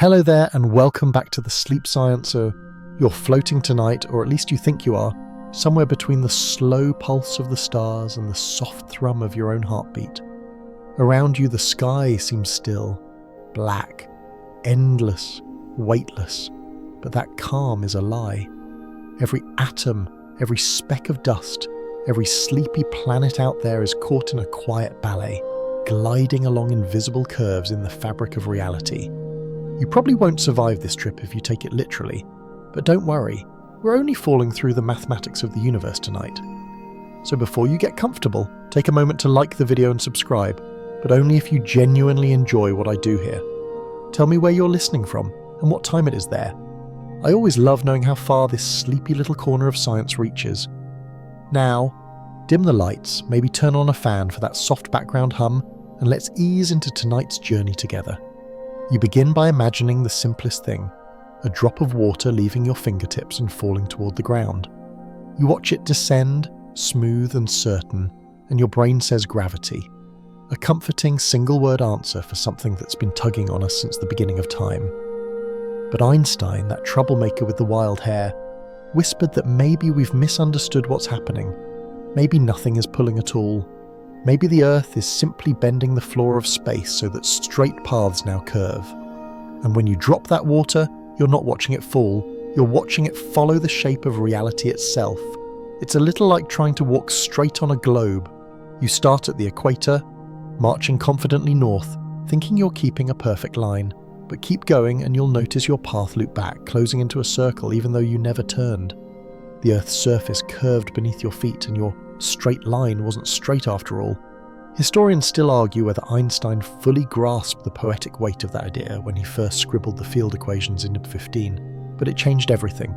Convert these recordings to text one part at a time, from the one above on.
Hello there and welcome back to the Sleep Sciencer. You're floating tonight, or at least you think you are, somewhere between the slow pulse of the stars and the soft thrum of your own heartbeat. Around you the sky seems still, black, endless, weightless, but that calm is a lie. Every atom, every speck of dust, every sleepy planet out there is caught in a quiet ballet, gliding along invisible curves in the fabric of reality. You probably won't survive this trip if you take it literally, but don't worry, we're only falling through the mathematics of the universe tonight. So before you get comfortable, take a moment to like the video and subscribe, but only if you genuinely enjoy what I do here. Tell me where you're listening from and what time it is there. I always love knowing how far this sleepy little corner of science reaches. Now, dim the lights, maybe turn on a fan for that soft background hum, and let's ease into tonight's journey together. You begin by imagining the simplest thing, a drop of water leaving your fingertips and falling toward the ground. You watch it descend, smooth and certain, and your brain says gravity, a comforting single-word answer for something that's been tugging on us since the beginning of time. But Einstein, that troublemaker with the wild hair, whispered that maybe we've misunderstood what's happening. Maybe nothing is pulling at all. Maybe the Earth is simply bending the floor of space so that straight paths now curve. And when you drop that water, you're not watching it fall, you're watching it follow the shape of reality itself. It's a little like trying to walk straight on a globe. You start at the equator, marching confidently north, thinking you're keeping a perfect line. But keep going and you'll notice your path loop back, closing into a circle even though you never turned. The Earth's surface curved beneath your feet and your straight line wasn't straight after all. Historians still argue whether Einstein fully grasped the poetic weight of that idea when he first scribbled the field equations in 15, but it changed everything.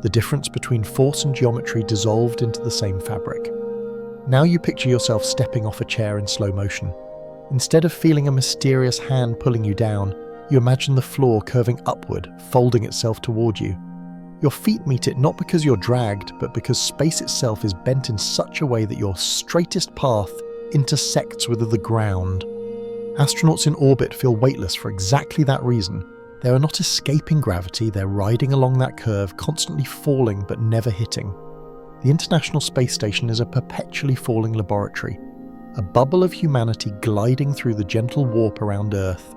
The difference between force and geometry dissolved into the same fabric. Now you picture yourself stepping off a chair in slow motion. Instead of feeling a mysterious hand pulling you down, you imagine the floor curving upward, folding itself toward you. Your feet meet it not because you're dragged, but because space itself is bent in such a way that your straightest path intersects with the ground. Astronauts in orbit feel weightless for exactly that reason. They are not escaping gravity, they're riding along that curve, constantly falling but never hitting. The International Space Station is a perpetually falling laboratory, a bubble of humanity gliding through the gentle warp around Earth.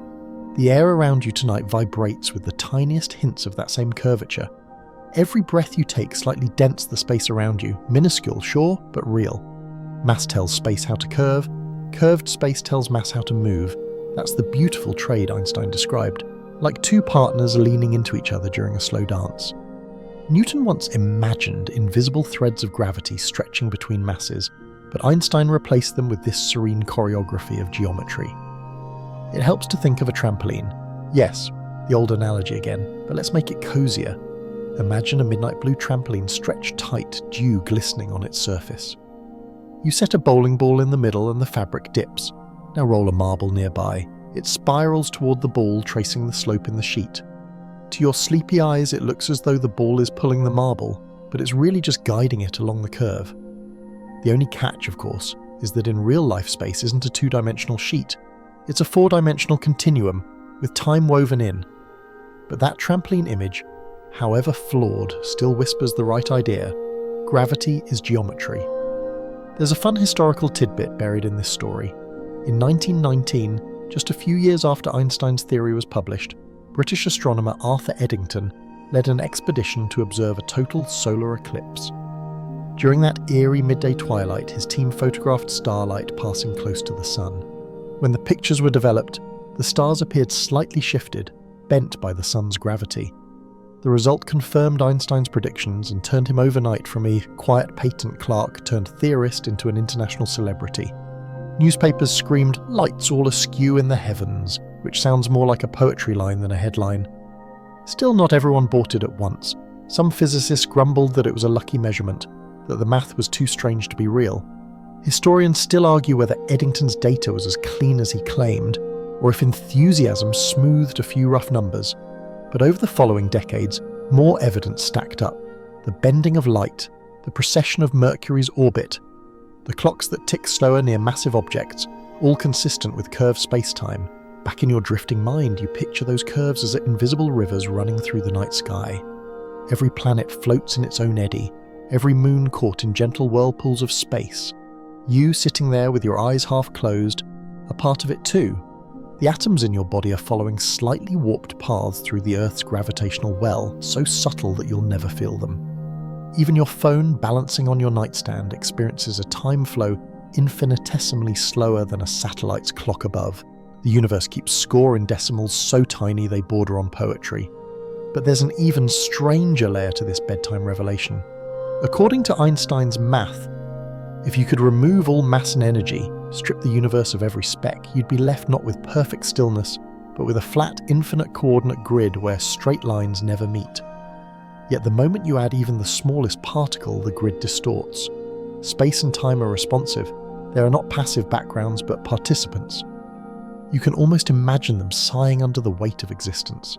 The air around you tonight vibrates with the tiniest hints of that same curvature. Every breath you take slightly dents the space around you, minuscule, sure, but real. Mass tells space how to curve, curved space tells mass how to move. That's the beautiful trade Einstein described, like two partners leaning into each other during a slow dance. Newton once imagined invisible threads of gravity stretching between masses, but Einstein replaced them with this serene choreography of geometry. It helps to think of a trampoline. Yes, the old analogy again, but let's make it cozier. Imagine a midnight blue trampoline stretched tight, dew glistening on its surface. You set a bowling ball in the middle and the fabric dips. Now roll a marble nearby. It spirals toward the ball, tracing the slope in the sheet. To your sleepy eyes, it looks as though the ball is pulling the marble, but it's really just guiding it along the curve. The only catch, of course, is that in real life space isn't a two-dimensional sheet. It's a four-dimensional continuum, with time woven in. But that trampoline image, however flawed, still whispers the right idea. Gravity is geometry. There's a fun historical tidbit buried in this story. In 1919, just a few years after Einstein's theory was published, British astronomer Arthur Eddington led an expedition to observe a total solar eclipse. During that eerie midday twilight, his team photographed starlight passing close to the sun. When the pictures were developed, the stars appeared slightly shifted, bent by the sun's gravity. The result confirmed Einstein's predictions and turned him overnight from a quiet patent clerk turned theorist into an international celebrity. Newspapers screamed, "Lights all askew in the heavens," which sounds more like a poetry line than a headline. Still, not everyone bought it at once. Some physicists grumbled that it was a lucky measurement, that the math was too strange to be real. Historians still argue whether Eddington's data was as clean as he claimed, or if enthusiasm smoothed a few rough numbers. But over the following decades, more evidence stacked up. The bending of light, the precession of Mercury's orbit, the clocks that tick slower near massive objects, all consistent with curved space-time. Back in your drifting mind, you picture those curves as invisible rivers running through the night sky. Every planet floats in its own eddy, every moon caught in gentle whirlpools of space. You sitting there with your eyes half closed, a part of it too. The atoms in your body are following slightly warped paths through the Earth's gravitational well, so subtle that you'll never feel them. Even your phone balancing on your nightstand experiences a time flow infinitesimally slower than a satellite's clock above. The universe keeps score in decimals so tiny they border on poetry. But there's an even stranger layer to this bedtime revelation. According to Einstein's math, if you could remove all mass and energy, strip the universe of every speck, you'd be left not with perfect stillness, but with a flat, infinite coordinate grid where straight lines never meet. Yet the moment you add even the smallest particle, the grid distorts. Space and time are responsive. They are not passive backgrounds, but participants. You can almost imagine them sighing under the weight of existence.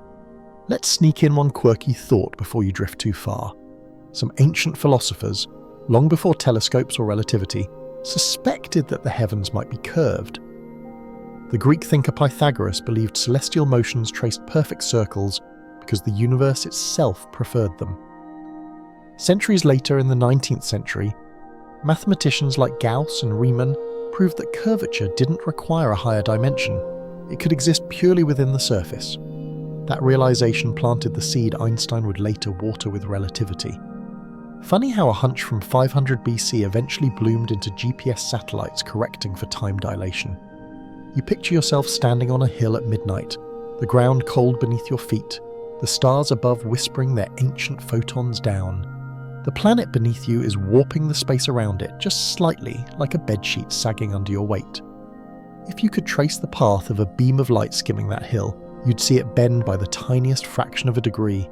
Let's sneak in one quirky thought before you drift too far. Some ancient philosophers, long before telescopes or relativity, suspected that the heavens might be curved. The Greek thinker Pythagoras believed celestial motions traced perfect circles because the universe itself preferred them. Centuries later, in the 19th century, mathematicians like Gauss and Riemann proved that curvature didn't require a higher dimension. It could exist purely within the surface. That realization planted the seed Einstein would later water with relativity. Funny how a hunch from 500 BC eventually bloomed into GPS satellites correcting for time dilation. You picture yourself standing on a hill at midnight, the ground cold beneath your feet, the stars above whispering their ancient photons down. The planet beneath you is warping the space around it just slightly, like a bedsheet sagging under your weight. If you could trace the path of a beam of light skimming that hill, you'd see it bend by the tiniest fraction of a degree.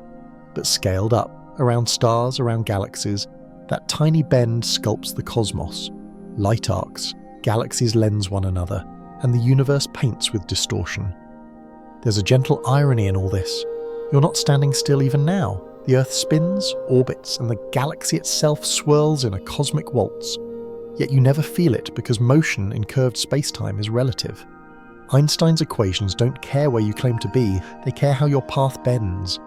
But scaled up, around stars, around galaxies, that tiny bend sculpts the cosmos. Light arcs, galaxies lens one another, and the universe paints with distortion. There's a gentle irony in all this. You're not standing still even now. The Earth spins, orbits, and the galaxy itself swirls in a cosmic waltz. Yet you never feel it because motion in curved spacetime is relative. Einstein's equations don't care where you claim to be, they care how your path bends.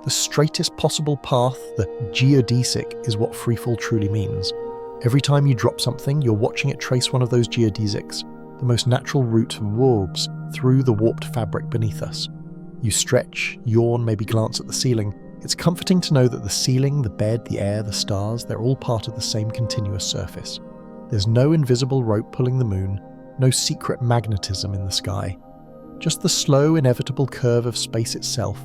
The straightest possible path, the geodesic, is what freefall truly means. Every time you drop something, you're watching it trace one of those geodesics, the most natural route of warps through the warped fabric beneath us. You stretch, yawn, maybe glance at the ceiling. It's comforting to know that the ceiling, the bed, the air, the stars, they're all part of the same continuous surface. There's no invisible rope pulling the moon, no secret magnetism in the sky. Just the slow, inevitable curve of space itself,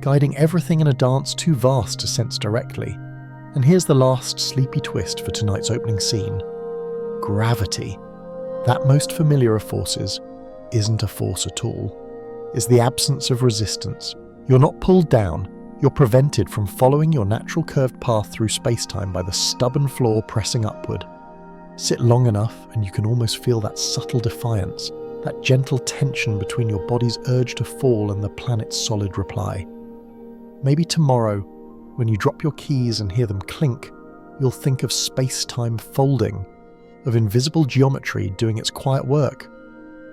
guiding everything in a dance too vast to sense directly. And here's the last sleepy twist for tonight's opening scene. Gravity. That most familiar of forces isn't a force at all. It's the absence of resistance. You're not pulled down, you're prevented from following your natural curved path through spacetime by the stubborn floor pressing upward. Sit long enough and you can almost feel that subtle defiance, that gentle tension between your body's urge to fall and the planet's solid reply. Maybe tomorrow, when you drop your keys and hear them clink, you'll think of space-time folding, of invisible geometry doing its quiet work.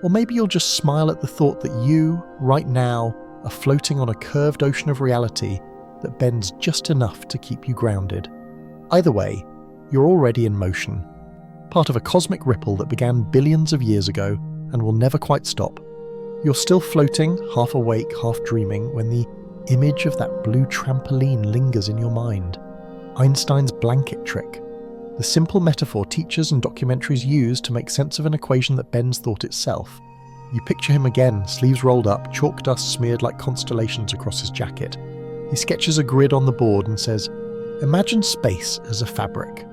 Or maybe you'll just smile at the thought that you, right now, are floating on a curved ocean of reality that bends just enough to keep you grounded. Either way, you're already in motion, part of a cosmic ripple that began billions of years ago and will never quite stop. You're still floating, half awake, half dreaming, when the image of that blue trampoline lingers in your mind. Einstein's blanket trick. The simple metaphor teachers and documentaries use to make sense of an equation that bends thought itself. You picture him again, sleeves rolled up, chalk dust smeared like constellations across his jacket. He sketches a grid on the board and says, "Imagine space as a fabric."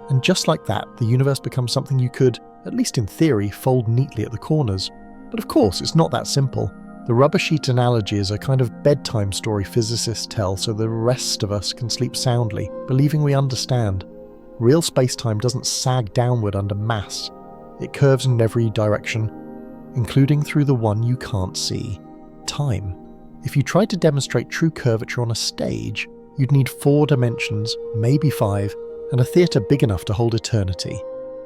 And just like that, the universe becomes something you could, at least in theory, fold neatly at the corners. But of course, it's not that simple. The rubber sheet analogy is a kind of bedtime story physicists tell so the rest of us can sleep soundly, believing we understand. Real spacetime doesn't sag downward under mass. It curves in every direction, including through the one you can't see. Time. If you tried to demonstrate true curvature on a stage, you'd need 4 dimensions, maybe 5, and a theatre big enough to hold eternity.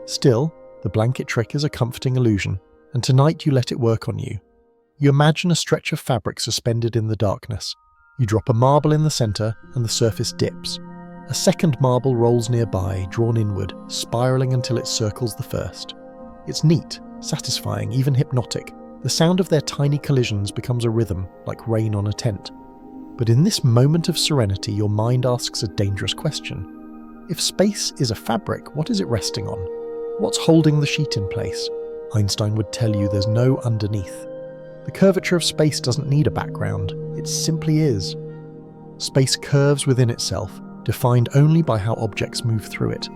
Still, the blanket trick is a comforting illusion, and tonight you let it work on you. You imagine a stretch of fabric suspended in the darkness. You drop a marble in the center and the surface dips. A second marble rolls nearby, drawn inward, spiraling until it circles the first. It's neat, satisfying, even hypnotic. The sound of their tiny collisions becomes a rhythm, like rain on a tent. But in this moment of serenity, your mind asks a dangerous question. If space is a fabric, what is it resting on? What's holding the sheet in place? Einstein would tell you there's no underneath. The curvature of space doesn't need a background, it simply is. Space curves within itself, defined only by how objects move through it.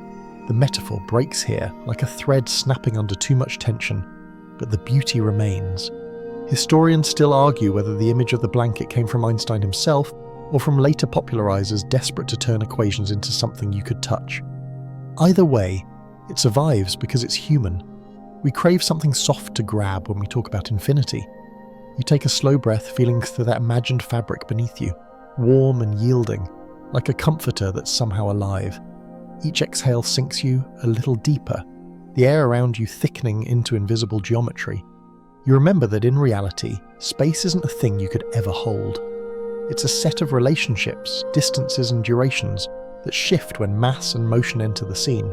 The metaphor breaks here, like a thread snapping under too much tension, but the beauty remains. Historians still argue whether the image of the blanket came from Einstein himself or from later popularizers desperate to turn equations into something you could touch. Either way, it survives because it's human. We crave something soft to grab when we talk about infinity. You take a slow breath, feeling for that imagined fabric beneath you, warm and yielding, like a comforter that's somehow alive. Each exhale sinks you a little deeper, the air around you thickening into invisible geometry. You remember that in reality, space isn't a thing you could ever hold. It's a set of relationships, distances and durations that shift when mass and motion enter the scene.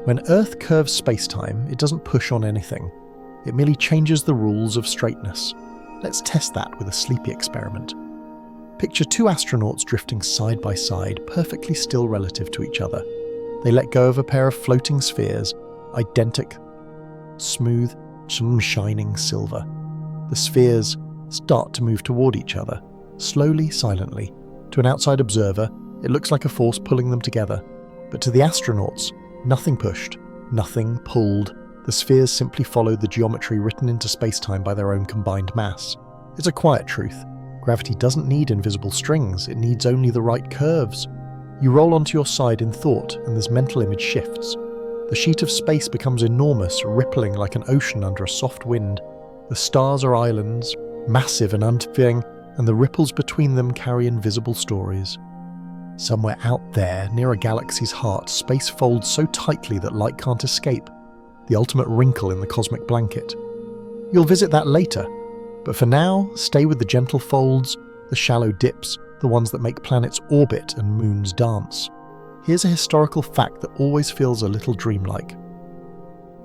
When Earth curves space-time, it doesn't push on anything. It merely changes the rules of straightness. Let's test that with a sleepy experiment. Picture two astronauts drifting side by side, perfectly still relative to each other. They let go of a pair of floating spheres, identical, smooth, shining silver. The spheres start to move toward each other, slowly, silently. To an outside observer, it looks like a force pulling them together. But to the astronauts, nothing pushed, nothing pulled. The spheres simply followed the geometry written into space-time by their own combined mass. It's a quiet truth. Gravity doesn't need invisible strings, it needs only the right curves. You roll onto your side in thought, and this mental image shifts. The sheet of space becomes enormous, rippling like an ocean under a soft wind. The stars are islands, massive and unfeeling, and the ripples between them carry invisible stories. Somewhere out there, near a galaxy's heart, space folds so tightly that light can't escape. The ultimate wrinkle in the cosmic blanket. You'll visit that later, but for now, stay with the gentle folds, the shallow dips, the ones that make planets orbit and moons dance. Here's a historical fact that always feels a little dreamlike.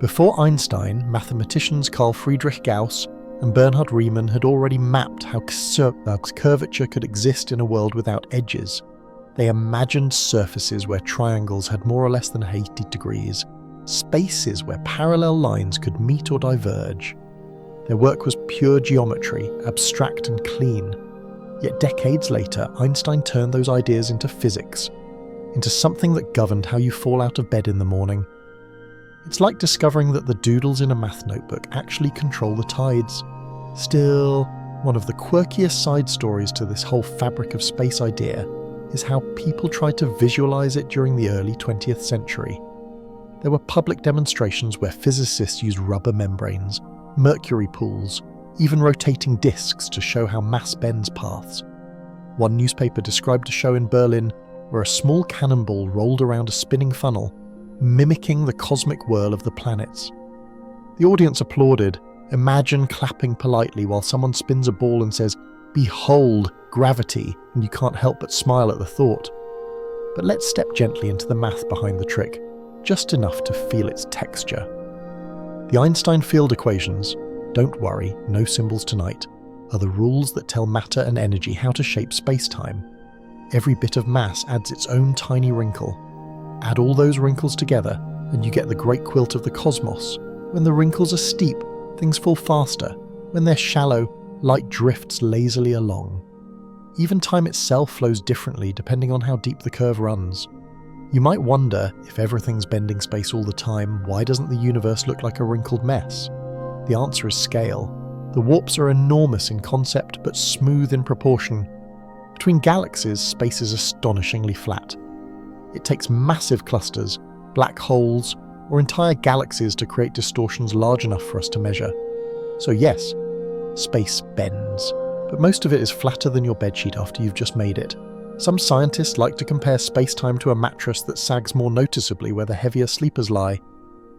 Before Einstein, mathematicians Carl Friedrich Gauss and Bernhard Riemann had already mapped how curvature could exist in a world without edges. They imagined surfaces where triangles had more or less than 80 degrees, spaces where parallel lines could meet or diverge. Their work was pure geometry, abstract and clean. Yet decades later, Einstein turned those ideas into physics, into something that governed how you fall out of bed in the morning. It's like discovering that the doodles in a math notebook actually control the tides. Still, one of the quirkiest side stories to this whole fabric of space idea is how people tried to visualize it during the early 20th century. There were public demonstrations where physicists used rubber membranes, mercury pools, even rotating disks to show how mass bends paths. One newspaper described a show in Berlin where a small cannonball rolled around a spinning funnel, mimicking the cosmic whirl of the planets. The audience applauded. Imagine clapping politely while someone spins a ball and says, "Behold, gravity," and you can't help but smile at the thought. But let's step gently into the math behind the trick, just enough to feel its texture. The Einstein field equations, don't worry, no symbols tonight, are the rules that tell matter and energy how to shape space-time. Every bit of mass adds its own tiny wrinkle. Add all those wrinkles together, and you get the great quilt of the cosmos. When the wrinkles are steep, things fall faster. When they're shallow, light drifts lazily along. Even time itself flows differently depending on how deep the curve runs. You might wonder, if everything's bending space all the time, why doesn't the universe look like a wrinkled mess? The answer is scale. The warps are enormous in concept but smooth in proportion. Between galaxies, space is astonishingly flat. It takes massive clusters, black holes, or entire galaxies to create distortions large enough for us to measure. So yes, space bends, but most of it is flatter than your bedsheet after you've just made it. Some scientists like to compare space-time to a mattress that sags more noticeably where the heavier sleepers lie.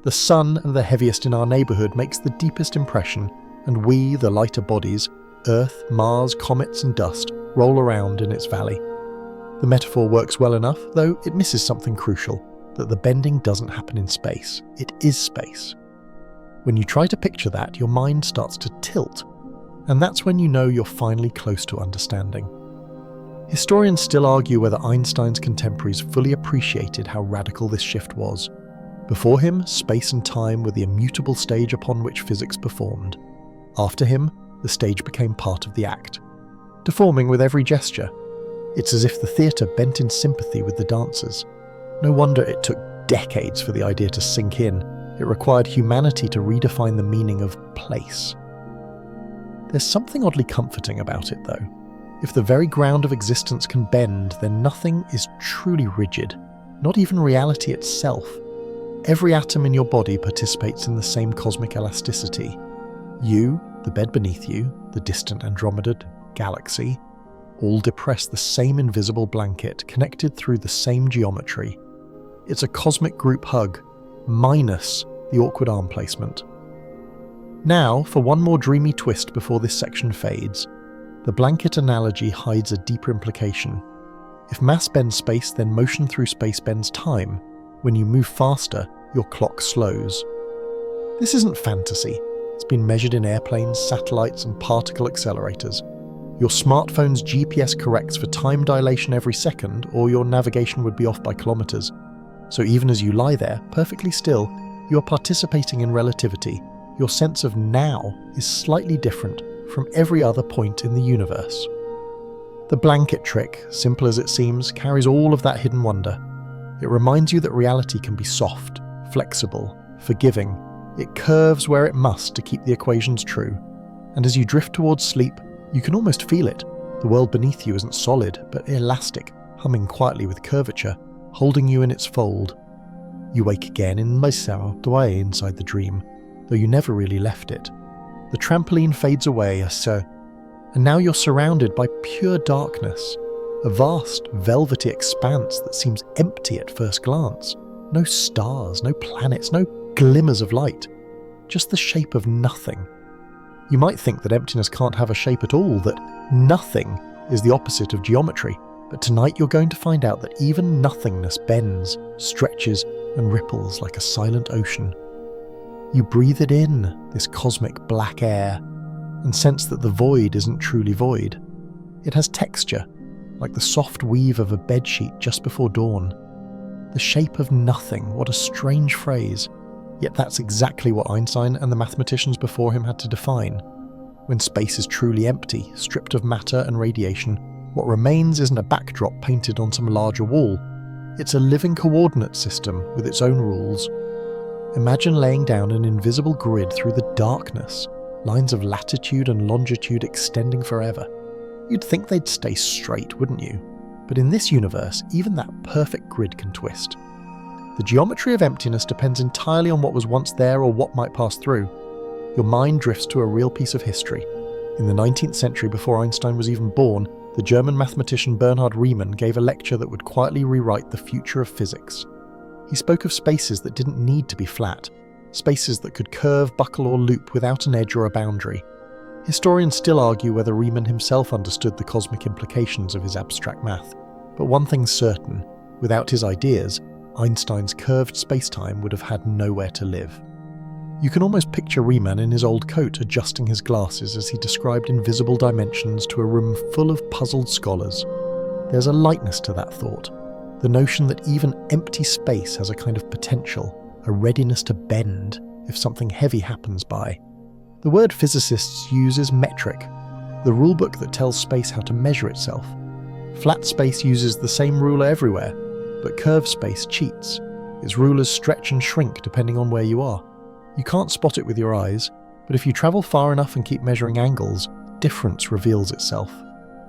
The sun and the heaviest in our neighbourhood makes the deepest impression, and we, the lighter bodies, Earth, Mars, comets and dust, roll around in its valley. The metaphor works well enough, though it misses something crucial, that the bending doesn't happen in space, it is space. When you try to picture that, your mind starts to tilt, and that's when you know you're finally close to understanding. Historians still argue whether Einstein's contemporaries fully appreciated how radical this shift was. Before him, space and time were the immutable stage upon which physics performed. After him, the stage became part of the act, deforming with every gesture. It's as if the theatre bent in sympathy with the dancers. No wonder it took decades for the idea to sink in. It required humanity to redefine the meaning of place. There's something oddly comforting about it, though. If the very ground of existence can bend, then nothing is truly rigid, not even reality itself. Every atom in your body participates in the same cosmic elasticity. You, the bed beneath you, the distant Andromeda galaxy, all depress the same invisible blanket, connected through the same geometry. It's a cosmic group hug, minus the awkward arm placement. Now, for one more dreamy twist before this section fades, the blanket analogy hides a deeper implication. If mass bends space, then motion through space bends time. When you move faster, your clock slows. This isn't fantasy. It's been measured in airplanes, satellites, and particle accelerators. Your smartphone's GPS corrects for time dilation every second, or your navigation would be off by kilometers. So even as you lie there, perfectly still, you are participating in relativity. Your sense of now is slightly different from every other point in the universe. The blanket trick, simple as it seems, carries all of that hidden wonder. It reminds you that reality can be soft, flexible, forgiving. It curves where it must to keep the equations true. And as you drift towards sleep, you can almost feel it. The world beneath you isn't solid, but elastic, humming quietly with curvature, holding you in its fold. You wake again in Nebulae inside the dream, though you never really left it. The trampoline fades away, and now you're surrounded by pure darkness, a vast, velvety expanse that seems empty at first glance. No stars, no planets, no glimmers of light, just the shape of nothing. You might think that emptiness can't have a shape at all, that nothing is the opposite of geometry, but tonight you're going to find out that even nothingness bends, stretches, and ripples like a silent ocean. You breathe it in, this cosmic black air, and sense that the void isn't truly void. It has texture, like the soft weave of a bedsheet just before dawn. The shape of nothing, what a strange phrase. Yet that's exactly what Einstein and the mathematicians before him had to define. When space is truly empty, stripped of matter and radiation, what remains isn't a backdrop painted on some larger wall. It's a living coordinate system with its own rules. Imagine laying down an invisible grid through the darkness, lines of latitude and longitude extending forever. You'd think they'd stay straight, wouldn't you? But in this universe, even that perfect grid can twist. The geometry of emptiness depends entirely on what was once there or what might pass through. Your mind drifts to a real piece of history. In the 19th century, before Einstein was even born, the German mathematician Bernhard Riemann gave a lecture that would quietly rewrite the future of physics. He spoke of spaces that didn't need to be flat, spaces that could curve, buckle or loop without an edge or a boundary. Historians still argue whether Riemann himself understood the cosmic implications of his abstract math, but one thing's certain, without his ideas, Einstein's curved spacetime would have had nowhere to live. You can almost picture Riemann in his old coat adjusting his glasses as he described invisible dimensions to a room full of puzzled scholars. There's a lightness to that thought, the notion that even empty space has a kind of potential, a readiness to bend if something heavy happens by. The word physicists use is metric, the rulebook that tells space how to measure itself. Flat space uses the same ruler everywhere, but curved space cheats. Its rulers stretch and shrink depending on where you are. You can't spot it with your eyes, but if you travel far enough and keep measuring angles, difference reveals itself.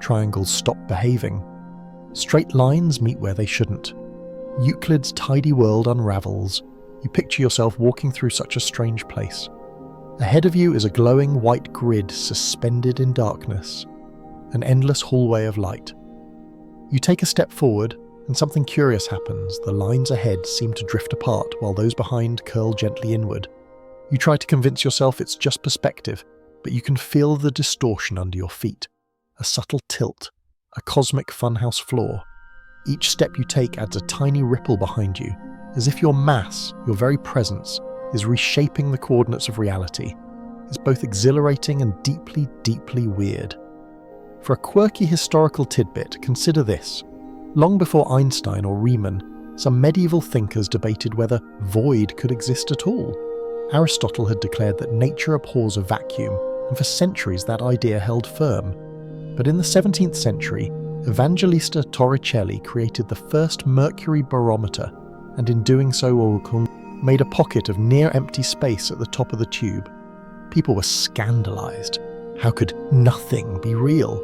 Triangles stop behaving. Straight lines meet where they shouldn't. Euclid's tidy world unravels. You picture yourself walking through such a strange place. Ahead of you is a glowing white grid suspended in darkness, an endless hallway of light. You take a step forward, and something curious happens. The lines ahead seem to drift apart, while those behind curl gently inward. You try to convince yourself it's just perspective, but you can feel the distortion under your feet, a subtle tilt, a cosmic funhouse floor. Each step you take adds a tiny ripple behind you, as if your mass, your very presence, is reshaping the coordinates of reality. It's both exhilarating and deeply, deeply weird. For a quirky historical tidbit, consider this. Long before Einstein or Riemann, some medieval thinkers debated whether void could exist at all. Aristotle had declared that nature abhors a vacuum, and for centuries that idea held firm. But in the 17th century, Evangelista Torricelli created the first mercury barometer, and in doing so made a pocket of near-empty space at the top of the tube. People were scandalized. How could nothing be real?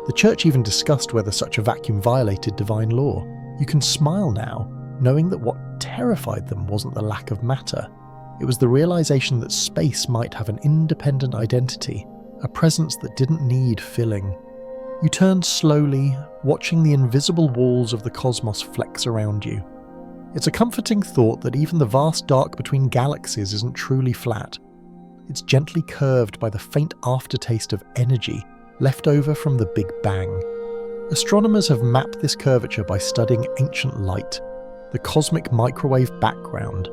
The church even discussed whether such a vacuum violated divine law. You can smile now, knowing that what terrified them wasn't the lack of matter. It was the realization that space might have an independent identity, a presence that didn't need filling. You turned slowly, watching the invisible walls of the cosmos flex around you. It's a comforting thought that even the vast dark between galaxies isn't truly flat. It's gently curved by the faint aftertaste of energy left over from the Big Bang. Astronomers have mapped this curvature by studying ancient light, the cosmic microwave background,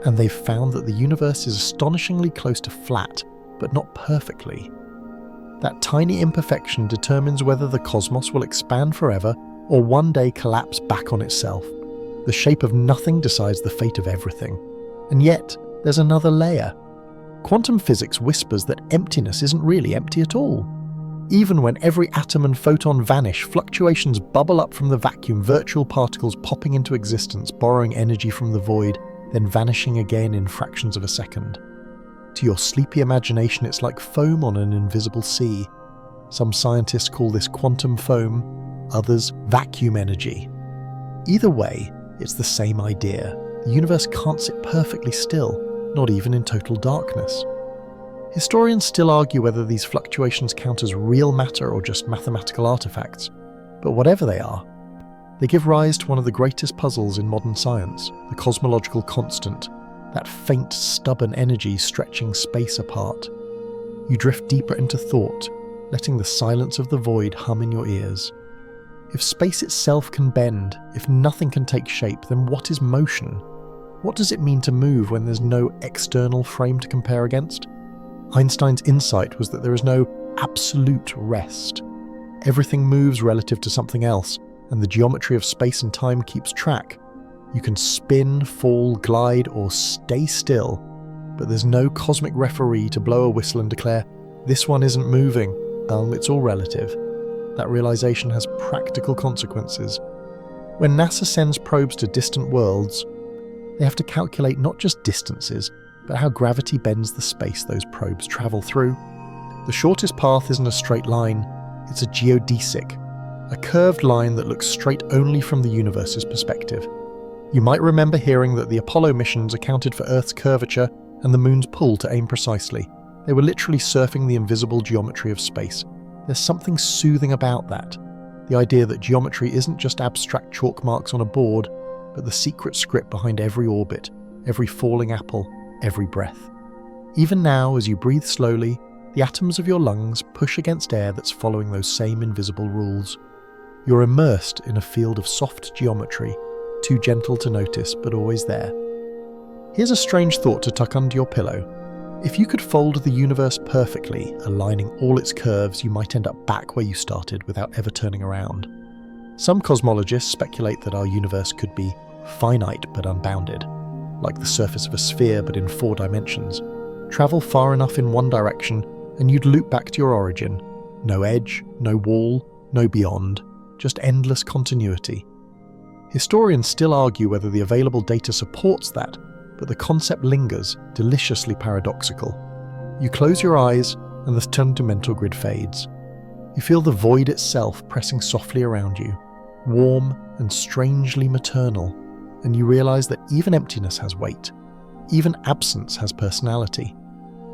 and they've found that the universe is astonishingly close to flat, but not perfectly. That tiny imperfection determines whether the cosmos will expand forever or one day collapse back on itself. The shape of nothing decides the fate of everything. And yet, there's another layer. Quantum physics whispers that emptiness isn't really empty at all. Even when every atom and photon vanish, fluctuations bubble up from the vacuum, virtual particles popping into existence, borrowing energy from the void, then vanishing again in fractions of a second. To your sleepy imagination, it's like foam on an invisible sea. Some scientists call this quantum foam, others vacuum energy. Either way, it's the same idea. The universe can't sit perfectly still, not even in total darkness. Historians still argue whether these fluctuations count as real matter or just mathematical artifacts, but whatever they are, they give rise to one of the greatest puzzles in modern science, the cosmological constant, that faint, stubborn energy stretching space apart. You drift deeper into thought, letting the silence of the void hum in your ears. If space itself can bend, if nothing can take shape, then what is motion? What does it mean to move when there's no external frame to compare against? Einstein's insight was that there is no absolute rest. Everything moves relative to something else, and the geometry of space and time keeps track. You can spin, fall, glide, or stay still, but there's no cosmic referee to blow a whistle and declare, "This one isn't moving." It's all relative. That realization has practical consequences. When NASA sends probes to distant worlds, they have to calculate not just distances, but how gravity bends the space those probes travel through. The shortest path isn't a straight line, it's a geodesic, a curved line that looks straight only from the universe's perspective. You might remember hearing that the Apollo missions accounted for Earth's curvature and the moon's pull to aim precisely. They were literally surfing the invisible geometry of space. There's something soothing about that. The idea that geometry isn't just abstract chalk marks on a board, but the secret script behind every orbit, every falling apple, every breath. Even now, as you breathe slowly, the atoms of your lungs push against air that's following those same invisible rules. You're immersed in a field of soft geometry, too gentle to notice, but always there. Here's a strange thought to tuck under your pillow. If you could fold the universe perfectly, aligning all its curves, you might end up back where you started without ever turning around. Some cosmologists speculate that our universe could be finite but unbounded, like the surface of a sphere but in 4 dimensions. Travel far enough in one direction and you'd loop back to your origin. No edge, no wall, no beyond, just endless continuity. Historians still argue whether the available data supports that, but the concept lingers, deliciously paradoxical. You close your eyes and the 10-dimensional grid fades. You feel the void itself pressing softly around you, warm and strangely maternal, and you realize that even emptiness has weight. Even absence has personality.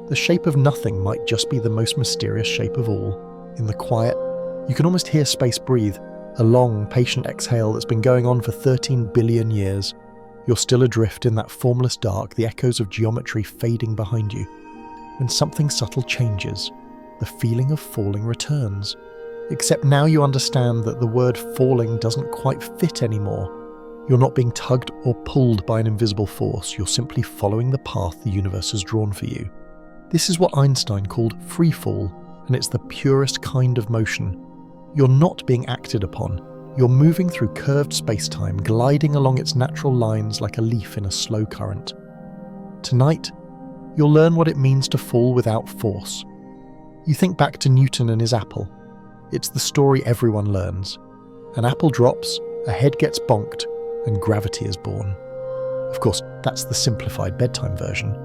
The shape of nothing might just be the most mysterious shape of all. In the quiet, you can almost hear space breathe, a long, patient exhale that's been going on for 13 billion years. You're still adrift in that formless dark, the echoes of geometry fading behind you. when something subtle changes. The feeling of falling returns. Except now you understand that the word falling doesn't quite fit anymore. You're not being tugged or pulled by an invisible force, you're simply following the path the universe has drawn for you. This is what Einstein called free fall, and it's the purest kind of motion. You're not being acted upon. You're moving through curved space-time, gliding along its natural lines like a leaf in a slow current. Tonight, you'll learn what it means to fall without force. You think back to Newton and his apple. It's the story everyone learns. An apple drops, a head gets bonked, and gravity is born. Of course, that's the simplified bedtime version.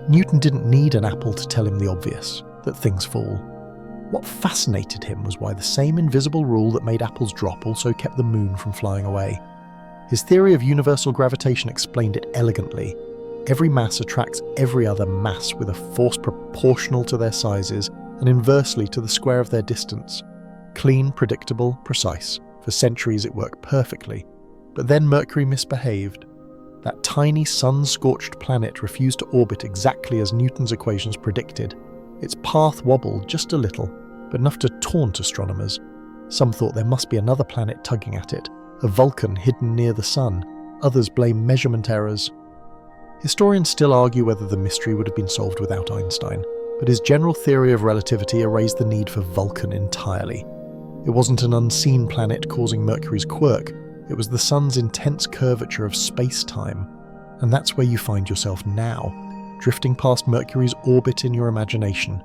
Newton didn't need an apple to tell him the obvious, that things fall. What fascinated him was why the same invisible rule that made apples drop also kept the moon from flying away. His theory of universal gravitation explained it elegantly. Every mass attracts every other mass with a force proportional to their sizes and inversely to the square of their distance. Clean, predictable, precise. For centuries it worked perfectly. But then Mercury misbehaved. That tiny sun-scorched planet refused to orbit exactly as Newton's equations predicted. Its path wobbled just a little, but enough to taunt astronomers. Some thought there must be another planet tugging at it, a Vulcan hidden near the sun. Others blame measurement errors. Historians still argue whether the mystery would have been solved without Einstein, but his general theory of relativity erased the need for Vulcan entirely. It wasn't an unseen planet causing Mercury's quirk, it was the sun's intense curvature of space-time. And that's where you find yourself now, drifting past Mercury's orbit in your imagination.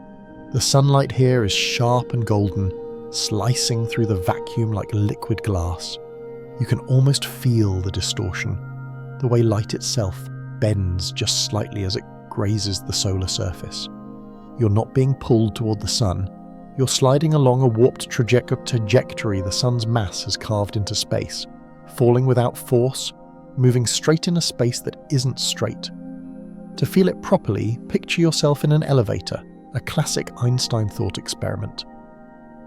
The sunlight here is sharp and golden, slicing through the vacuum like liquid glass. You can almost feel the distortion, the way light itself bends just slightly as it grazes the solar surface. You're not being pulled toward the sun. You're sliding along a warped trajectory the sun's mass has carved into space, falling without force, moving straight in a space that isn't straight. To feel it properly, picture yourself in an elevator, a classic Einstein thought experiment.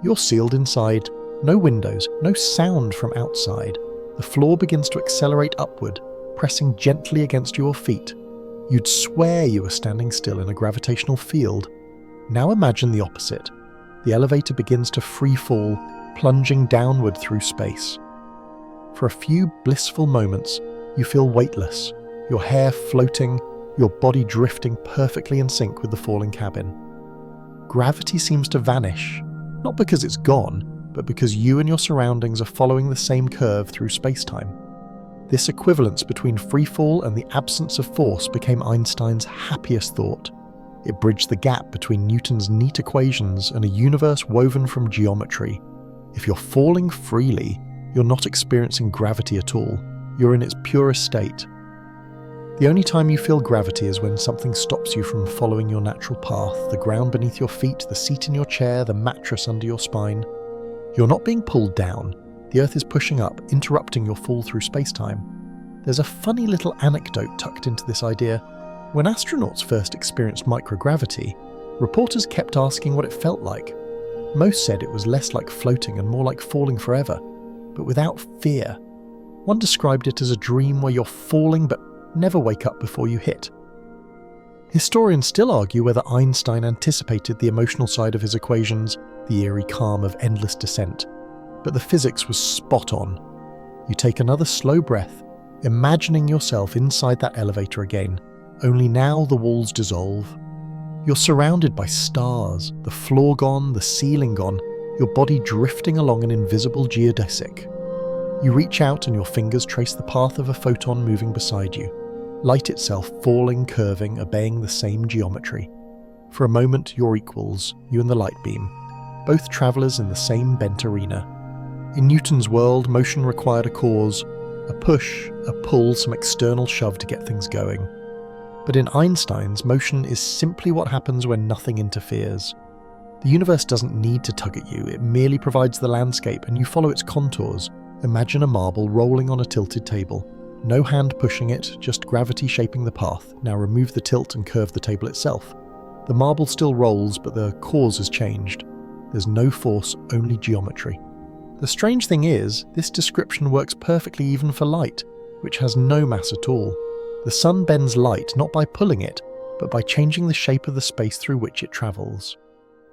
You're sealed inside, no windows, no sound from outside. The floor begins to accelerate upward, pressing gently against your feet. You'd swear you were standing still in a gravitational field. Now imagine the opposite. The elevator begins to free fall, plunging downward through space. For a few blissful moments, you feel weightless, your hair floating, your body drifting perfectly in sync with the falling cabin. Gravity seems to vanish, not because it's gone, but because you and your surroundings are following the same curve through space-time. This equivalence between freefall and the absence of force became Einstein's happiest thought. It bridged the gap between Newton's neat equations and a universe woven from geometry. If you're falling freely, you're not experiencing gravity at all. You're in its purest state. The only time you feel gravity is when something stops you from following your natural path, the ground beneath your feet, the seat in your chair, the mattress under your spine. You're not being pulled down. The Earth is pushing up, interrupting your fall through space-time. There's a funny little anecdote tucked into this idea. When astronauts first experienced microgravity, reporters kept asking what it felt like. Most said it was less like floating and more like falling forever, but without fear. One described it as a dream where you're falling but never wake up before you hit. Historians still argue whether Einstein anticipated the emotional side of his equations, the eerie calm of endless descent, but the physics was spot on. You take another slow breath, imagining yourself inside that elevator again, only now the walls dissolve. You're surrounded by stars, the floor gone, the ceiling gone, your body drifting along an invisible geodesic. You reach out and your fingers trace the path of a photon moving beside you, light itself falling, curving, obeying the same geometry. For a moment you're equals, you and the light beam, both travellers in the same bent arena. In Newton's world, motion required a cause, a push, a pull, some external shove to get things going. But in Einstein's, motion is simply what happens when nothing interferes. The universe doesn't need to tug at you, it merely provides the landscape and you follow its contours. Imagine a marble rolling on a tilted table. No hand pushing it, just gravity shaping the path. Now remove the tilt and curve the table itself. The marble still rolls, but the cause has changed. There's no force, only geometry. The strange thing is, this description works perfectly even for light, which has no mass at all. The sun bends light not by pulling it, but by changing the shape of the space through which it travels.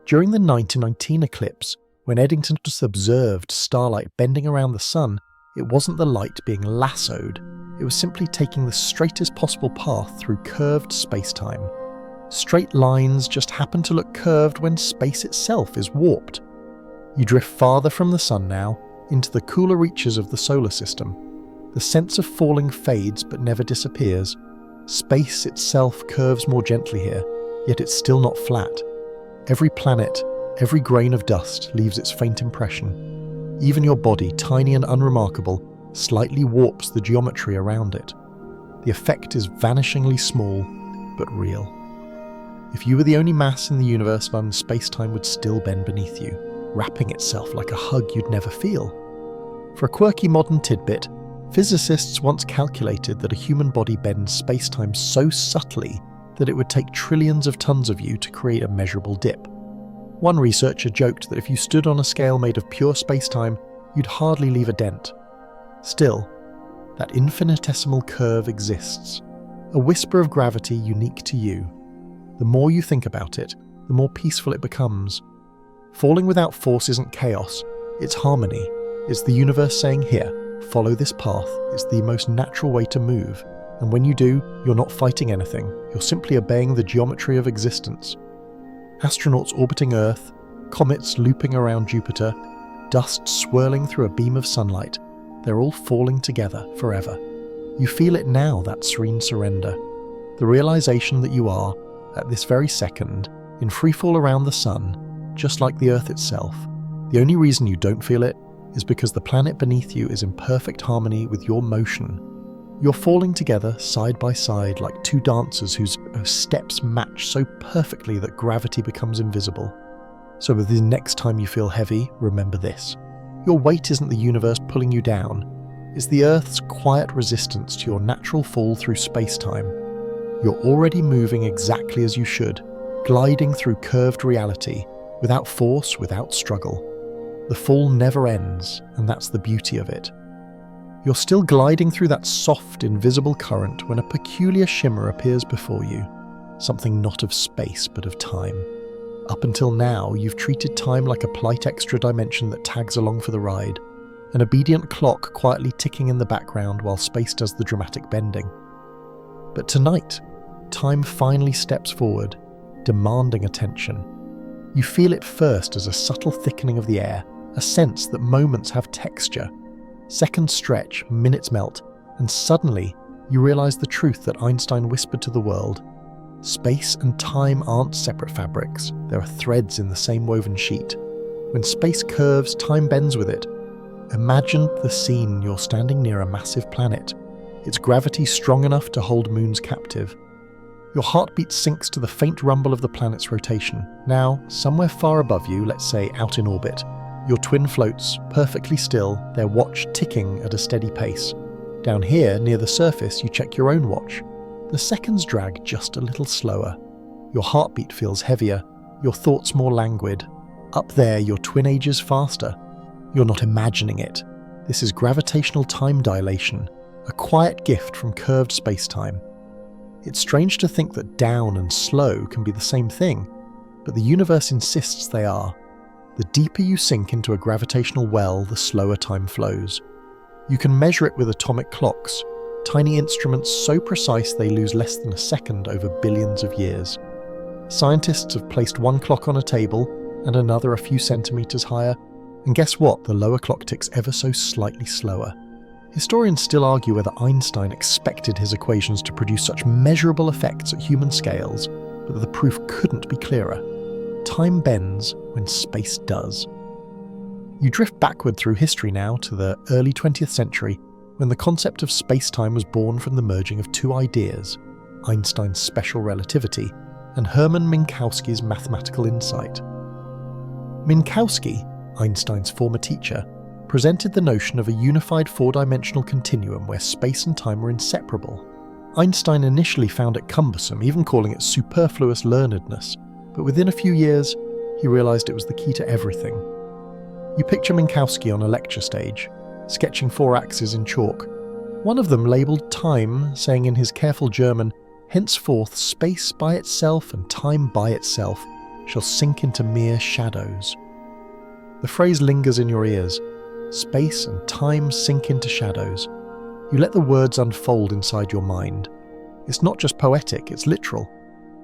During the 1919 eclipse, when Eddington just observed starlight bending around the sun, it wasn't the light being lassoed, it was simply taking the straightest possible path through curved space-time. Straight lines just happen to look curved when space itself is warped. You drift farther from the sun now, into the cooler reaches of the solar system. The sense of falling fades but never disappears. Space itself curves more gently here, yet it's still not flat. Every planet, every grain of dust leaves its faint impression. Even your body, tiny and unremarkable, slightly warps the geometry around it. The effect is vanishingly small, but real. If you were the only mass in the universe, then space-time would still bend beneath you, wrapping itself like a hug you'd never feel. For a quirky modern tidbit, physicists once calculated that a human body bends space-time so subtly that it would take trillions of tons of you to create a measurable dip. One researcher joked that if you stood on a scale made of pure space-time, you'd hardly leave a dent. Still, that infinitesimal curve exists, a whisper of gravity unique to you. The more you think about it, the more peaceful it becomes. Falling without force isn't chaos, it's harmony. It's the universe saying, here, follow this path, it's the most natural way to move. And when you do, you're not fighting anything, you're simply obeying the geometry of existence. Astronauts orbiting Earth, comets looping around Jupiter, dust swirling through a beam of sunlight, they're all falling together forever. You feel it now, that serene surrender. The realization that you are, at this very second, in freefall around the sun, just like the Earth itself. The only reason you don't feel it is because the planet beneath you is in perfect harmony with your motion. You're falling together side by side like two dancers whose steps match so perfectly that gravity becomes invisible. So the next time you feel heavy, remember this. Your weight isn't the universe pulling you down, it's the Earth's quiet resistance to your natural fall through space-time. You're already moving exactly as you should, gliding through curved reality, without force, without struggle. The fall never ends, and that's the beauty of it. You're still gliding through that soft, invisible current when a peculiar shimmer appears before you, something not of space but of time. Up until now, you've treated time like a polite extra dimension that tags along for the ride, an obedient clock quietly ticking in the background while space does the dramatic bending. But tonight, time finally steps forward, demanding attention. You feel it first as a subtle thickening of the air, a sense that moments have texture. Seconds stretch, minutes melt, and suddenly you realize the truth that Einstein whispered to the world. Space and time aren't separate fabrics, there are threads in the same woven sheet. When space curves, time bends with it. Imagine the scene: you're standing near a massive planet. Its gravity strong enough to hold moons captive. Your heartbeat sinks to the faint rumble of the planet's rotation. Now, somewhere far above you, let's say out in orbit, your twin floats, perfectly still, their watch ticking at a steady pace. Down here, near the surface, you check your own watch. The seconds drag just a little slower. Your heartbeat feels heavier, your thoughts more languid. Up there, your twin ages faster. You're not imagining it. This is gravitational time dilation, a quiet gift from curved space-time. It's strange to think that down and slow can be the same thing, but the universe insists they are. The deeper you sink into a gravitational well, the slower time flows. You can measure it with atomic clocks, tiny instruments so precise they lose less than a second over billions of years. Scientists have placed one clock on a table and another a few centimeters higher, and guess what? The lower clock ticks ever so slightly slower. Historians still argue whether Einstein expected his equations to produce such measurable effects at human scales, but the proof couldn't be clearer. Time bends when space does. You drift backward through history now to the early 20th century, when the concept of space-time was born from the merging of two ideas, Einstein's special relativity and Hermann Minkowski's mathematical insight. Minkowski, Einstein's former teacher, presented the notion of a unified four-dimensional continuum where space and time were inseparable. Einstein initially found it cumbersome, even calling it superfluous learnedness, but within a few years, he realized it was the key to everything. You picture Minkowski on a lecture stage, sketching four axes in chalk. One of them labelled time, saying in his careful German, Henceforth, space by itself and time by itself shall sink into mere shadows. The phrase lingers in your ears. Space and time sink into shadows. You let the words unfold inside your mind. It's not just poetic, it's literal.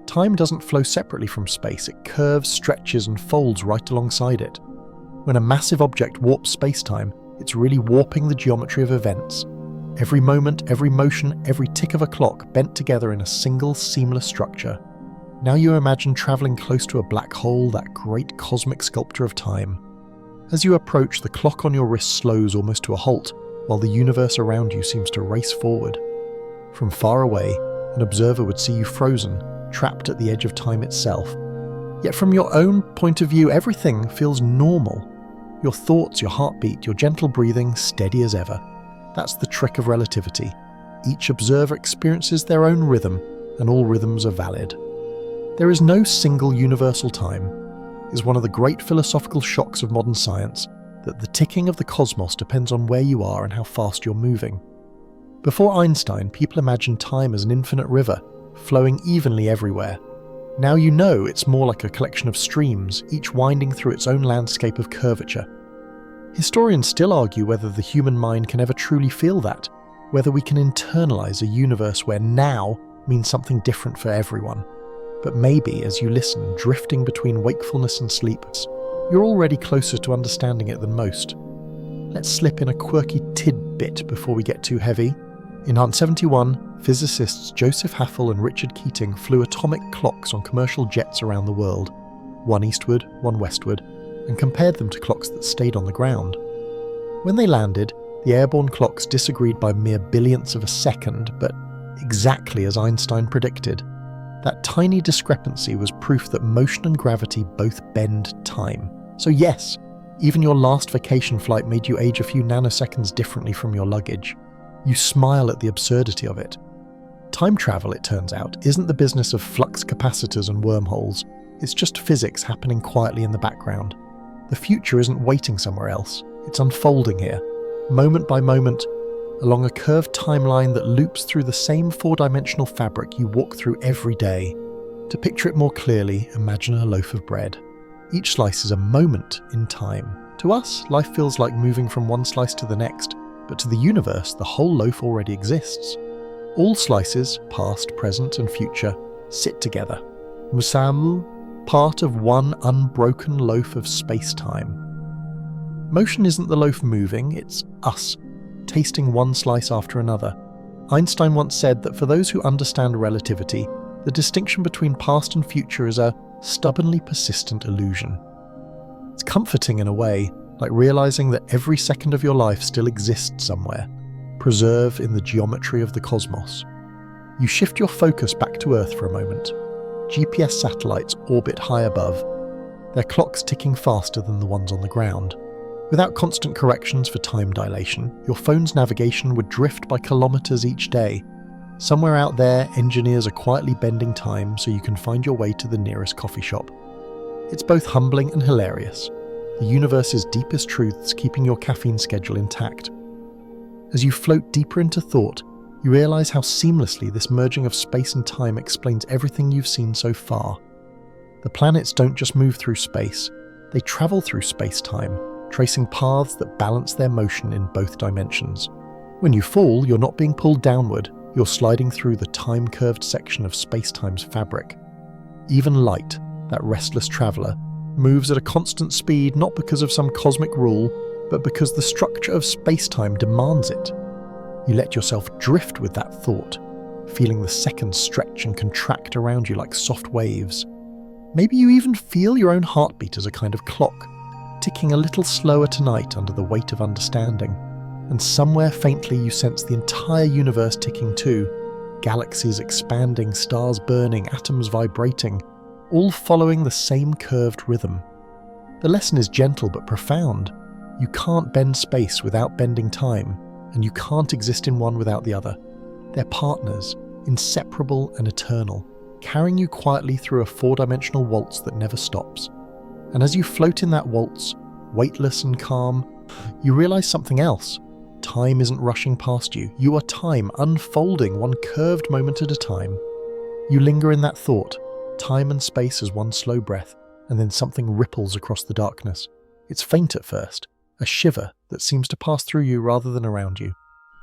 Time doesn't flow separately from space, it curves, stretches and folds right alongside it. When a massive object warps space-time, it's really warping the geometry of events. Every moment, every motion, every tick of a clock bent together in a single, seamless structure. Now you imagine travelling close to a black hole, that great cosmic sculptor of time. As you approach, the clock on your wrist slows almost to a halt, while the universe around you seems to race forward. From far away, an observer would see you frozen, trapped at the edge of time itself. Yet from your own point of view, everything feels normal. Your thoughts, your heartbeat, your gentle breathing, steady as ever. That's the trick of relativity. Each observer experiences their own rhythm, and all rhythms are valid. There is no single universal time. It is one of the great philosophical shocks of modern science that the ticking of the cosmos depends on where you are and how fast you're moving. Before Einstein, people imagined time as an infinite river, flowing evenly everywhere. Now you know it's more like a collection of streams, each winding through its own landscape of curvature. Historians still argue whether the human mind can ever truly feel that, whether we can internalize a universe where now means something different for everyone. But maybe, as you listen, drifting between wakefulness and sleep, you're already closer to understanding it than most. Let's slip in a quirky tidbit before we get too heavy. In 1971, physicists Joseph Haffel and Richard Keating flew atomic clocks on commercial jets around the world, one eastward, one westward, and compared them to clocks that stayed on the ground. When they landed, the airborne clocks disagreed by mere billionths of a second, but exactly as Einstein predicted. That tiny discrepancy was proof that motion and gravity both bend time. So yes, even your last vacation flight made you age a few nanoseconds differently from your luggage. You smile at the absurdity of it. Time travel, it turns out, isn't the business of flux capacitors and wormholes. It's just physics happening quietly in the background. The future isn't waiting somewhere else. It's unfolding here, moment by moment, along a curved timeline that loops through the same four-dimensional fabric you walk through every day. To picture it more clearly, imagine a loaf of bread. Each slice is a moment in time. To us, life feels like moving from one slice to the next, but to the universe, the whole loaf already exists. All slices, past, present, and future, sit together. Musamu, part of one unbroken loaf of space-time. Motion isn't the loaf moving, it's us, tasting one slice after another. Einstein once said that for those who understand relativity, the distinction between past and future is a stubbornly persistent illusion. It's comforting in a way, like realizing that every second of your life still exists somewhere, preserved in the geometry of the cosmos. You shift your focus back to Earth for a moment. GPS satellites orbit high above, their clocks ticking faster than the ones on the ground. Without constant corrections for time dilation, your phone's navigation would drift by kilometers each day. Somewhere out there, engineers are quietly bending time so you can find your way to the nearest coffee shop. It's both humbling and hilarious. The universe's deepest truths keeping your caffeine schedule intact. As you float deeper into thought, you realize how seamlessly this merging of space and time explains everything you've seen so far. The planets don't just move through space, they travel through space-time, tracing paths that balance their motion in both dimensions. When you fall, you're not being pulled downward, you're sliding through the time-curved section of space-time's fabric. Even light, that restless traveller, moves at a constant speed not because of some cosmic rule, but because the structure of space-time demands it. You let yourself drift with that thought, feeling the seconds stretch and contract around you like soft waves. Maybe you even feel your own heartbeat as a kind of clock, ticking a little slower tonight under the weight of understanding. And somewhere faintly you sense the entire universe ticking too, galaxies expanding, stars burning, atoms vibrating, all following the same curved rhythm. The lesson is gentle but profound. You can't bend space without bending time, and you can't exist in one without the other. They're partners, inseparable and eternal, carrying you quietly through a four-dimensional waltz that never stops. And as you float in that waltz, weightless and calm, you realize something else. Time isn't rushing past you. You are time, unfolding one curved moment at a time. You linger in that thought, time and space as one slow breath, and then something ripples across the darkness. It's faint at first, a shiver that seems to pass through you rather than around you.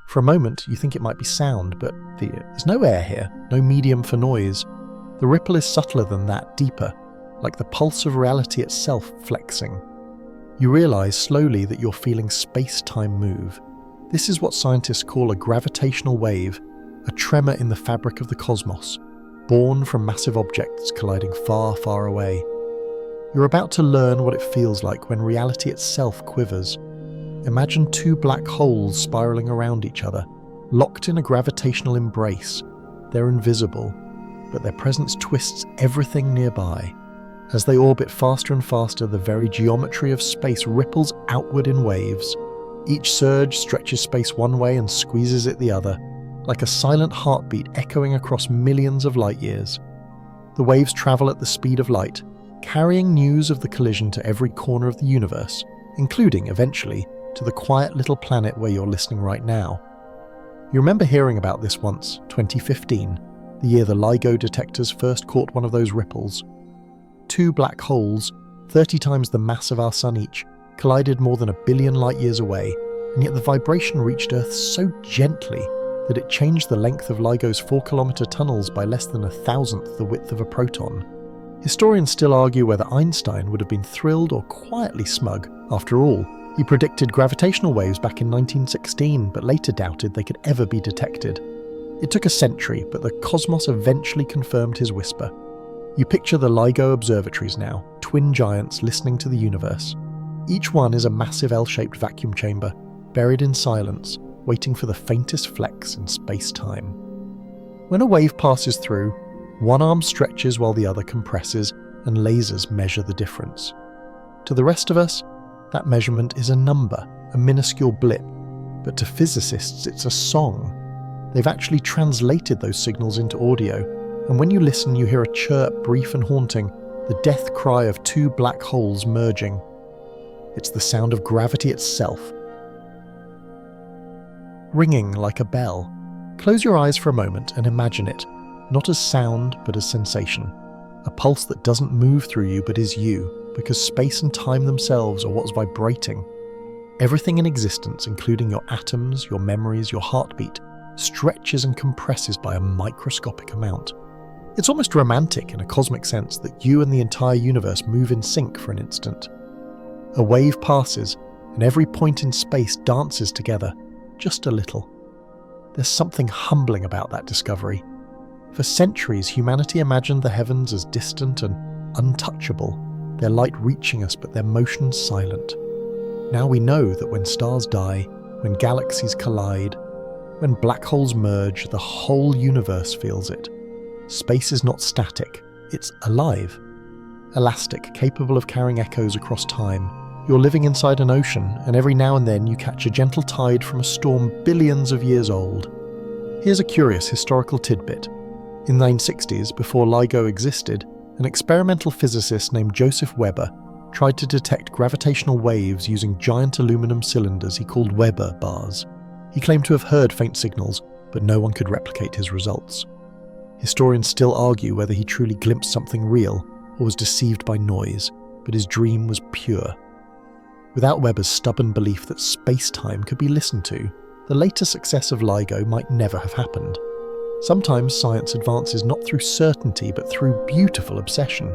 For a moment, you think it might be sound, but there's no air here, no medium for noise. The ripple is subtler than that, deeper, like the pulse of reality itself flexing. You realize slowly that you're feeling space-time move. This is what scientists call a gravitational wave, a tremor in the fabric of the cosmos, born from massive objects colliding far, far away. You're about to learn what it feels like when reality itself quivers. Imagine two black holes spiraling around each other, locked in a gravitational embrace. They're invisible, but their presence twists everything nearby. As they orbit faster and faster, the very geometry of space ripples outward in waves. Each surge stretches space one way and squeezes it the other, like a silent heartbeat echoing across millions of light years. The waves travel at the speed of light, carrying news of the collision to every corner of the universe, including, eventually, to the quiet little planet where you're listening right now. You remember hearing about this once, 2015, the year the LIGO detectors first caught one of those ripples. Two black holes, 30 times the mass of our sun each, collided more than 1 billion light-years away, and yet the vibration reached Earth so gently that it changed the length of LIGO's 4-kilometre tunnels by less than 1,000th the width of a proton. Historians still argue whether Einstein would have been thrilled or quietly smug. After all, he predicted gravitational waves back in 1916, but later doubted they could ever be detected. It took a century, but the cosmos eventually confirmed his whisper. You picture the LIGO observatories now, twin giants listening to the universe. Each one is a massive L-shaped vacuum chamber, buried in silence, waiting for the faintest flex in space-time. When a wave passes through, one arm stretches while the other compresses, and lasers measure the difference. To the rest of us, that measurement is a number, a minuscule blip, but to physicists it's a song. They've actually translated those signals into audio, and when you listen you hear a chirp, brief and haunting, the death cry of two black holes merging. It's the sound of gravity itself. Ringing like a bell. Close your eyes for a moment and imagine it, not as sound but as sensation. A pulse that doesn't move through you but is you, because space and time themselves are what's vibrating. Everything in existence, including your atoms, your memories, your heartbeat, stretches and compresses by a microscopic amount. It's almost romantic in a cosmic sense that you and the entire universe move in sync for an instant. A wave passes, and every point in space dances together, just a little. There's something humbling about that discovery. For centuries, humanity imagined the heavens as distant and untouchable, their light reaching us but their motion silent. Now we know that when stars die, when galaxies collide, when black holes merge, the whole universe feels it. Space is not static, it's alive. Elastic, capable of carrying echoes across time. You're living inside an ocean, and every now and then you catch a gentle tide from a storm billions of years old. Here's a curious historical tidbit. In the 1960s, before LIGO existed, an experimental physicist named Joseph Weber tried to detect gravitational waves using giant aluminum cylinders he called Weber bars. He claimed to have heard faint signals, but no one could replicate his results. Historians still argue whether he truly glimpsed something real or was deceived by noise, but his dream was pure. Without Weber's stubborn belief that space-time could be listened to, the later success of LIGO might never have happened. Sometimes science advances not through certainty but through beautiful obsession.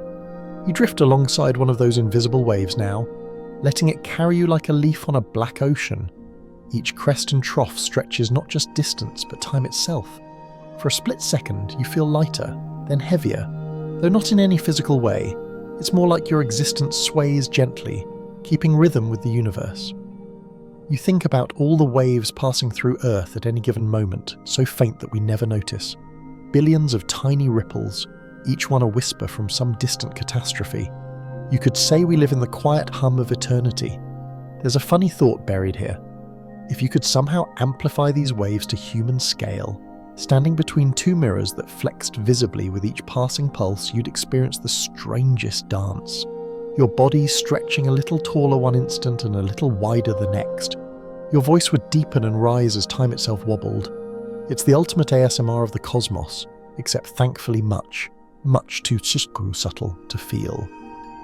You drift alongside one of those invisible waves now, letting it carry you like a leaf on a black ocean. Each crest and trough stretches not just distance but time itself. For a split second you feel lighter, then heavier, though not in any physical way. It's more like your existence sways gently, keeping rhythm with the universe. You think about all the waves passing through Earth at any given moment, so faint that we never notice. Billions of tiny ripples, each one a whisper from some distant catastrophe. You could say we live in the quiet hum of eternity. There's a funny thought buried here. If you could somehow amplify these waves to human scale, standing between two mirrors that flexed visibly with each passing pulse, you'd experience the strangest dance. Your body stretching a little taller one instant and a little wider the next. Your voice would deepen and rise as time itself wobbled. It's the ultimate ASMR of the cosmos, except thankfully much too subtle to feel.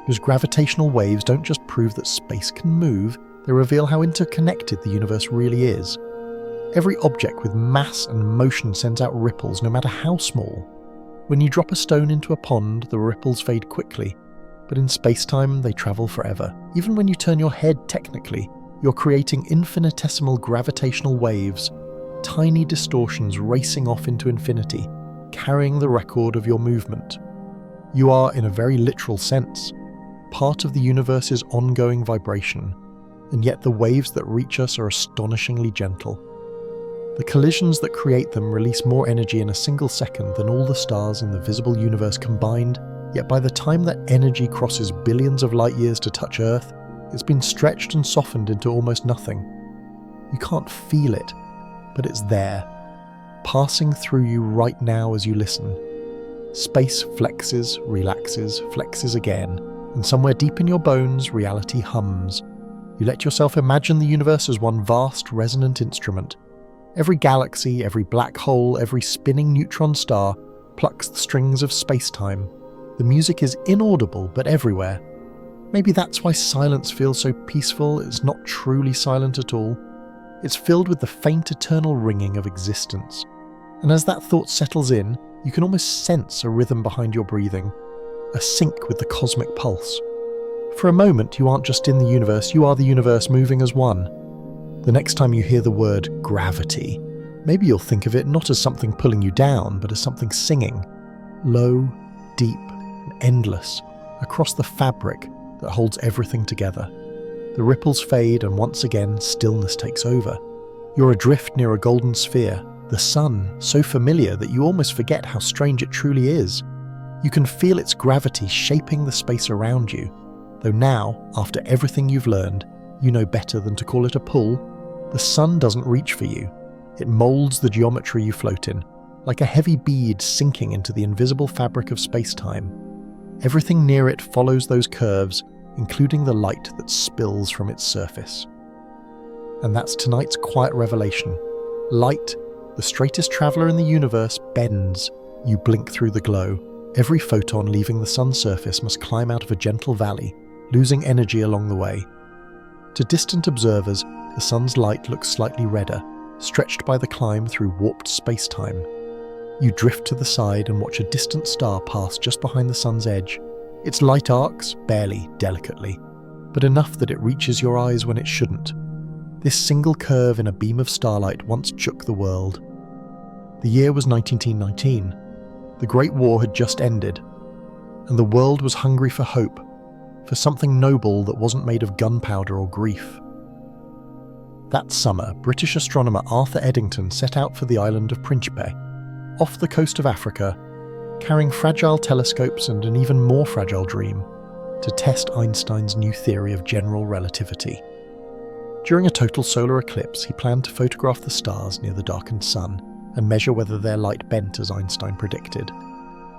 Because gravitational waves don't just prove that space can move, they reveal how interconnected the universe really is. Every object with mass and motion sends out ripples, no matter how small. When you drop a stone into a pond, the ripples fade quickly, but in space-time they travel forever. Even when you turn your head technically, you're creating infinitesimal gravitational waves, tiny distortions racing off into infinity, carrying the record of your movement. You are, in a very literal sense, part of the universe's ongoing vibration, and yet the waves that reach us are astonishingly gentle. The collisions that create them release more energy in a single second than all the stars in the visible universe combined, yet by the time that energy crosses billions of light years to touch Earth, it's been stretched and softened into almost nothing. You can't feel it, but it's there, passing through you right now as you listen. Space flexes, relaxes, flexes again, and somewhere deep in your bones, reality hums. You let yourself imagine the universe as one vast, resonant instrument. Every galaxy, every black hole, every spinning neutron star plucks the strings of space-time. The music is inaudible, but everywhere. Maybe that's why silence feels so peaceful. It's not truly silent at all. It's filled with the faint eternal ringing of existence. And as that thought settles in, you can almost sense a rhythm behind your breathing, a sync with the cosmic pulse. For a moment, you aren't just in the universe, you are the universe moving as one. The next time you hear the word gravity, maybe you'll think of it not as something pulling you down, but as something singing, low, deep, and endless, across the fabric that holds everything together. The ripples fade, and once again, stillness takes over. You're adrift near a golden sphere, the sun, so familiar that you almost forget how strange it truly is. You can feel its gravity shaping the space around you, though now, after everything you've learned, you know better than to call it a pull. The sun doesn't reach for you. It molds the geometry you float in, like a heavy bead sinking into the invisible fabric of space-time. Everything near it follows those curves, including the light that spills from its surface. And that's tonight's quiet revelation. Light, the straightest traveller in the universe, bends. You blink through the glow. Every photon leaving the sun's surface must climb out of a gentle valley, losing energy along the way. To distant observers, the sun's light looks slightly redder, stretched by the climb through warped space-time. You drift to the side and watch a distant star pass just behind the sun's edge. Its light arcs, barely, delicately, but enough that it reaches your eyes when it shouldn't. This single curve in a beam of starlight once shook the world. The year was 1919. The Great War had just ended, and the world was hungry for hope, for something noble that wasn't made of gunpowder or grief. That summer, British astronomer Arthur Eddington set out for the island of Principe, off the coast of Africa, carrying fragile telescopes and an even more fragile dream, to test Einstein's new theory of general relativity. During a total solar eclipse, he planned to photograph the stars near the darkened sun and measure whether their light bent as Einstein predicted.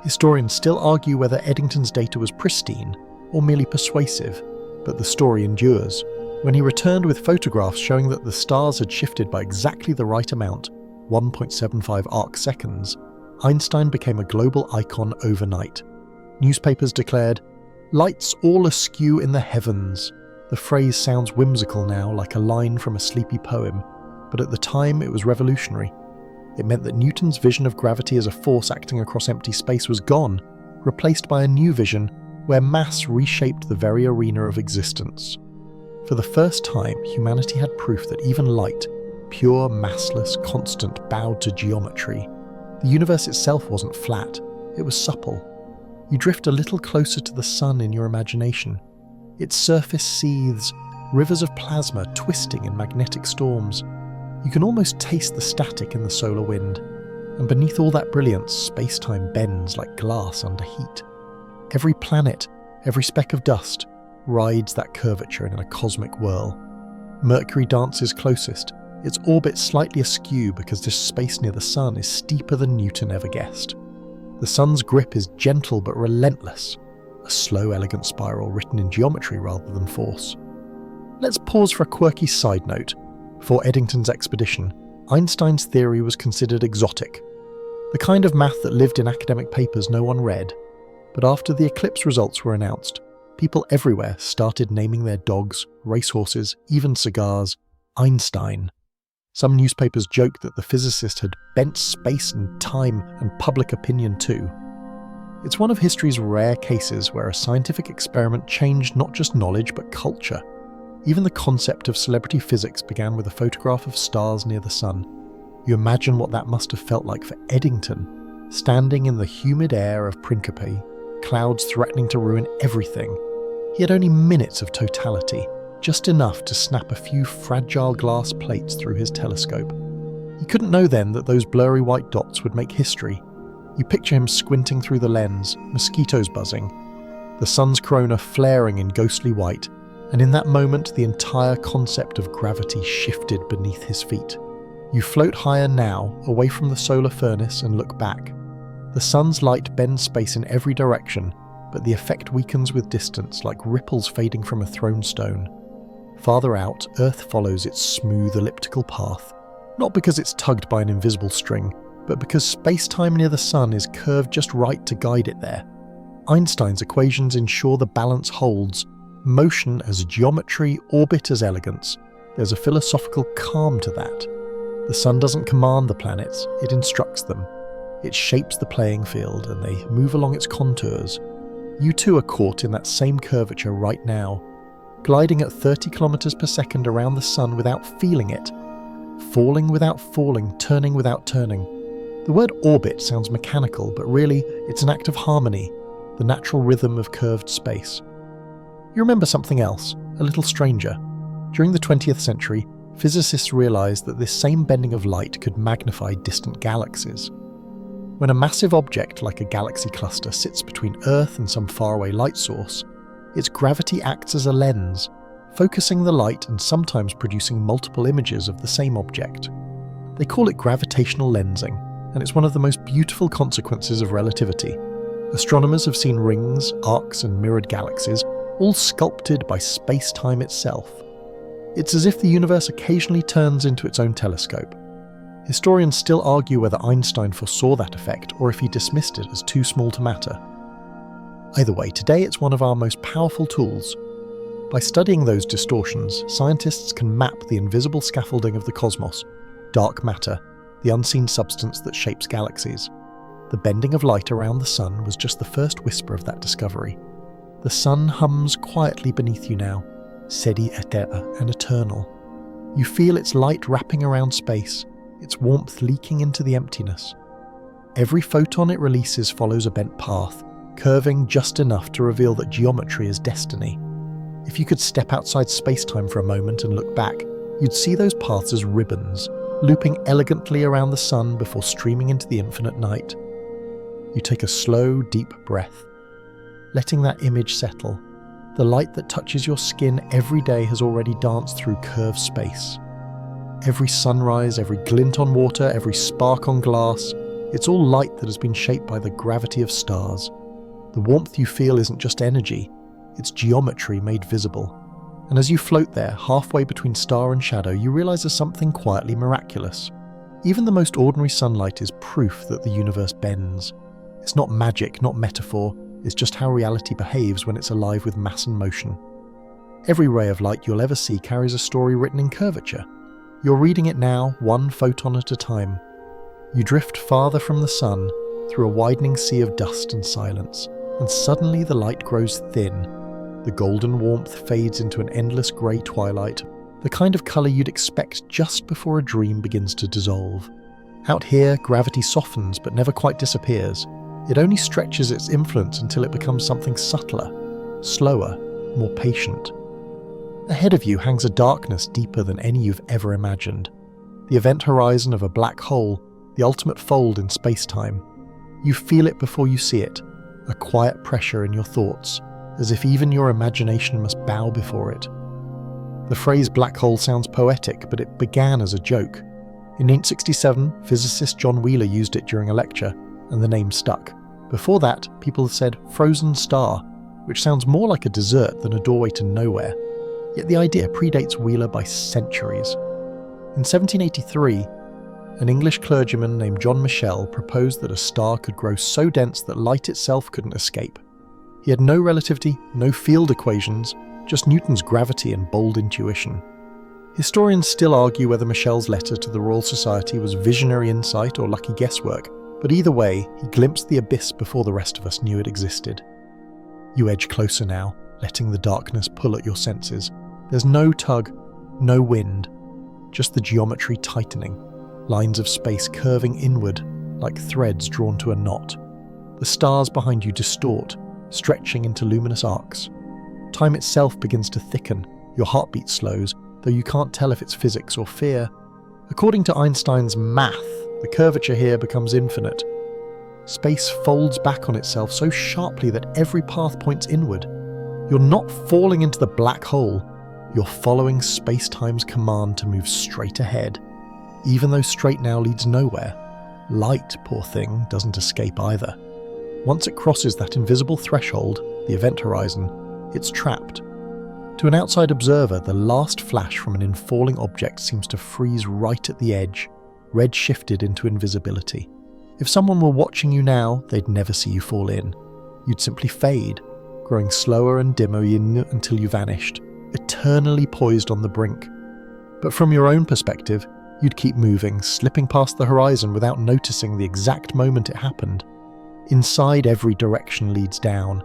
Historians still argue whether Eddington's data was pristine or merely persuasive, but the story endures. When he returned with photographs showing that the stars had shifted by exactly the right amount, 1.75 arc seconds, Einstein became a global icon overnight. Newspapers declared, "Lights all askew in the heavens." The phrase sounds whimsical now, like a line from a sleepy poem, but at the time it was revolutionary. It meant that Newton's vision of gravity as a force acting across empty space was gone, replaced by a new vision where mass reshaped the very arena of existence. For the first time, humanity had proof that even light, pure, massless, constant, bowed to geometry. The universe itself wasn't flat, it was supple. You drift a little closer to the sun in your imagination. Its surface seethes, rivers of plasma twisting in magnetic storms. You can almost taste the static in the solar wind, and beneath all that brilliance, space-time bends like glass under heat. Every planet, every speck of dust, rides that curvature in a cosmic whirl. Mercury dances closest, its orbit slightly askew because this space near the sun is steeper than Newton ever guessed. The sun's grip is gentle but relentless, a slow, elegant spiral written in geometry rather than force. Let's pause for a quirky side note. Before Eddington's expedition, Einstein's theory was considered exotic. The kind of math that lived in academic papers no one read. But after the eclipse results were announced, people everywhere started naming their dogs, racehorses, even cigars, Einstein. Some newspapers joked that the physicist had bent space and time and public opinion too. It's one of history's rare cases where a scientific experiment changed not just knowledge but culture. Even the concept of celebrity physics began with a photograph of stars near the sun. You imagine what that must have felt like for Eddington, standing in the humid air of Principe, clouds threatening to ruin everything. He had only minutes of totality, just enough to snap a few fragile glass plates through his telescope. He couldn't know then that those blurry white dots would make history. You picture him squinting through the lens, mosquitoes buzzing, the sun's corona flaring in ghostly white, and in that moment the entire concept of gravity shifted beneath his feet. You float higher now, away from the solar furnace, and look back. The sun's light bends space in every direction, but the effect weakens with distance like ripples fading from a thrown stone. Farther out, Earth follows its smooth elliptical path, not because it's tugged by an invisible string, but because space-time near the sun is curved just right to guide it there. Einstein's equations ensure the balance holds, motion as geometry, orbit as elegance. There's a philosophical calm to that. The sun doesn't command the planets, it instructs them. It shapes the playing field and they move along its contours. You too are caught in that same curvature right now, gliding at 30 kilometers per second around the sun without feeling it, falling without falling, turning without turning. The word orbit sounds mechanical, but really it's an act of harmony, the natural rhythm of curved space. You remember something else, a little stranger. During the 20th century, physicists realized that this same bending of light could magnify distant galaxies. When a massive object like a galaxy cluster sits between Earth and some faraway light source, its gravity acts as a lens, focusing the light and sometimes producing multiple images of the same object. They call it gravitational lensing, and it's one of the most beautiful consequences of relativity. Astronomers have seen rings, arcs, and mirrored galaxies, all sculpted by space-time itself. It's as if the universe occasionally turns into its own telescope. Historians still argue whether Einstein foresaw that effect or if he dismissed it as too small to matter. Either way, today it's one of our most powerful tools. By studying those distortions, scientists can map the invisible scaffolding of the cosmos, dark matter, the unseen substance that shapes galaxies. The bending of light around the sun was just the first whisper of that discovery. The sun hums quietly beneath you now, sedi etera and eternal. You feel its light wrapping around space, its warmth leaking into the emptiness. Every photon it releases follows a bent path, curving just enough to reveal that geometry is destiny. If you could step outside space-time for a moment and look back, you'd see those paths as ribbons, looping elegantly around the sun before streaming into the infinite night. You take a slow, deep breath, letting that image settle. The light that touches your skin every day has already danced through curved space. Every sunrise, every glint on water, every spark on glass, it's all light that has been shaped by the gravity of stars. The warmth you feel isn't just energy, it's geometry made visible. And as you float there, halfway between star and shadow, you realize there's something quietly miraculous. Even the most ordinary sunlight is proof that the universe bends. It's not magic, not metaphor, it's just how reality behaves when it's alive with mass and motion. Every ray of light you'll ever see carries a story written in curvature. You're reading it now, one photon at a time. You drift farther from the sun, through a widening sea of dust and silence, and suddenly the light grows thin. The golden warmth fades into an endless grey twilight, the kind of colour you'd expect just before a dream begins to dissolve. Out here, gravity softens but never quite disappears. It only stretches its influence until it becomes something subtler, slower, more patient. Ahead of you hangs a darkness deeper than any you've ever imagined. The event horizon of a black hole, the ultimate fold in space-time. You feel it before you see it, a quiet pressure in your thoughts, as if even your imagination must bow before it. The phrase black hole sounds poetic, but it began as a joke. In 1967, physicist John Wheeler used it during a lecture, and the name stuck. Before that, people have said frozen star, which sounds more like a dessert than a doorway to nowhere. Yet the idea predates Wheeler by centuries. In 1783, An English clergyman named John Michell proposed that a star could grow so dense that light itself couldn't escape. He had no relativity, no field equations, just Newton's gravity and bold intuition. Historians still argue whether Michell's letter to the Royal Society was visionary insight or lucky guesswork, but either way, he glimpsed the abyss before the rest of us knew it existed. You edge closer now, letting the darkness pull at your senses. There's no tug, no wind, just the geometry tightening, lines of space curving inward like threads drawn to a knot. The stars behind you distort, stretching into luminous arcs. Time itself begins to thicken, your heartbeat slows, though you can't tell if it's physics or fear. According to Einstein's math, the curvature here becomes infinite. Space folds back on itself so sharply that every path points inward. You're not falling into the black hole, you're following space-time's command to move straight ahead. Even though straight now leads nowhere, light, poor thing, doesn't escape either. Once it crosses that invisible threshold, the event horizon, it's trapped. To an outside observer, the last flash from an infalling object seems to freeze right at the edge, red shifted into invisibility. If someone were watching you now, they'd never see you fall in. You'd simply fade, growing slower and dimmer until you vanished, eternally poised on the brink. But from your own perspective, you'd keep moving, slipping past the horizon without noticing the exact moment it happened. Inside, every direction leads down.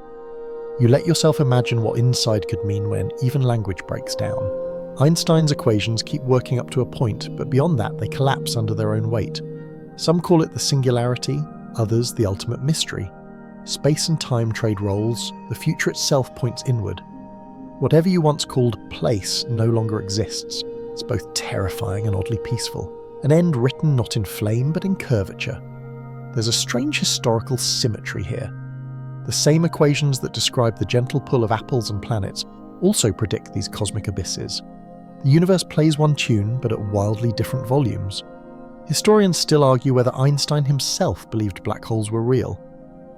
You let yourself imagine what inside could mean when even language breaks down. Einstein's equations keep working up to a point, but beyond that they collapse under their own weight. Some call it the singularity, others the ultimate mystery. Space and time trade roles, the future itself points inward. Whatever you once called place no longer exists. It's both terrifying and oddly peaceful. An end written not in flame but in curvature. There's a strange historical symmetry here. The same equations that describe the gentle pull of apples and planets also predict these cosmic abysses. The universe plays one tune, but at wildly different volumes. Historians still argue whether Einstein himself believed black holes were real.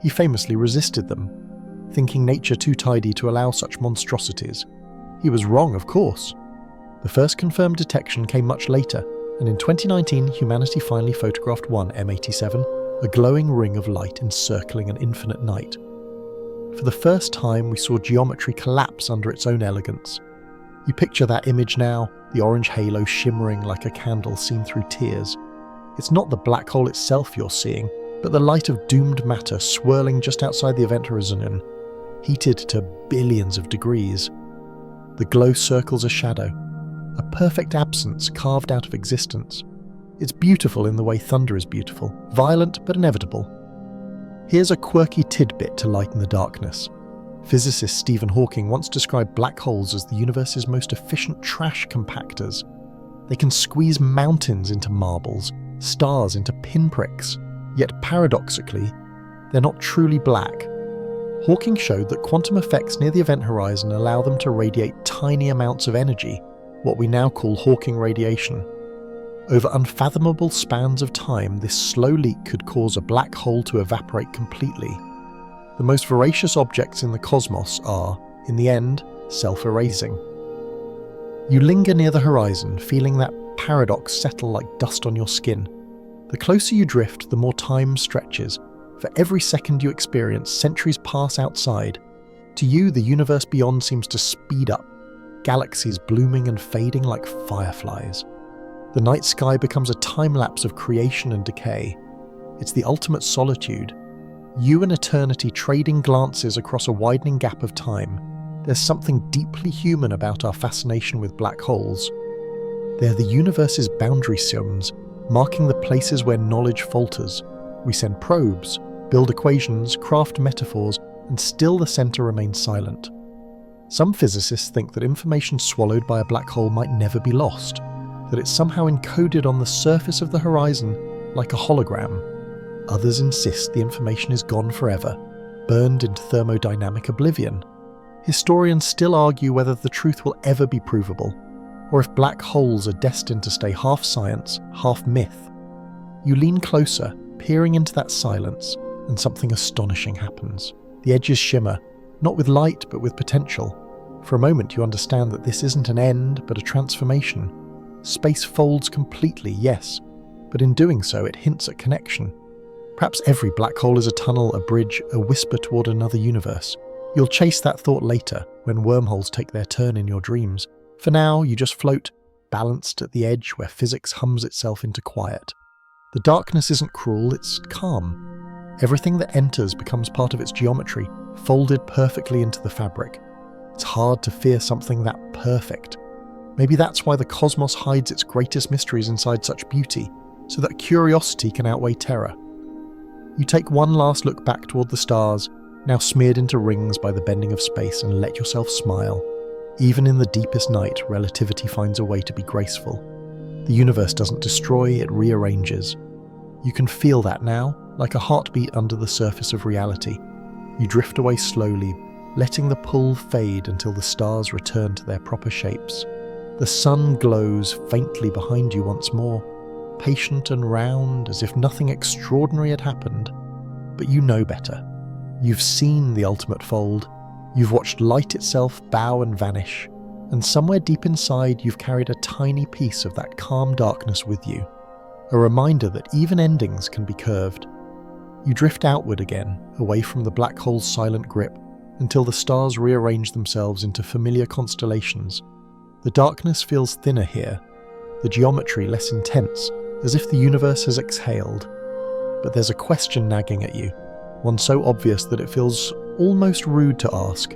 He famously resisted them, thinking nature too tidy to allow such monstrosities. He was wrong, of course. The first confirmed detection came much later, and in 2019 humanity finally photographed one M87, a glowing ring of light encircling an infinite night. For the first time we saw geometry collapse under its own elegance. You picture that image now, the orange halo shimmering like a candle seen through tears. It's not the black hole itself you're seeing, but the light of doomed matter swirling just outside the event horizon, heated to billions of degrees. The glow circles a shadow, a perfect absence carved out of existence. It's beautiful in the way thunder is beautiful, violent but inevitable. Here's a quirky tidbit to lighten the darkness. Physicist Stephen Hawking once described black holes as the universe's most efficient trash compactors. They can squeeze mountains into marbles, stars into pinpricks, yet paradoxically, they're not truly black. Hawking showed that quantum effects near the event horizon allow them to radiate tiny amounts of energy, what we now call Hawking radiation. Over unfathomable spans of time, this slow leak could cause a black hole to evaporate completely. The most voracious objects in the cosmos are, in the end, self-erasing. You linger near the horizon, feeling that paradox settle like dust on your skin. The closer you drift, the more time stretches. For every second you experience, centuries pass outside. To you, the universe beyond seems to speed up, galaxies blooming and fading like fireflies. The night sky becomes a time-lapse of creation and decay. It's the ultimate solitude. You and eternity trading glances across a widening gap of time. There's something deeply human about our fascination with black holes. They're the universe's boundary zones, marking the places where knowledge falters. We send probes, build equations, craft metaphors, and still the center remains silent. Some physicists think that information swallowed by a black hole might never be lost, that it's somehow encoded on the surface of the horizon like a hologram. Others insist the information is gone forever, burned into thermodynamic oblivion. Historians still argue whether the truth will ever be provable, or if black holes are destined to stay half science, half myth. You lean closer, peering into that silence, and something astonishing happens. The edges shimmer, not with light but with potential. For a moment you understand that this isn't an end but a transformation. Space folds completely, yes, but in doing so it hints at connection. Perhaps every black hole is a tunnel, a bridge, a whisper toward another universe. You'll chase that thought later, when wormholes take their turn in your dreams. For now, you just float, balanced at the edge where physics hums itself into quiet. The darkness isn't cruel, it's calm. Everything that enters becomes part of its geometry, folded perfectly into the fabric. It's hard to fear something that perfect. Maybe that's why the cosmos hides its greatest mysteries inside such beauty, so that curiosity can outweigh terror. You take one last look back toward the stars, now smeared into rings by the bending of space, and let yourself smile. Even in the deepest night, relativity finds a way to be graceful. The universe doesn't destroy, it rearranges. You can feel that now, like a heartbeat under the surface of reality. You drift away slowly, letting the pull fade until the stars return to their proper shapes. The sun glows faintly behind you once more, patient and round, as if nothing extraordinary had happened. But you know better. You've seen the ultimate fold. You've watched light itself bow and vanish, and somewhere deep inside you've carried a tiny piece of that calm darkness with you, a reminder that even endings can be curved. You drift outward again, away from the black hole's silent grip, until the stars rearrange themselves into familiar constellations. The darkness feels thinner here, the geometry less intense, as if the universe has exhaled. But there's a question nagging at you, one so obvious that it feels almost rude to ask.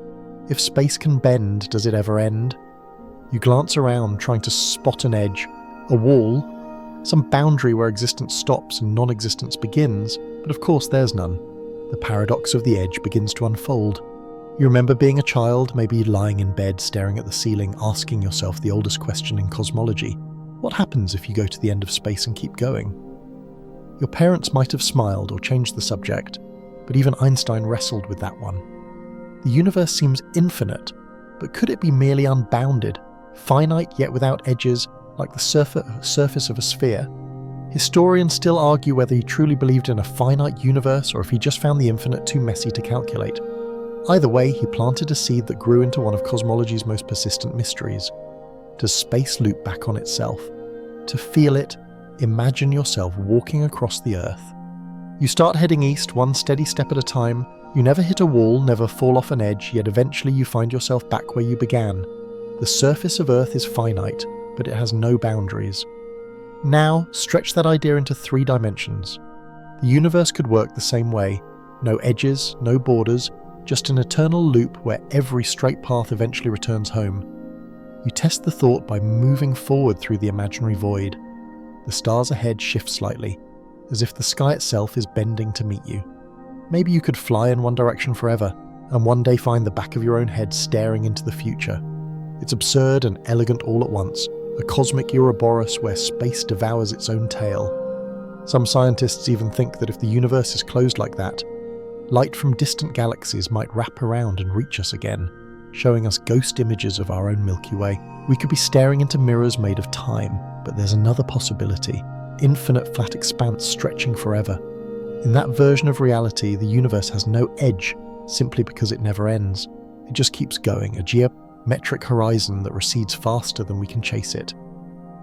If space can bend, does it ever end? You glance around, trying to spot an edge, a wall, some boundary where existence stops and non-existence begins, but of course there's none. The paradox of the edge begins to unfold. You remember being a child, maybe lying in bed staring at the ceiling, asking yourself the oldest question in cosmology. What happens if you go to the end of space and keep going? Your parents might have smiled or changed the subject, but even Einstein wrestled with that one. The universe seems infinite, but could it be merely unbounded, finite yet without edges, like the surface of a sphere? Historians still argue whether he truly believed in a finite universe or if he just found the infinite too messy to calculate. Either way, he planted a seed that grew into one of cosmology's most persistent mysteries. Does space loop back on itself? To feel it, imagine yourself walking across the Earth. You start heading east, one steady step at a time. You never hit a wall, never fall off an edge, yet eventually you find yourself back where you began. The surface of Earth is finite, but it has no boundaries. Now, stretch that idea into 3 dimensions. The universe could work the same way. No edges, no borders, just an eternal loop where every straight path eventually returns home. You test the thought by moving forward through the imaginary void. The stars ahead shift slightly, as if the sky itself is bending to meet you. Maybe you could fly in one direction forever, and one day find the back of your own head staring into the future. It's absurd and elegant all at once, a cosmic Ouroboros where space devours its own tail. Some scientists even think that if the universe is closed like that, light from distant galaxies might wrap around and reach us again, showing us ghost images of our own Milky Way. We could be staring into mirrors made of time, but there's another possibility. Infinite flat expanse stretching forever. In that version of reality, the universe has no edge, simply because it never ends. It just keeps going, a geometric horizon that recedes faster than we can chase it.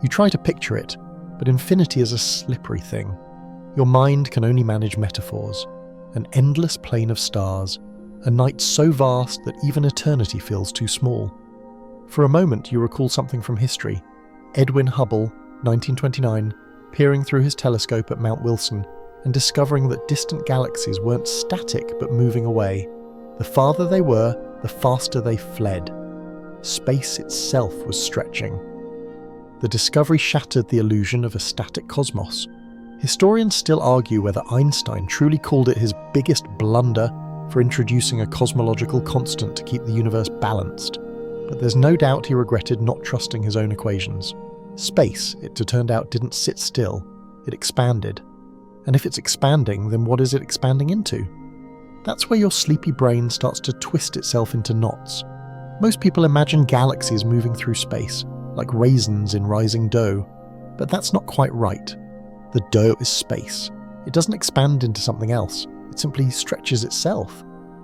You try to picture it, but infinity is a slippery thing. Your mind can only manage metaphors. An endless plain of stars, a night so vast that even eternity feels too small. For a moment you recall something from history. Edwin Hubble, 1929, peering through his telescope at Mount Wilson and discovering that distant galaxies weren't static but moving away. The farther they were, the faster they fled. Space itself was stretching. The discovery shattered the illusion of a static cosmos. Historians still argue whether Einstein truly called it his biggest blunder for introducing a cosmological constant to keep the universe balanced, but there's no doubt he regretted not trusting his own equations. Space, it turned out, didn't sit still, it expanded. And if it's expanding, then what is it expanding into? That's where your sleepy brain starts to twist itself into knots. Most people imagine galaxies moving through space, like raisins in rising dough, but that's not quite right. The dough is space. It doesn't expand into something else. It simply stretches itself.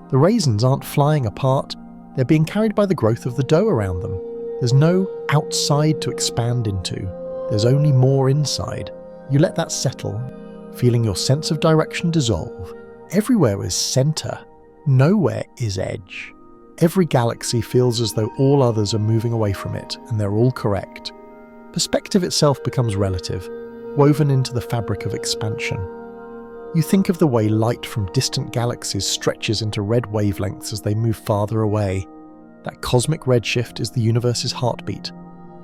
The raisins aren't flying apart. They're being carried by the growth of the dough around them. There's no outside to expand into. There's only more inside. You let that settle, feeling your sense of direction dissolve. Everywhere is center. Nowhere is edge. Every galaxy feels as though all others are moving away from it, and they're all correct. Perspective itself becomes relative, woven into the fabric of expansion. You think of the way light from distant galaxies stretches into red wavelengths as they move farther away. That cosmic redshift is the universe's heartbeat,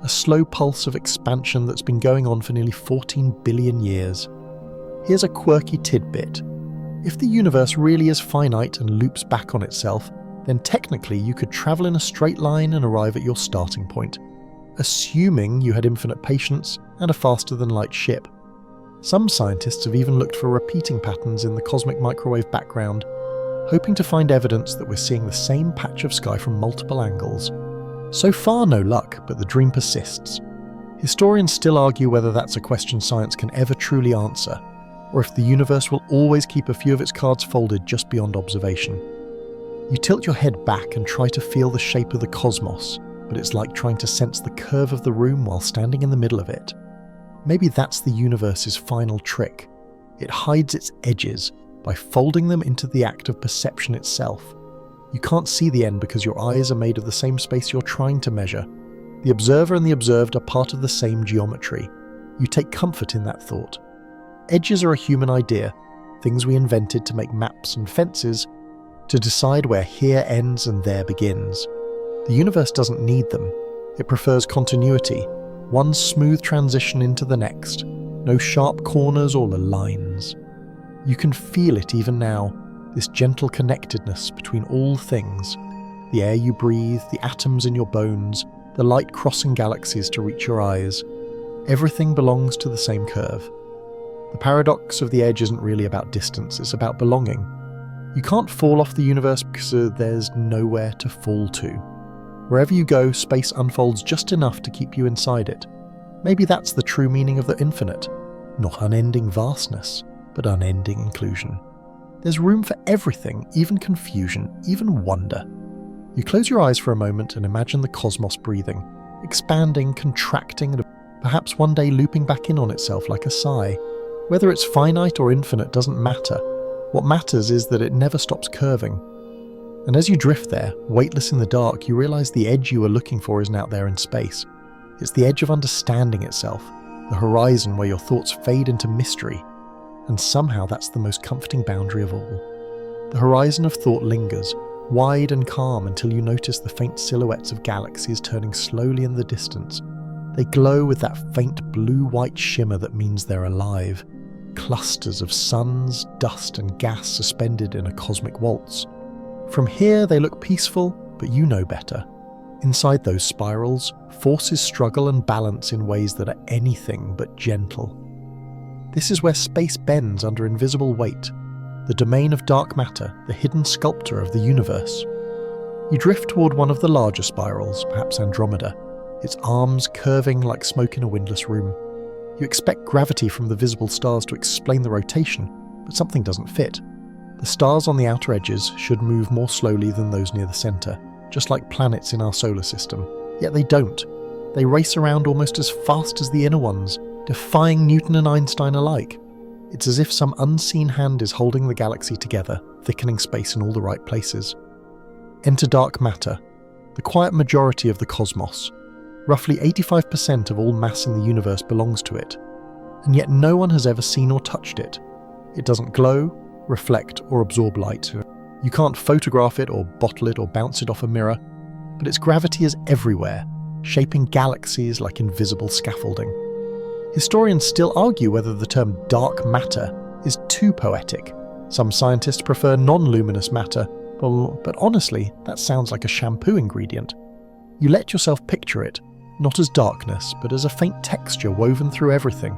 a slow pulse of expansion that's been going on for nearly 14 billion years. Here's a quirky tidbit. If the universe really is finite and loops back on itself, then technically you could travel in a straight line and arrive at your starting point, assuming you had infinite patience and a faster-than-light ship. Some scientists have even looked for repeating patterns in the cosmic microwave background, hoping to find evidence that we're seeing the same patch of sky from multiple angles. So far, no luck, but the dream persists. Historians still argue whether that's a question science can ever truly answer, or if the universe will always keep a few of its cards folded just beyond observation. You tilt your head back and try to feel the shape of the cosmos, but it's like trying to sense the curve of the room while standing in the middle of it. Maybe that's the universe's final trick. It hides its edges by folding them into the act of perception itself. You can't see the end because your eyes are made of the same space you're trying to measure. The observer and the observed are part of the same geometry. You take comfort in that thought. Edges are a human idea, things we invented to make maps and fences, to decide where here ends and there begins. The universe doesn't need them. It prefers continuity, one smooth transition into the next, no sharp corners or lines. You can feel it even now, this gentle connectedness between all things, the air you breathe, the atoms in your bones, the light crossing galaxies to reach your eyes. Everything belongs to the same curve. The paradox of the edge isn't really about distance, it's about belonging. You can't fall off the universe because there's nowhere to fall to. Wherever you go, space unfolds just enough to keep you inside it. Maybe that's the true meaning of the infinite. Not unending vastness, but unending inclusion. There's room for everything, even confusion, even wonder. You close your eyes for a moment and imagine the cosmos breathing, expanding, contracting, and perhaps one day looping back in on itself like a sigh. Whether it's finite or infinite doesn't matter. What matters is that it never stops curving. And as you drift there, weightless in the dark, you realize the edge you were looking for isn't out there in space. It's the edge of understanding itself, the horizon where your thoughts fade into mystery. And somehow that's the most comforting boundary of all. The horizon of thought lingers, wide and calm, until you notice the faint silhouettes of galaxies turning slowly in the distance. They glow with that faint blue-white shimmer that means they're alive. Clusters of suns, dust and gas suspended in a cosmic waltz. From here they look peaceful, but you know better. Inside those spirals, forces struggle and balance in ways that are anything but gentle. This is where space bends under invisible weight, the domain of dark matter, the hidden sculptor of the universe. You drift toward one of the larger spirals, perhaps Andromeda, its arms curving like smoke in a windless room. You expect gravity from the visible stars to explain the rotation, but something doesn't fit. The stars on the outer edges should move more slowly than those near the centre, just like planets in our solar system. Yet they don't. They race around almost as fast as the inner ones, defying Newton and Einstein alike. It's as if some unseen hand is holding the galaxy together, thickening space in all the right places. Enter dark matter, the quiet majority of the cosmos. Roughly 85% of all mass in the universe belongs to it, and yet no one has ever seen or touched it. It doesn't glow, reflect, or absorb light. You can't photograph it or bottle it or bounce it off a mirror, but its gravity is everywhere, shaping galaxies like invisible scaffolding. Historians still argue whether the term dark matter is too poetic. Some scientists prefer non-luminous matter, but honestly, that sounds like a shampoo ingredient. You let yourself picture it, not as darkness, but as a faint texture woven through everything.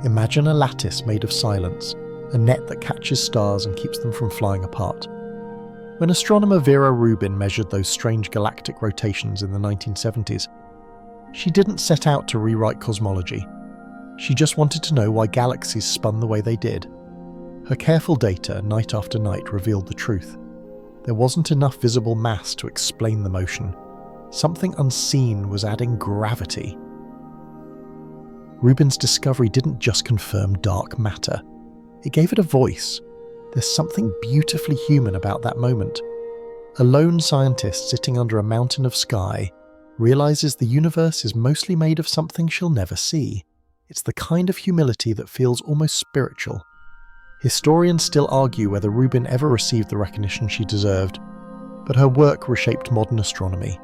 Imagine a lattice made of silence, a net that catches stars and keeps them from flying apart. When astronomer Vera Rubin measured those strange galactic rotations in the 1970s, she didn't set out to rewrite cosmology. She just wanted to know why galaxies spun the way they did. Her careful data, night after night, revealed the truth. There wasn't enough visible mass to explain the motion. Something unseen was adding gravity. Rubin's discovery didn't just confirm dark matter. It gave it a voice. There's something beautifully human about that moment. A lone scientist sitting under a mountain of sky realizes the universe is mostly made of something she'll never see. It's the kind of humility that feels almost spiritual. Historians still argue whether Rubin ever received the recognition she deserved, but her work reshaped modern astronomy.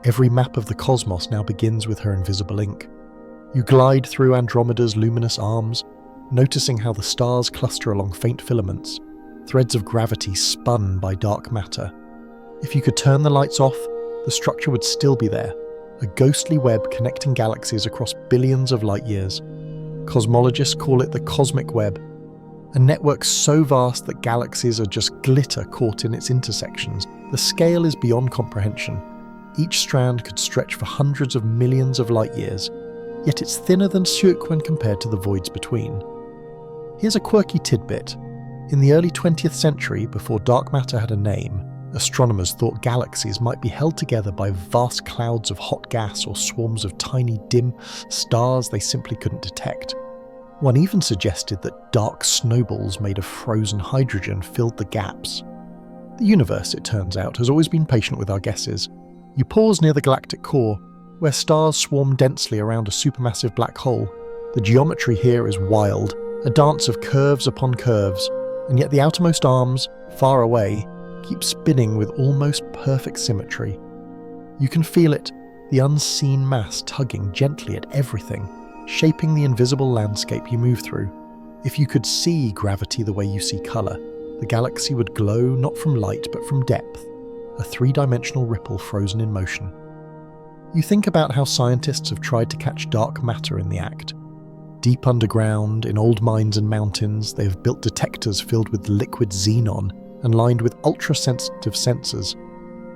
Every map of the cosmos now begins with her invisible ink. You glide through Andromeda's luminous arms, noticing how the stars cluster along faint filaments, threads of gravity spun by dark matter. If you could turn the lights off, the structure would still be there, a ghostly web connecting galaxies across billions of light years. Cosmologists call it the cosmic web, a network so vast that galaxies are just glitter caught in its intersections. The scale is beyond comprehension. Each strand could stretch for hundreds of millions of light years, yet it's thinner than silk when compared to the voids between. Here's a quirky tidbit. In the early 20th century, before dark matter had a name, astronomers thought galaxies might be held together by vast clouds of hot gas or swarms of tiny, dim stars they simply couldn't detect. One even suggested that dark snowballs made of frozen hydrogen filled the gaps. The universe, it turns out, has always been patient with our guesses. You pause near the galactic core, where stars swarm densely around a supermassive black hole. The geometry here is wild, a dance of curves upon curves, and yet the outermost arms, far away, keep spinning with almost perfect symmetry. You can feel it, the unseen mass tugging gently at everything, shaping the invisible landscape you move through. If you could see gravity the way you see colour, the galaxy would glow not from light but from depth, a three-dimensional ripple frozen in motion. You think about how scientists have tried to catch dark matter in the act. Deep underground, in old mines and mountains, they have built detectors filled with liquid xenon and lined with ultra-sensitive sensors.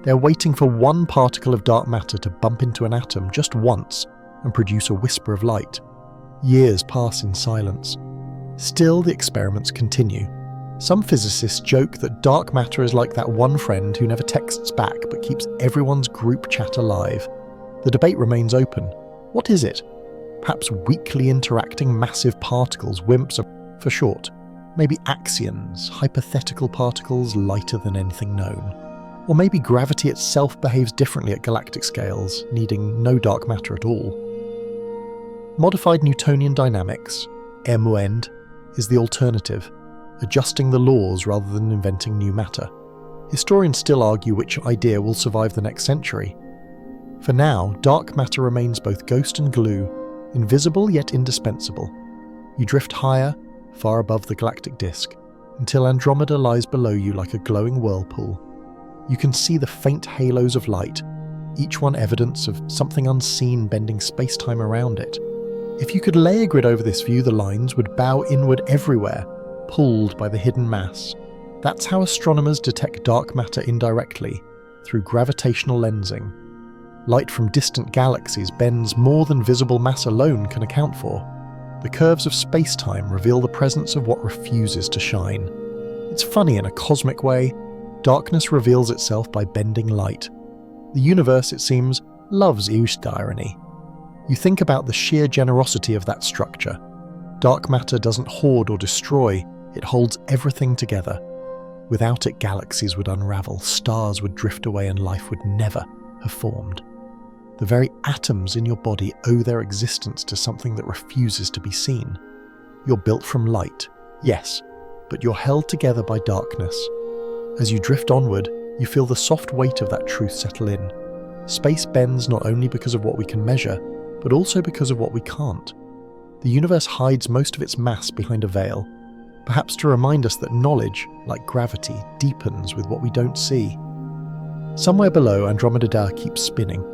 They're waiting for one particle of dark matter to bump into an atom just once and produce a whisper of light. Years pass in silence. Still, the experiments continue. Some physicists joke that dark matter is like that one friend who never texts back but keeps everyone's group chat alive. The debate remains open. What is it? Perhaps weakly interacting massive particles, WIMPs for short. Maybe axions, hypothetical particles lighter than anything known. Or maybe gravity itself behaves differently at galactic scales, needing no dark matter at all. Modified Newtonian dynamics, MOND, is the alternative, adjusting the laws rather than inventing new matter. Historians still argue which idea will survive the next century. For now, dark matter remains both ghost and glue, invisible yet indispensable. You drift higher, far above the galactic disk, until Andromeda lies below you like a glowing whirlpool. You can see the faint halos of light, each one evidence of something unseen bending space-time around it. If you could lay a grid over this view, the lines would bow inward everywhere, pulled by the hidden mass. That's how astronomers detect dark matter indirectly, through gravitational lensing. Light from distant galaxies bends more than visible mass alone can account for. The curves of space-time reveal the presence of what refuses to shine. It's funny in a cosmic way. Darkness reveals itself by bending light. The universe, it seems, loves used irony. You think about the sheer generosity of that structure. Dark matter doesn't hoard or destroy, it holds everything together. Without it, galaxies would unravel, stars would drift away, and life would never have formed. The very atoms in your body owe their existence to something that refuses to be seen. You're built from light, yes, but you're held together by darkness. As you drift onward, you feel the soft weight of that truth settle in. Space bends not only because of what we can measure, but also because of what we can't. The universe hides most of its mass behind a veil, perhaps to remind us that knowledge, like gravity, deepens with what we don't see. Somewhere below, Andromeda keeps spinning,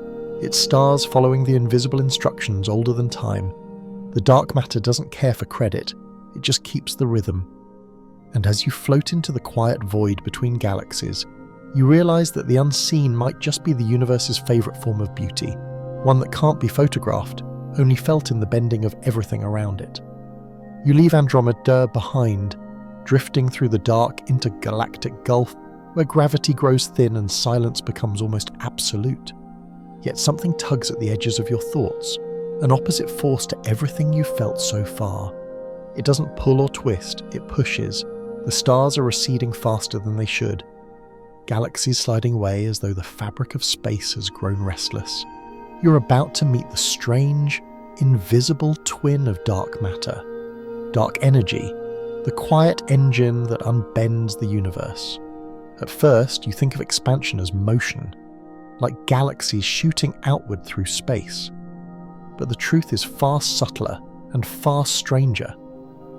its stars following the invisible instructions older than time. The dark matter doesn't care for credit, it just keeps the rhythm. And as you float into the quiet void between galaxies, you realize that the unseen might just be the universe's favorite form of beauty, one that can't be photographed, only felt in the bending of everything around it. You leave Andromeda behind, drifting through the dark intergalactic gulf where gravity grows thin and silence becomes almost absolute. Yet something tugs at the edges of your thoughts. an opposite force to everything you've felt so far. It doesn't pull or twist, it pushes. The stars are receding faster than they should. Galaxies sliding away as though the fabric of space has grown restless. You're about to meet the strange, invisible twin of dark matter. Dark energy, the quiet engine that unbends the universe. At first, you think of expansion as motion, like galaxies shooting outward through space. But the truth is far subtler and far stranger.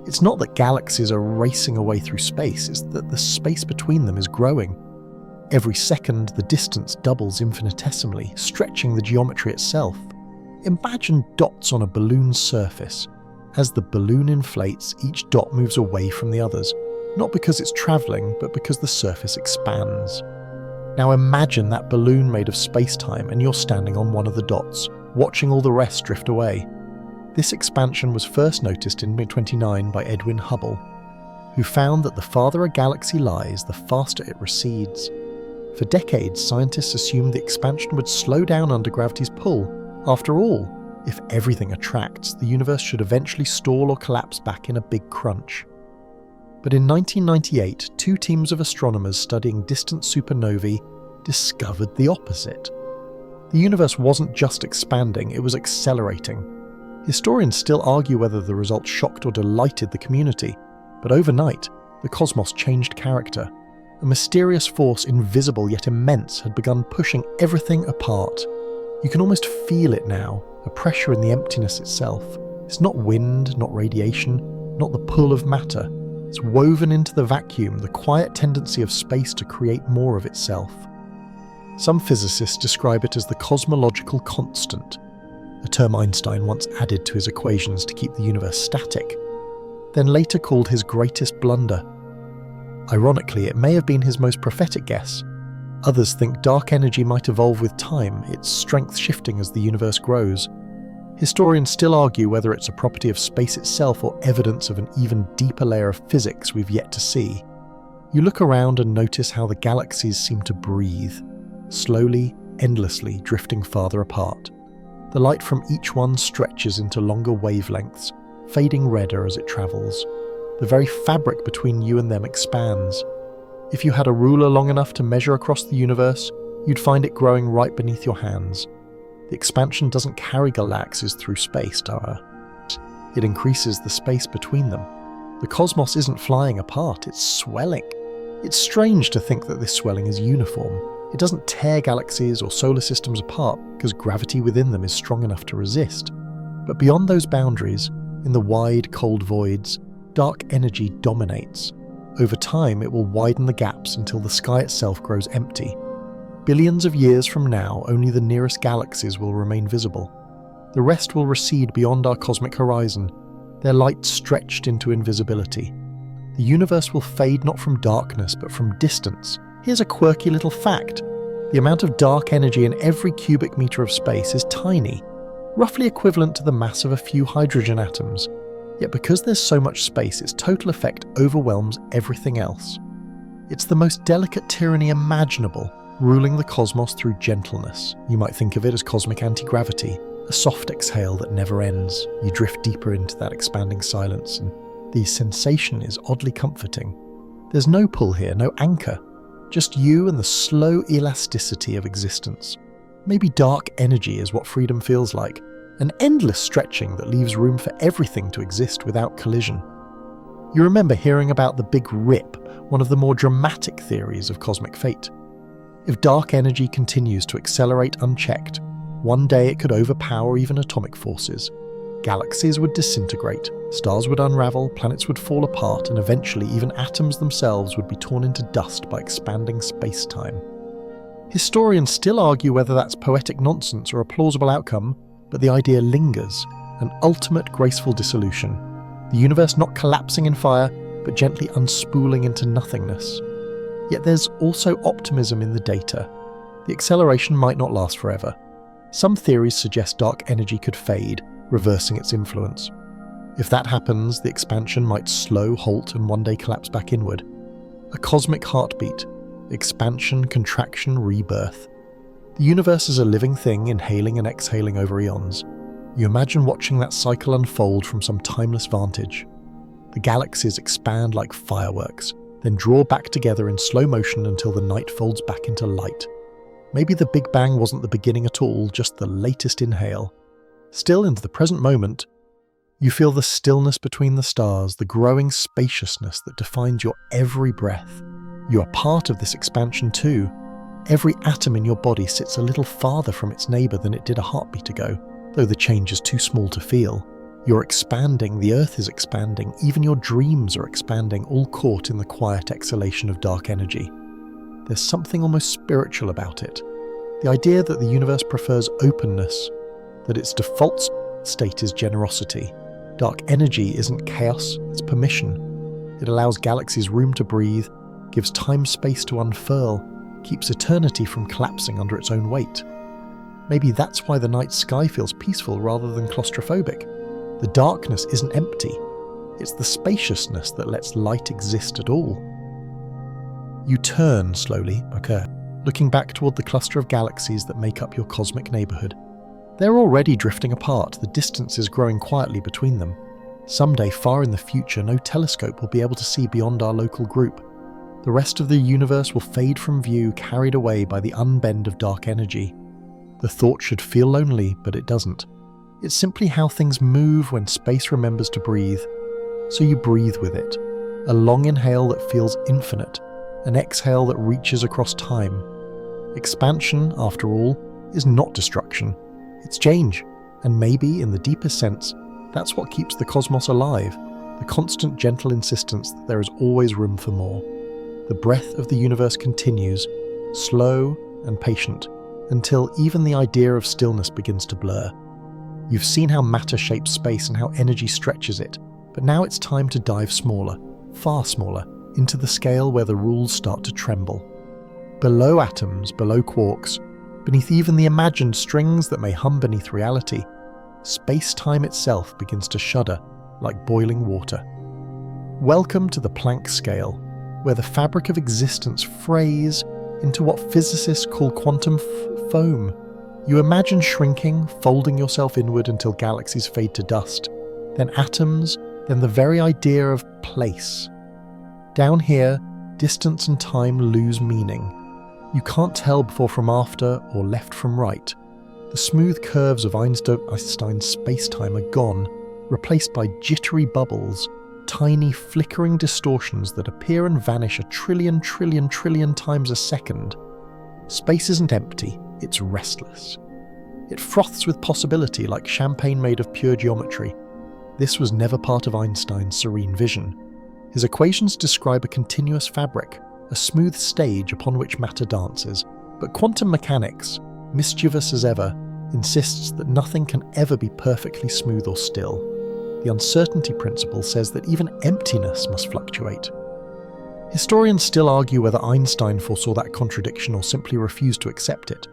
It's not that galaxies are racing away through space, it's that the space between them is growing. Every second, the distance doubles infinitesimally, stretching the geometry itself. Imagine dots on a balloon's surface. As the balloon inflates, each dot moves away from the others, not because it's travelling, but because the surface expands. Now imagine that balloon made of space-time and you're standing on one of the dots, watching all the rest drift away. This expansion was first noticed in mid-29 by Edwin Hubble, who found that the farther a galaxy lies, the faster it recedes. For decades, scientists assumed the expansion would slow down under gravity's pull. After all, if everything attracts, the universe should eventually stall or collapse back in a big crunch. But in 1998, two teams of astronomers studying distant supernovae discovered the opposite. The universe wasn't just expanding, it was accelerating. Historians still argue whether the result shocked or delighted the community, but overnight, the cosmos changed character. A mysterious force, invisible yet immense, had begun pushing everything apart. You can almost feel it now, a pressure in the emptiness itself. It's not wind, not radiation, not the pull of matter. It's woven into the vacuum, the quiet tendency of space to create more of itself. Some physicists describe it as the cosmological constant, a term Einstein once added to his equations to keep the universe static, then later called his greatest blunder. Ironically, it may have been his most prophetic guess. Others think dark energy might evolve with time, its strength shifting as the universe grows. Historians still argue whether it's a property of space itself or evidence of an even deeper layer of physics we've yet to see. You look around and notice how the galaxies seem to breathe, slowly, endlessly drifting farther apart. The light from each one stretches into longer wavelengths, fading redder as it travels. The very fabric between you and them expands. If you had a ruler long enough to measure across the universe, you'd find it growing right beneath your hands. The expansion doesn't carry galaxies through space, however. It increases the space between them. The cosmos isn't flying apart, it's swelling. It's strange to think that this swelling is uniform. It doesn't tear galaxies or solar systems apart because gravity within them is strong enough to resist. But beyond those boundaries, in the wide, cold voids, dark energy dominates. Over time, it will widen the gaps until the sky itself grows empty. Billions of years from now, only the nearest galaxies will remain visible. The rest will recede beyond our cosmic horizon, their light stretched into invisibility. The universe will fade not from darkness, but from distance. Here's a quirky little fact. The amount of dark energy in every cubic meter of space is tiny, roughly equivalent to the mass of a few hydrogen atoms. Yet because there's so much space, its total effect overwhelms everything else. It's the most delicate tyranny imaginable, ruling the cosmos through gentleness. You might think of it as cosmic anti-gravity, a soft exhale that never ends. You drift deeper into that expanding silence, and the sensation is oddly comforting. There's no pull here, no anchor, just you and the slow elasticity of existence. Maybe dark energy is what freedom feels like. An endless stretching that leaves room for everything to exist without collision. You remember hearing about the Big Rip, one of the more dramatic theories of cosmic fate. If dark energy continues to accelerate unchecked, one day it could overpower even atomic forces. Galaxies would disintegrate, stars would unravel, planets would fall apart, and eventually even atoms themselves would be torn into dust by expanding space-time. Historians still argue whether that's poetic nonsense or a plausible outcome, but the idea lingers, an ultimate graceful dissolution. The universe not collapsing in fire, but gently unspooling into nothingness. Yet there's also optimism in the data. The acceleration might not last forever. Some theories suggest dark energy could fade, reversing its influence. If that happens, the expansion might slow, halt, and one day collapse back inward. A cosmic heartbeat, expansion, contraction, rebirth. The universe is a living thing inhaling and exhaling over eons. You imagine watching that cycle unfold from some timeless vantage. The galaxies expand like fireworks, then draw back together in slow motion until the night folds back into light. Maybe the Big Bang wasn't the beginning at all, just the latest inhale. Still, into the present moment, you feel the stillness between the stars, the growing spaciousness that defines your every breath. You are part of this expansion too. Every atom in your body sits a little farther from its neighbour than it did a heartbeat ago, though the change is too small to feel. You're expanding, the earth is expanding, even your dreams are expanding, all caught in the quiet exhalation of dark energy. There's something almost spiritual about it. The idea that the universe prefers openness, that its default state is generosity. Dark energy isn't chaos, it's permission. It allows galaxies room to breathe, gives time-space to unfurl, keeps eternity from collapsing under its own weight. Maybe that's why the night sky feels peaceful rather than claustrophobic. The darkness isn't empty. It's the spaciousness that lets light exist at all. You turn slowly, looking back toward the cluster of galaxies that make up your cosmic neighborhood. They're already drifting apart, the distance is growing quietly between them. Someday, far in the future, no telescope will be able to see beyond our local group. The rest of the universe will fade from view, carried away by the unbend of dark energy. The thought should feel lonely, but it doesn't. It's simply how things move when space remembers to breathe. So you breathe with it. A long inhale that feels infinite, an exhale that reaches across time. Expansion, after all, is not destruction. It's change, and maybe, in the deepest sense, that's what keeps the cosmos alive, the constant gentle insistence that there is always room for more. The breath of the universe continues, slow and patient, until even the idea of stillness begins to blur. You've seen how matter shapes space and how energy stretches it, but now it's time to dive smaller, far smaller, into the scale where the rules start to tremble. Below atoms, below quarks, beneath even the imagined strings that may hum beneath reality, space-time itself begins to shudder like boiling water. Welcome to the Planck scale, where the fabric of existence frays into what physicists call quantum foam. You imagine shrinking, folding yourself inward until galaxies fade to dust, then atoms, then the very idea of place. Down here, distance and time lose meaning. You can't tell before from after or left from right. The smooth curves of Einstein's space-time are gone, replaced by jittery bubbles, tiny flickering distortions that appear and vanish a trillion times a second. Space isn't empty, it's restless. It froths with possibility like champagne made of pure geometry. This was never part of Einstein's serene vision. His equations describe a continuous fabric, a smooth stage upon which matter dances, but quantum mechanics, mischievous as ever, insists that nothing can ever be perfectly smooth or still. The uncertainty principle says that even emptiness must fluctuate. Historians still argue whether Einstein foresaw that contradiction or simply refused to accept it.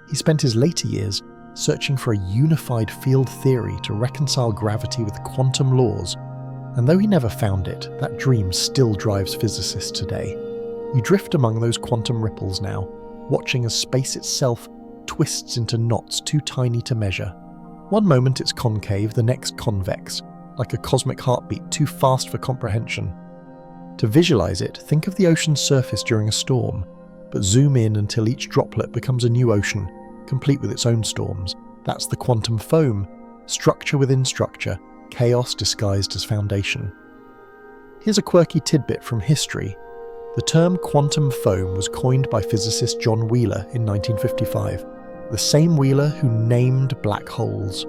He spent his later years searching for a unified field theory to reconcile gravity with quantum laws, and though he never found it, that dream still drives physicists today. You drift among those quantum ripples now, watching as space itself twists into knots too tiny to measure. One moment it's concave, the next convex, like a cosmic heartbeat too fast for comprehension. To visualize it, think of the ocean's surface during a storm, but zoom in until each droplet becomes a new ocean, complete with its own storms. That's the quantum foam, structure within structure, chaos disguised as foundation. Here's a quirky tidbit from history. The term quantum foam was coined by physicist John Wheeler in 1955, the same Wheeler who named black holes.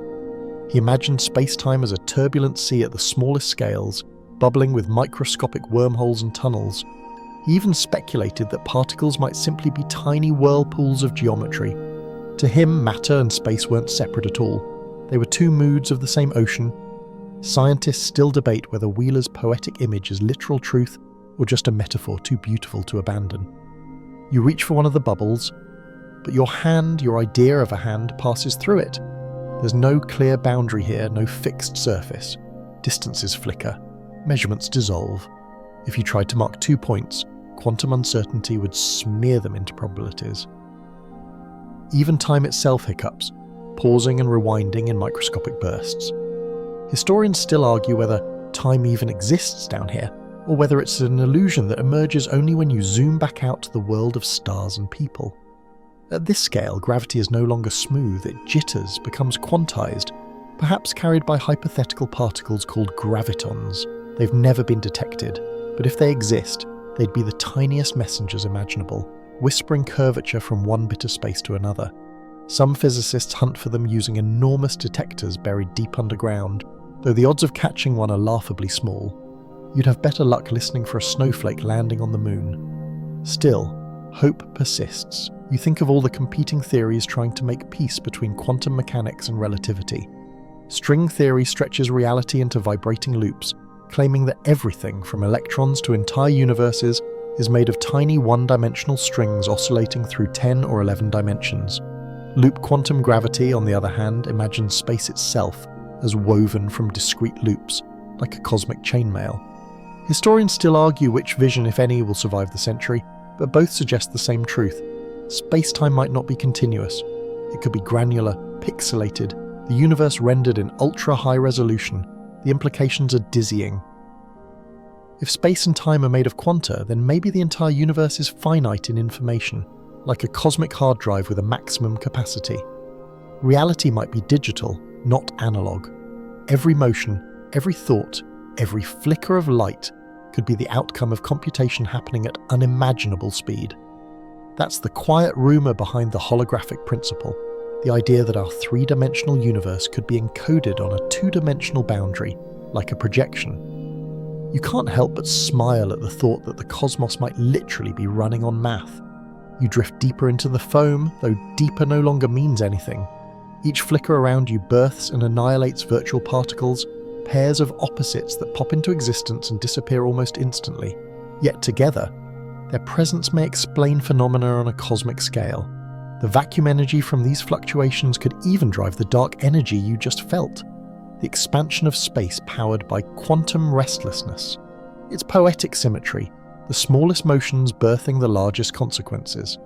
He imagined space-time as a turbulent sea at the smallest scales, bubbling with microscopic wormholes and tunnels. He even speculated that particles might simply be tiny whirlpools of geometry. To him, matter and space weren't separate at all. They were two moods of the same ocean. Scientists still debate whether Wheeler's poetic image is literal truth or just a metaphor too beautiful to abandon. You reach for one of the bubbles, but your hand, your idea of a hand, passes through it. There's no clear boundary here, no fixed surface. Distances flicker, measurements dissolve. If you tried to mark 2 points, quantum uncertainty would smear them into probabilities. Even time itself hiccups. pausing and rewinding in microscopic bursts. Historians still argue whether time even exists down here, or whether it's an illusion that emerges only when you zoom back out to the world of stars and people. At this scale, gravity is no longer smooth, it jitters, becomes quantized, perhaps carried by hypothetical particles called gravitons. They've never been detected, but if they exist, they'd be the tiniest messengers imaginable, whispering curvature from one bit of space to another. Some physicists hunt for them using enormous detectors buried deep underground, though the odds of catching one are laughably small. You'd have better luck listening for a snowflake landing on the moon. Still, hope persists. You think of all the competing theories trying to make peace between quantum mechanics and relativity. String theory stretches reality into vibrating loops, claiming that everything, from electrons to entire universes, is made of tiny one-dimensional strings oscillating through 10 or 11 dimensions. Loop quantum gravity, on the other hand, imagines space itself as woven from discrete loops, like a cosmic chainmail. Historians still argue which vision, if any, will survive the century, but both suggest the same truth. Space-time might not be continuous. It could be granular, pixelated, the universe rendered in ultra-high resolution. The implications are dizzying. If space and time are made of quanta, then maybe the entire universe is finite in information, like a cosmic hard drive with a maximum capacity. Reality might be digital, not analog. Every motion, every thought, every flicker of light could be the outcome of computation happening at unimaginable speed. That's the quiet rumour behind the holographic principle, the idea that our three-dimensional universe could be encoded on a two-dimensional boundary, like a projection. You can't help but smile at the thought that the cosmos might literally be running on math. You drift deeper into the foam, though deeper no longer means anything. Each flicker around you births and annihilates virtual particles, pairs of opposites that pop into existence and disappear almost instantly. Yet together, their presence may explain phenomena on a cosmic scale. The vacuum energy from these fluctuations could even drive the dark energy you just felt. The expansion of space powered by quantum restlessness. It's poetic symmetry, the smallest motions birthing the largest consequences.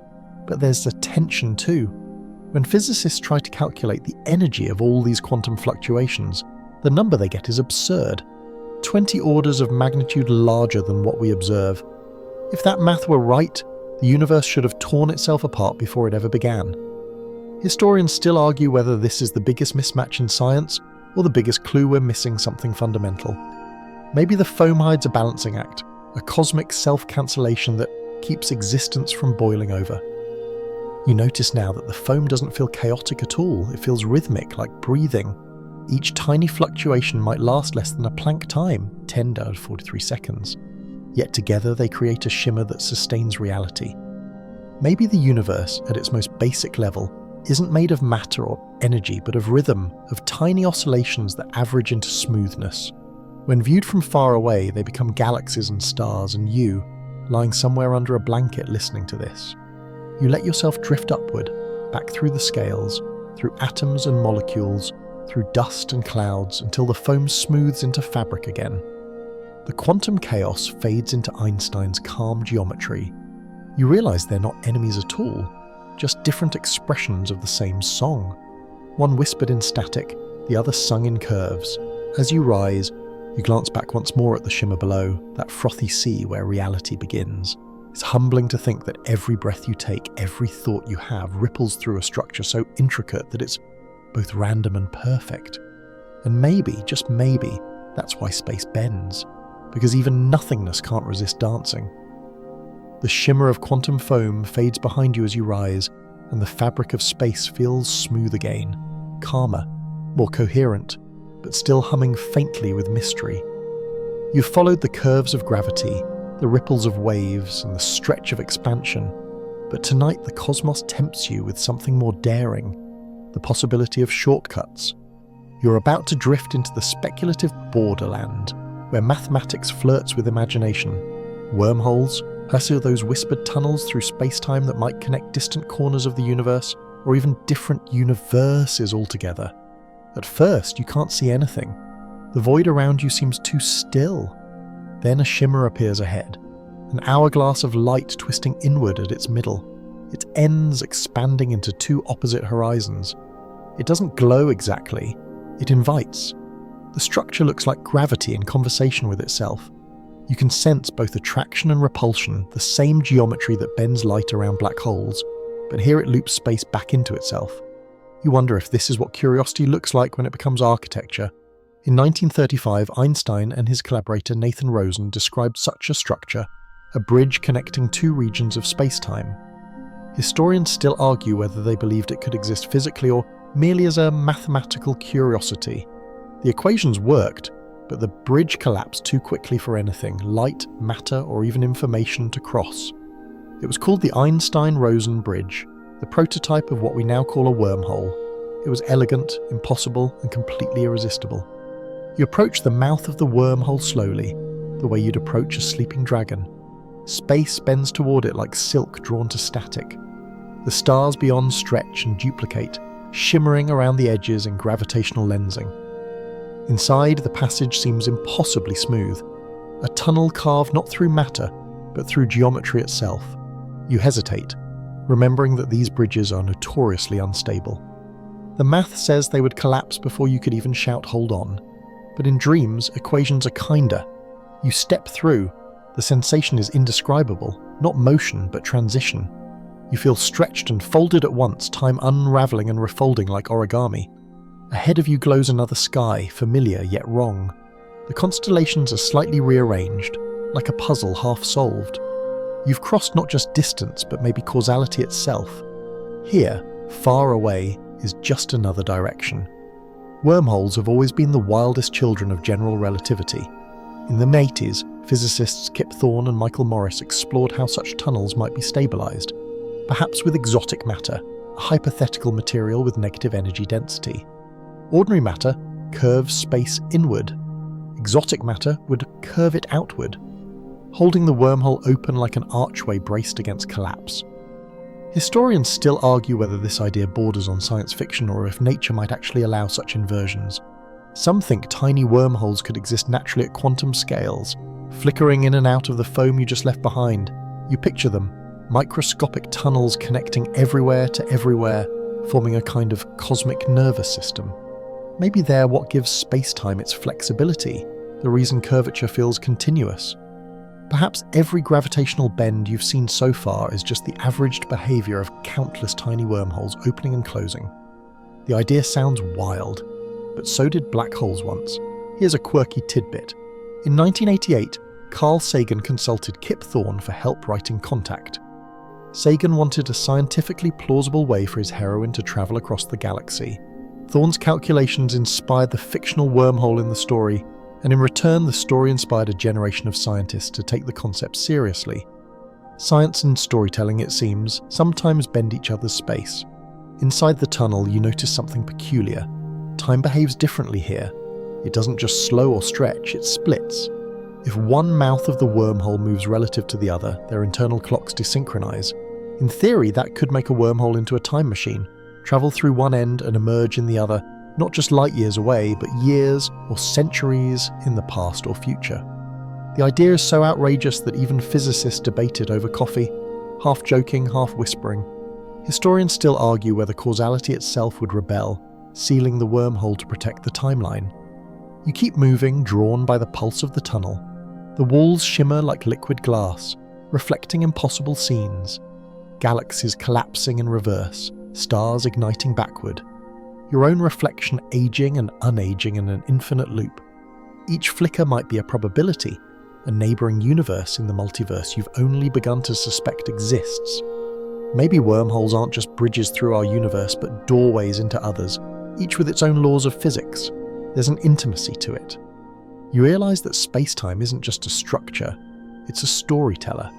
But there's a tension too. When physicists try to calculate the energy of all these quantum fluctuations, the number they get is absurd. 20 orders of magnitude larger than what we observe. If that math were right, the universe should have torn itself apart before it ever began. Historians still argue whether this is the biggest mismatch in science or the biggest clue we're missing something fundamental. Maybe the foam hides a balancing act, a cosmic self-cancellation that keeps existence from boiling over. You notice now that the foam doesn't feel chaotic at all, it feels rhythmic, like breathing. Each tiny fluctuation might last less than a Planck time, 10 to 43 seconds. Yet together they create a shimmer that sustains reality. Maybe the universe, at its most basic level, isn't made of matter or energy, but of rhythm, of tiny oscillations that average into smoothness. When viewed from far away, they become galaxies and stars, and you, lying somewhere under a blanket listening to this. You let yourself drift upward, back through the scales, through atoms and molecules, through dust and clouds, until the foam smooths into fabric again. The quantum chaos fades into Einstein's calm geometry. You realize they're not enemies at all, just different expressions of the same song. One whispered in static, the other sung in curves. As you rise, you glance back once more at the shimmer below, that frothy sea where reality begins. It's humbling to think that every breath you take, every thought you have, ripples through a structure so intricate that it's both random and perfect. And maybe, just maybe, that's why space bends, because even nothingness can't resist dancing. The shimmer of quantum foam fades behind you as you rise, and the fabric of space feels smooth again, calmer, more coherent, but still humming faintly with mystery. You've followed the curves of gravity, the ripples of waves, and the stretch of expansion, but tonight the cosmos tempts you with something more daring, the possibility of shortcuts. You're about to drift into the speculative borderland, where mathematics flirts with imagination. Wormholes, pursue those whispered tunnels through space-time that might connect distant corners of the universe, or even different universes altogether. At first, you can't see anything. The void around you seems too still. Then a shimmer appears ahead, an hourglass of light twisting inward at its middle, its ends expanding into two opposite horizons. It doesn't glow exactly, it invites. The structure looks like gravity in conversation with itself. You can sense both attraction and repulsion, the same geometry that bends light around black holes, but here it loops space back into itself. You wonder if this is what curiosity looks like when it becomes architecture. In 1935, Einstein and his collaborator Nathan Rosen described such a structure, a bridge connecting two regions of space-time. Historians still argue whether they believed it could exist physically or merely as a mathematical curiosity. The equations worked, but the bridge collapsed too quickly for anything, light, matter, or even information to cross. It was called the Einstein-Rosen Bridge, the prototype of what we now call a wormhole. It was elegant, impossible, and completely irresistible. You approach the mouth of the wormhole slowly, the way you'd approach a sleeping dragon. Space bends toward it like silk drawn to static. The stars beyond stretch and duplicate, shimmering around the edges in gravitational lensing. Inside, the passage seems impossibly smooth, a tunnel carved not through matter, but through geometry itself. You hesitate, remembering that these bridges are notoriously unstable. The math says they would collapse before you could even shout "hold on." But in dreams, equations are kinder. You step through. The sensation is indescribable, not motion, but transition. You feel stretched and folded at once, time unravelling and refolding like origami. Ahead of you glows another sky, familiar yet wrong. The constellations are slightly rearranged, like a puzzle half solved. You've crossed not just distance, but maybe causality itself. Here, far away, is just another direction. Wormholes have always been the wildest children of general relativity. In the 80s, physicists Kip Thorne and Michael Morris explored how such tunnels might be stabilised, perhaps with exotic matter, a hypothetical material with negative energy density. Ordinary matter curves space inward. Exotic matter would curve it outward, holding the wormhole open like an archway braced against collapse. Historians still argue whether this idea borders on science fiction or if nature might actually allow such inversions. Some think tiny wormholes could exist naturally at quantum scales, flickering in and out of the foam you just left behind. You picture them, microscopic tunnels connecting everywhere to everywhere, forming a kind of cosmic nervous system. Maybe they're what gives space-time its flexibility, the reason curvature feels continuous. Perhaps every gravitational bend you've seen so far is just the averaged behaviour of countless tiny wormholes opening and closing. The idea sounds wild, but so did black holes once. Here's a quirky tidbit. In 1988, Carl Sagan consulted Kip Thorne for help writing Contact. Sagan wanted a scientifically plausible way for his heroine to travel across the galaxy. Thorne's calculations inspired the fictional wormhole in the story, and in return the story inspired a generation of scientists to take the concept seriously. Science and storytelling, it seems, sometimes bend each other's space. Inside the tunnel you notice something peculiar. Time behaves differently here. It doesn't just slow or stretch, it splits. If one mouth of the wormhole moves relative to the other, their internal clocks desynchronize. In theory, that could make a wormhole into a time machine, travel through one end and emerge in the other, not just light years away, but years or centuries in the past or future. The idea is so outrageous that even physicists debate it over coffee, half joking, half whispering. Historians still argue whether causality itself would rebel, sealing the wormhole to protect the timeline. You keep moving, drawn by the pulse of the tunnel. The walls shimmer like liquid glass, reflecting impossible scenes. Galaxies collapsing in reverse, stars igniting backward. Your own reflection aging and unaging in an infinite loop. Each flicker might be a probability, a neighbouring universe in the multiverse you've only begun to suspect exists. Maybe wormholes aren't just bridges through our universe, but doorways into others, each with its own laws of physics. There's an intimacy to it. You realise that space-time isn't just a structure, it's a storyteller.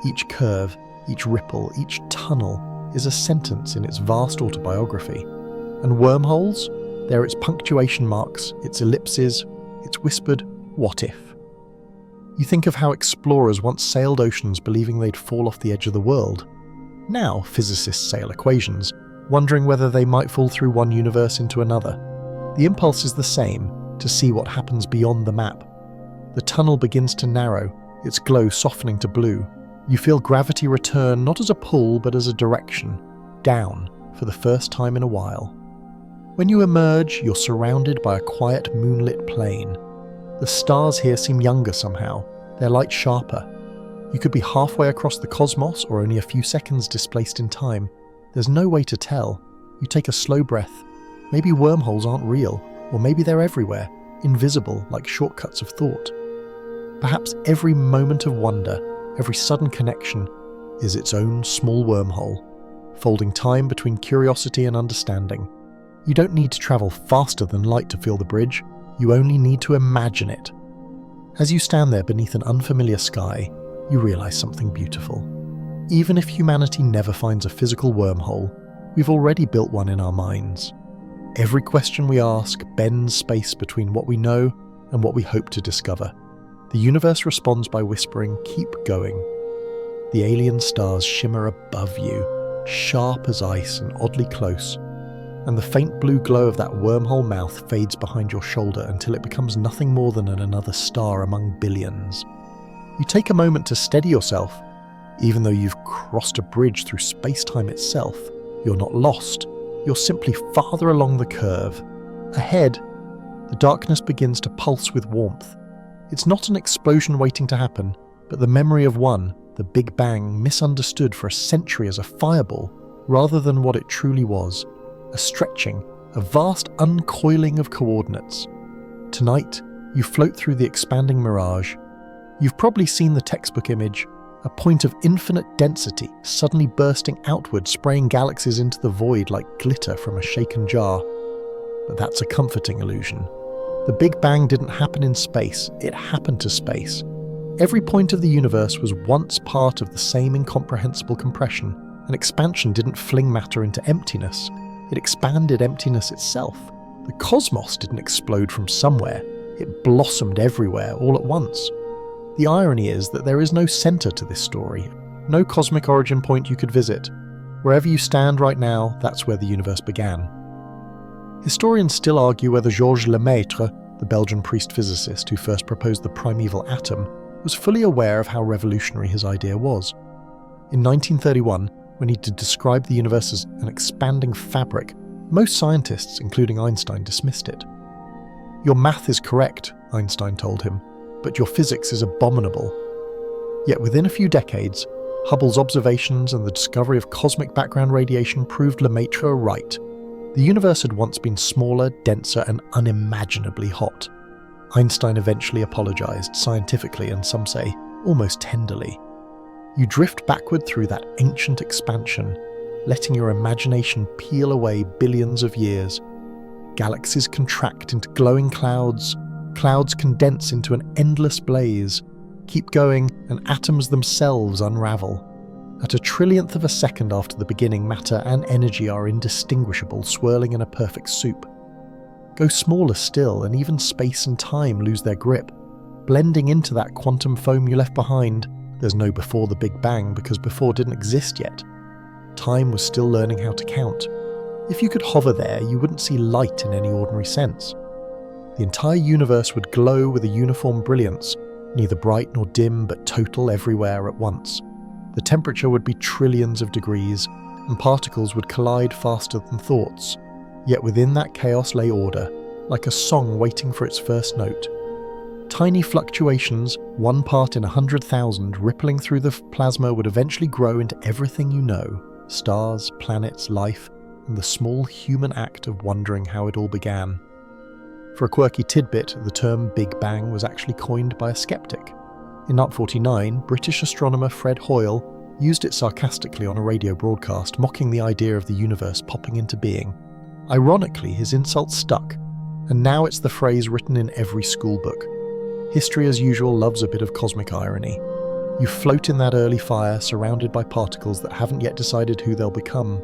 Each curve, each ripple, each tunnel is a sentence in its vast autobiography. And wormholes? They're its punctuation marks, its ellipses, its whispered "what if?" You think of how explorers once sailed oceans believing they'd fall off the edge of the world. Now physicists sail equations, wondering whether they might fall through one universe into another. The impulse is the same, to see what happens beyond the map. The tunnel begins to narrow, its glow softening to blue. You feel gravity return not as a pull but as a direction, down, for the first time in a while. When you emerge, you're surrounded by a quiet moonlit plain. The stars here seem younger somehow, their light sharper. You could be halfway across the cosmos or only a few seconds displaced in time. There's no way to tell. You take a slow breath. Maybe wormholes aren't real, or maybe they're everywhere, invisible like shortcuts of thought. Perhaps every moment of wonder, every sudden connection, is its own small wormhole, folding time between curiosity and understanding. You don't need to travel faster than light to feel the bridge, you only need to imagine it. As you stand there beneath an unfamiliar sky, you realize something beautiful. Even if humanity never finds a physical wormhole, we've already built one in our minds. Every question we ask bends space between what we know and what we hope to discover. The universe responds by whispering, "Keep going." The alien stars shimmer above you, sharp as ice and oddly close, and the faint blue glow of that wormhole mouth fades behind your shoulder until it becomes nothing more than another star among billions. You take a moment to steady yourself. Even though you've crossed a bridge through space-time itself, you're not lost. You're simply farther along the curve. Ahead, the darkness begins to pulse with warmth. It's not an explosion waiting to happen, but the memory of one, the Big Bang, misunderstood for a century as a fireball, rather than what it truly was. A stretching, a vast uncoiling of coordinates. Tonight, you float through the expanding mirage. You've probably seen the textbook image, a point of infinite density suddenly bursting outward, spraying galaxies into the void like glitter from a shaken jar. But that's a comforting illusion. The Big Bang didn't happen in space, it happened to space. Every point of the universe was once part of the same incomprehensible compression, and expansion didn't fling matter into emptiness. It expanded emptiness itself. The cosmos didn't explode from somewhere, it blossomed everywhere all at once. The irony is that there is no center to this story, no cosmic origin point you could visit. Wherever you stand right now, that's where the universe began. Historians still argue whether Georges Lemaitre, the Belgian priest-physicist who first proposed the primeval atom, was fully aware of how revolutionary his idea was. In 1931, when he did describe the universe as an expanding fabric, most scientists, including Einstein, dismissed it. "Your math is correct," Einstein told him, "but your physics is abominable." Yet within a few decades, Hubble's observations and the discovery of cosmic background radiation proved Lemaitre right. The universe had once been smaller, denser, and unimaginably hot. Einstein eventually apologized, scientifically and some say, almost tenderly. You drift backward through that ancient expansion, letting your imagination peel away billions of years. Galaxies contract into glowing clouds, clouds condense into an endless blaze. Keep going, and atoms themselves unravel. At a trillionth of a second after the beginning, matter and energy are indistinguishable, swirling in a perfect soup. Go smaller still, and even space and time lose their grip. Blending into that quantum foam you left behind, there's no before the Big Bang because before didn't exist yet. Time was still learning how to count. If you could hover there, you wouldn't see light in any ordinary sense. The entire universe would glow with a uniform brilliance, neither bright nor dim but total everywhere at once. The temperature would be trillions of degrees, and particles would collide faster than thoughts. Yet within that chaos lay order, like a song waiting for its first note. Tiny fluctuations, 1 part in 100,000, rippling through the plasma would eventually grow into everything you know: stars, planets, life, and the small human act of wondering how it all began. For a quirky tidbit, the term Big Bang was actually coined by a skeptic. In 1949, British astronomer Fred Hoyle used it sarcastically on a radio broadcast, mocking the idea of the universe popping into being. Ironically, his insult stuck, and now it's the phrase written in every school book. History, as usual, loves a bit of cosmic irony. You float in that early fire, surrounded by particles that haven't yet decided who they'll become.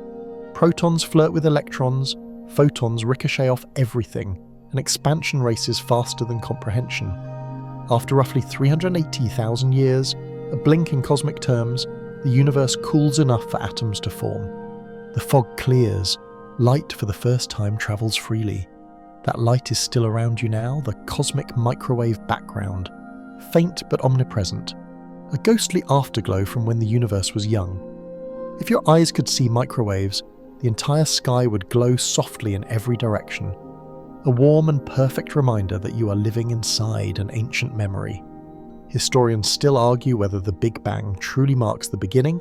Protons flirt with electrons, photons ricochet off everything, and expansion races faster than comprehension. After roughly 380,000 years, a blink in cosmic terms, the universe cools enough for atoms to form. The fog clears. Light for the first time travels freely. That light is still around you now, the cosmic microwave background, faint but omnipresent, a ghostly afterglow from when the universe was young. If your eyes could see microwaves, the entire sky would glow softly in every direction, a warm and perfect reminder that you are living inside an ancient memory. Historians still argue whether the Big Bang truly marks the beginning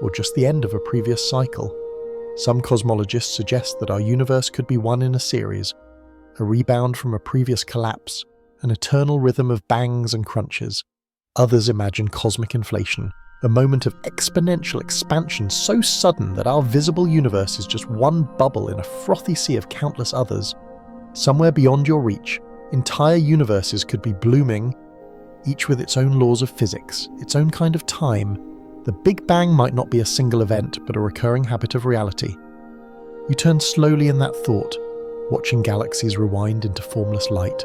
or just the end of a previous cycle. Some cosmologists suggest that our universe could be one in a series, a rebound from a previous collapse, an eternal rhythm of bangs and crunches. Others imagine cosmic inflation, a moment of exponential expansion so sudden that our visible universe is just one bubble in a frothy sea of countless others. Somewhere beyond your reach, entire universes could be blooming, each with its own laws of physics, its own kind of time. The Big Bang might not be a single event, but a recurring habit of reality. You turn slowly in that thought, watching galaxies rewind into formless light.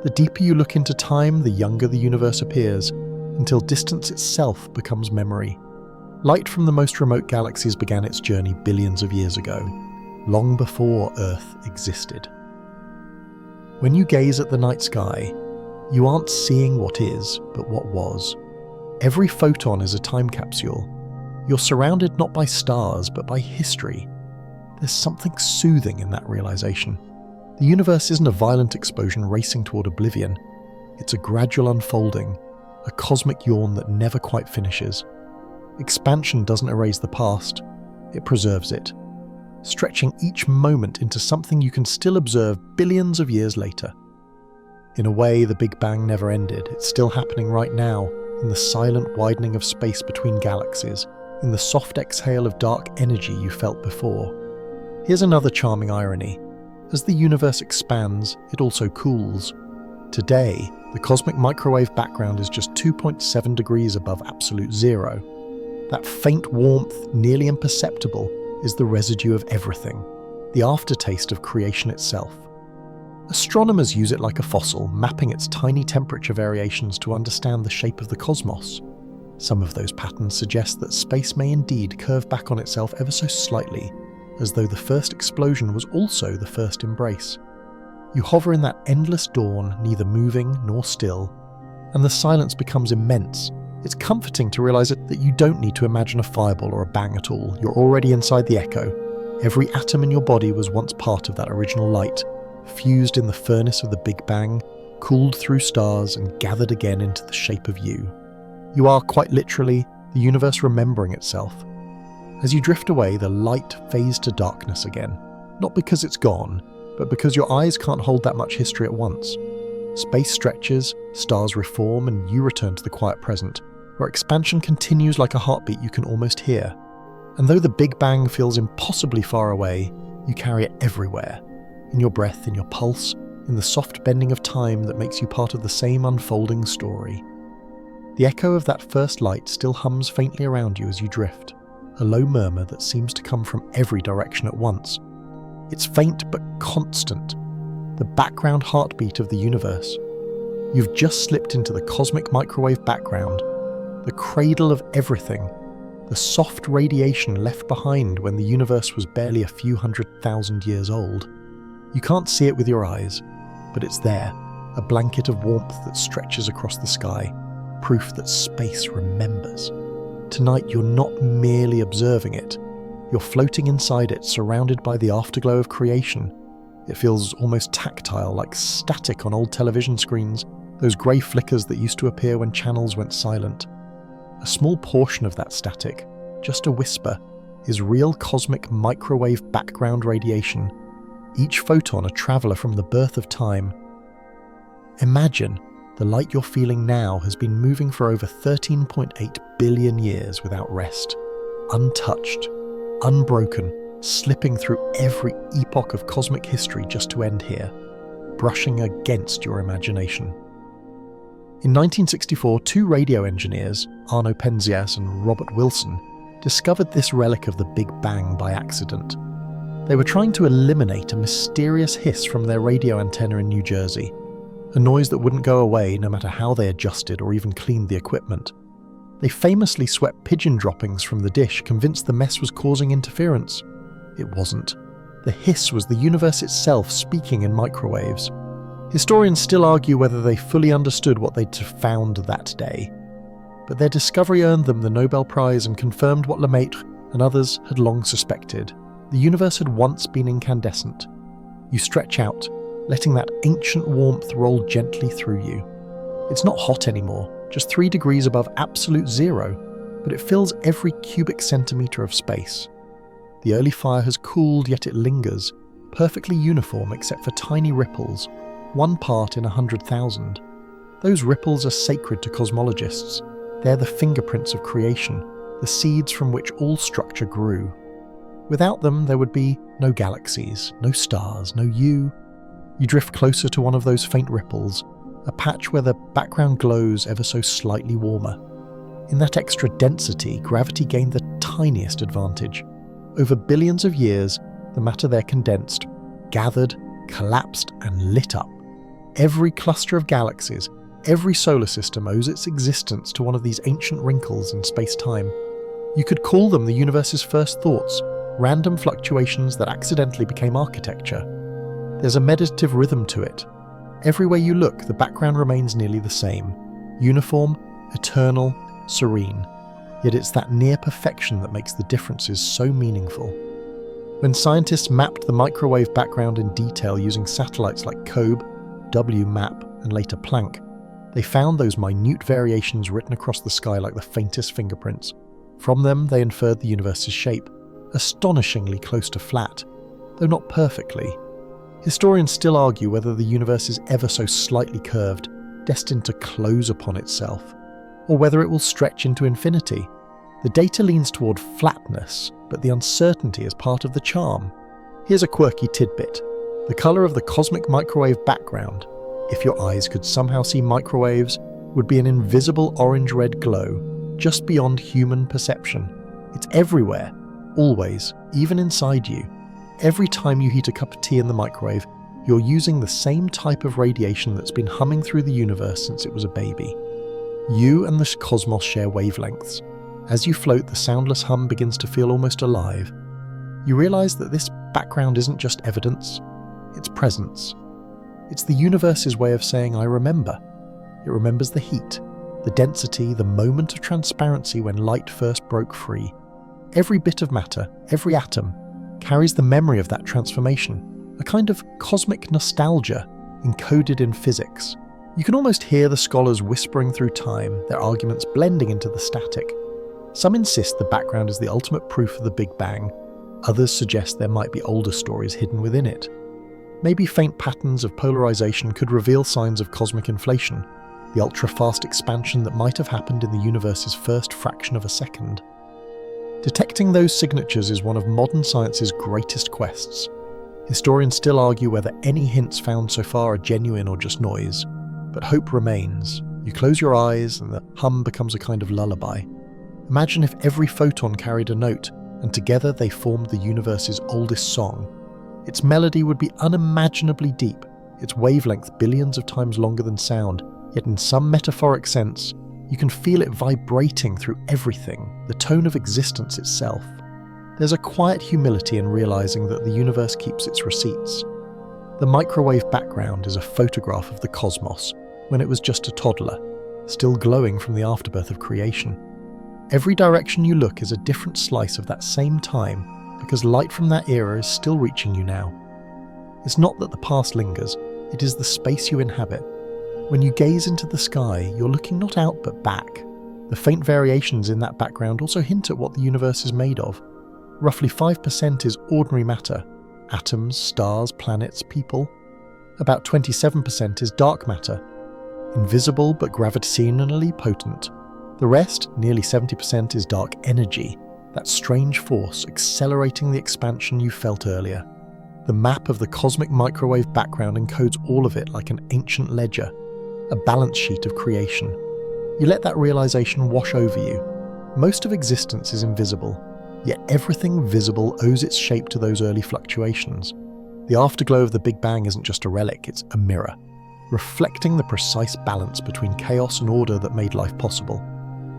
The deeper you look into time, the younger the universe appears, until distance itself becomes memory. Light from the most remote galaxies began its journey billions of years ago, long before Earth existed. When you gaze at the night sky, you aren't seeing what is, but what was. Every photon is a time capsule. You're surrounded not by stars, but by history. There's something soothing in that realization. The universe isn't a violent explosion racing toward oblivion. It's a gradual unfolding, a cosmic yawn that never quite finishes. Expansion doesn't erase the past, it preserves it, stretching each moment into something you can still observe billions of years later. In a way, the Big Bang never ended. It's still happening right now, in the silent widening of space between galaxies, in the soft exhale of dark energy you felt before. Here's another charming irony. As the universe expands, it also cools. Today, the cosmic microwave background is just 2.7 degrees above absolute zero. That faint warmth, nearly imperceptible, is the residue of everything, the aftertaste of creation itself. Astronomers use it like a fossil, mapping its tiny temperature variations to understand the shape of the cosmos. Some of those patterns suggest that space may indeed curve back on itself ever so slightly, as though the first explosion was also the first embrace. You hover in that endless dawn, neither moving nor still, and the silence becomes immense. It's comforting to realize that you don't need to imagine a fireball or a bang at all. You're already inside the echo. Every atom in your body was once part of that original light, fused in the furnace of the Big Bang, cooled through stars and gathered again into the shape of you. You are, quite literally, the universe remembering itself. As you drift away, the light fades to darkness again, not because it's gone, but because your eyes can't hold that much history at once. Space stretches, stars reform, and you return to the quiet present, where expansion continues like a heartbeat you can almost hear. And though the Big Bang feels impossibly far away, you carry it everywhere. In your breath, in your pulse, in the soft bending of time that makes you part of the same unfolding story. The echo of that first light still hums faintly around you as you drift, a low murmur that seems to come from every direction at once. It's faint but constant, the background heartbeat of the universe. You've just slipped into the cosmic microwave background, the cradle of everything, the soft radiation left behind when the universe was barely a few 100,000 years old. You can't see it with your eyes, but it's there, a blanket of warmth that stretches across the sky, proof that space remembers. Tonight you're not merely observing it, you're floating inside it, surrounded by the afterglow of creation. It feels almost tactile, like static on old television screens, those grey flickers that used to appear when channels went silent. A small portion of that static, just a whisper, is real cosmic microwave background radiation, each photon a traveller from the birth of time. Imagine the light you're feeling now has been moving for over 13.8 billion years without rest, untouched, unbroken, slipping through every epoch of cosmic history just to end here, brushing against your imagination. In 1964, two radio engineers, Arno Penzias and Robert Wilson, discovered this relic of the Big Bang by accident. They were trying to eliminate a mysterious hiss from their radio antenna in New Jersey, a noise that wouldn't go away no matter how they adjusted or even cleaned the equipment. They famously swept pigeon droppings from the dish, convinced the mess was causing interference. It wasn't. The hiss was the universe itself speaking in microwaves. Historians still argue whether they fully understood what they'd found that day. But their discovery earned them the Nobel Prize and confirmed what Lemaitre and others had long suspected. The universe had once been incandescent. You stretch out, letting that ancient warmth roll gently through you. It's not hot anymore, just 3 degrees above absolute zero, but it fills every cubic centimetre of space. The early fire has cooled, yet it lingers, perfectly uniform except for tiny ripples, 1 part in 100,000. Those ripples are sacred to cosmologists. They're the fingerprints of creation, the seeds from which all structure grew. Without them, there would be no galaxies, no stars, no you. You drift closer to one of those faint ripples, a patch where the background glows ever so slightly warmer. In that extra density, gravity gained the tiniest advantage. Over billions of years, the matter there condensed, gathered, collapsed, and lit up. Every cluster of galaxies, every solar system owes its existence to one of these ancient wrinkles in space-time. You could call them the universe's first thoughts, random fluctuations that accidentally became architecture. There's a meditative rhythm to it. Everywhere you look, the background remains nearly the same. Uniform, eternal, serene. Yet it's that near perfection that makes the differences so meaningful. When scientists mapped the microwave background in detail using satellites like COBE, WMAP, and later Planck, they found those minute variations written across the sky like the faintest fingerprints. From them, they inferred the universe's shape, astonishingly close to flat, though not perfectly. Historians still argue whether the universe is ever so slightly curved, destined to close upon itself, or whether it will stretch into infinity. The data leans toward flatness, but the uncertainty is part of the charm. Here's a quirky tidbit. The colour of the cosmic microwave background, if your eyes could somehow see microwaves, would be an invisible orange-red glow, just beyond human perception. It's everywhere, always, even inside you. Every time you heat a cup of tea in the microwave, you're using the same type of radiation that's been humming through the universe since it was a baby. You and the cosmos share wavelengths. As you float, the soundless hum begins to feel almost alive. You realize that this background isn't just evidence, it's presence. It's the universe's way of saying, I remember. It remembers the heat, the density, the moment of transparency when light first broke free. Every bit of matter, every atom, carries the memory of that transformation, a kind of cosmic nostalgia encoded in physics. You can almost hear the scholars whispering through time, their arguments blending into the static. Some insist the background is the ultimate proof of the Big Bang. Others suggest there might be older stories hidden within it. Maybe faint patterns of polarization could reveal signs of cosmic inflation, the ultra-fast expansion that might have happened in the universe's first fraction of a second. Detecting those signatures is one of modern science's greatest quests. Historians still argue whether any hints found so far are genuine or just noise, but hope remains. You close your eyes and the hum becomes a kind of lullaby. Imagine if every photon carried a note, and together they formed the universe's oldest song. Its melody would be unimaginably deep, its wavelength billions of times longer than sound, yet in some metaphoric sense, you can feel it vibrating through everything, the tone of existence itself. There's a quiet humility in realizing that the universe keeps its receipts. The microwave background is a photograph of the cosmos, when it was just a toddler, still glowing from the afterbirth of creation. Every direction you look is a different slice of that same time, because light from that era is still reaching you now. It's not that the past lingers, it is the space you inhabit. When you gaze into the sky, you're looking not out but back. The faint variations in that background also hint at what the universe is made of. Roughly 5% is ordinary matter, atoms, stars, planets, people. About 27% is dark matter, invisible but gravitationally potent. The rest, nearly 70%, is dark energy, that strange force accelerating the expansion you felt earlier. The map of the cosmic microwave background encodes all of it like an ancient ledger, a balance sheet of creation. You let that realization wash over you. Most of existence is invisible, yet everything visible owes its shape to those early fluctuations. The afterglow of the Big Bang isn't just a relic, it's a mirror, reflecting the precise balance between chaos and order that made life possible.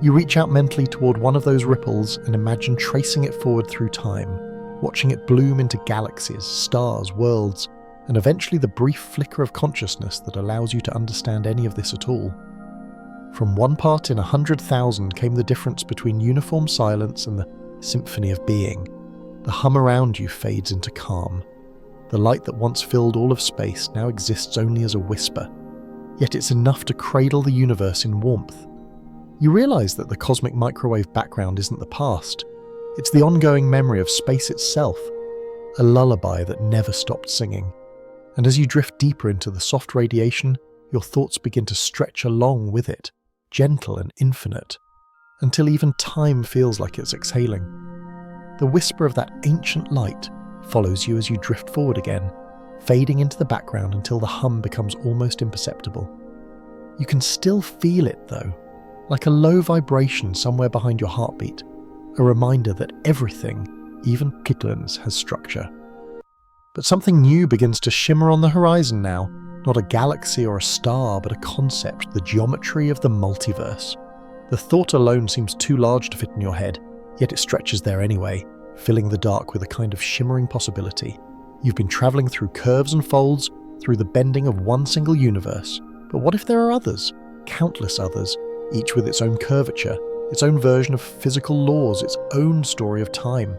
You reach out mentally toward one of those ripples and imagine tracing it forward through time, watching it bloom into galaxies, stars, worlds, and eventually the brief flicker of consciousness that allows you to understand any of this at all. From 1 part in 100,000 came the difference between uniform silence and the symphony of being. The The hum around you fades into calm. The light that once filled all of space now exists only as a whisper, yet it's enough to cradle the universe in warmth. You realize that the cosmic microwave background isn't the past. It's the ongoing memory of space itself, a lullaby that never stopped singing. And as you drift deeper into the soft radiation, your thoughts begin to stretch along with it, gentle and infinite, until even time feels like it's exhaling. The whisper of that ancient light follows you as you drift forward again, fading into the background until the hum becomes almost imperceptible. You can still feel it though, like a low vibration somewhere behind your heartbeat, a reminder that everything, even pitlins, has structure. But something new begins to shimmer on the horizon now, not a galaxy or a star, but a concept, the geometry of the multiverse. The thought alone seems too large to fit in your head, yet it stretches there anyway, filling the dark with a kind of shimmering possibility. You've been travelling through curves and folds, through the bending of one single universe. But what if there are others? Countless others, each with its own curvature, its own version of physical laws, its own story of time.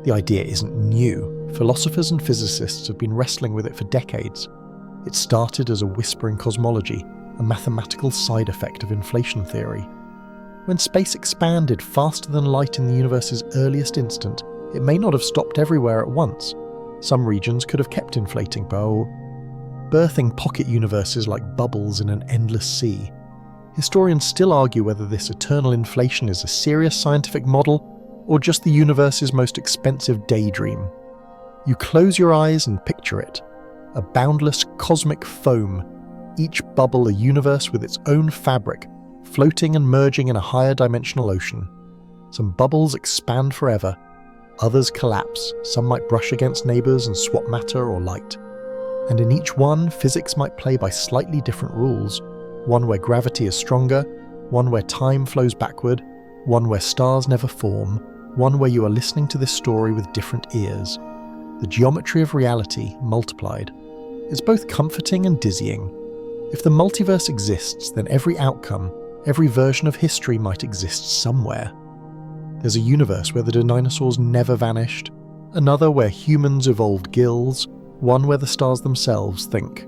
The idea isn't new. Philosophers and physicists have been wrestling with it for decades. It started as a whisper in cosmology, a mathematical side effect of inflation theory. When space expanded faster than light in the universe's earliest instant, it may not have stopped everywhere at once. Some regions could have kept inflating, birthing pocket universes like bubbles in an endless sea. Historians still argue whether this eternal inflation is a serious scientific model or just the universe's most expensive daydream. You close your eyes and picture it, a boundless cosmic foam, each bubble a universe with its own fabric, floating and merging in a higher dimensional ocean. Some bubbles expand forever, others collapse, some might brush against neighbours and swap matter or light. And in each one, physics might play by slightly different rules, one where gravity is stronger, one where time flows backward, one where stars never form, one where you are listening to this story with different ears. The geometry of reality multiplied. It's both comforting and dizzying. If the multiverse exists, then every outcome, every version of history might exist somewhere. There's a universe where the dinosaurs never vanished, another where humans evolved gills, one where the stars themselves think.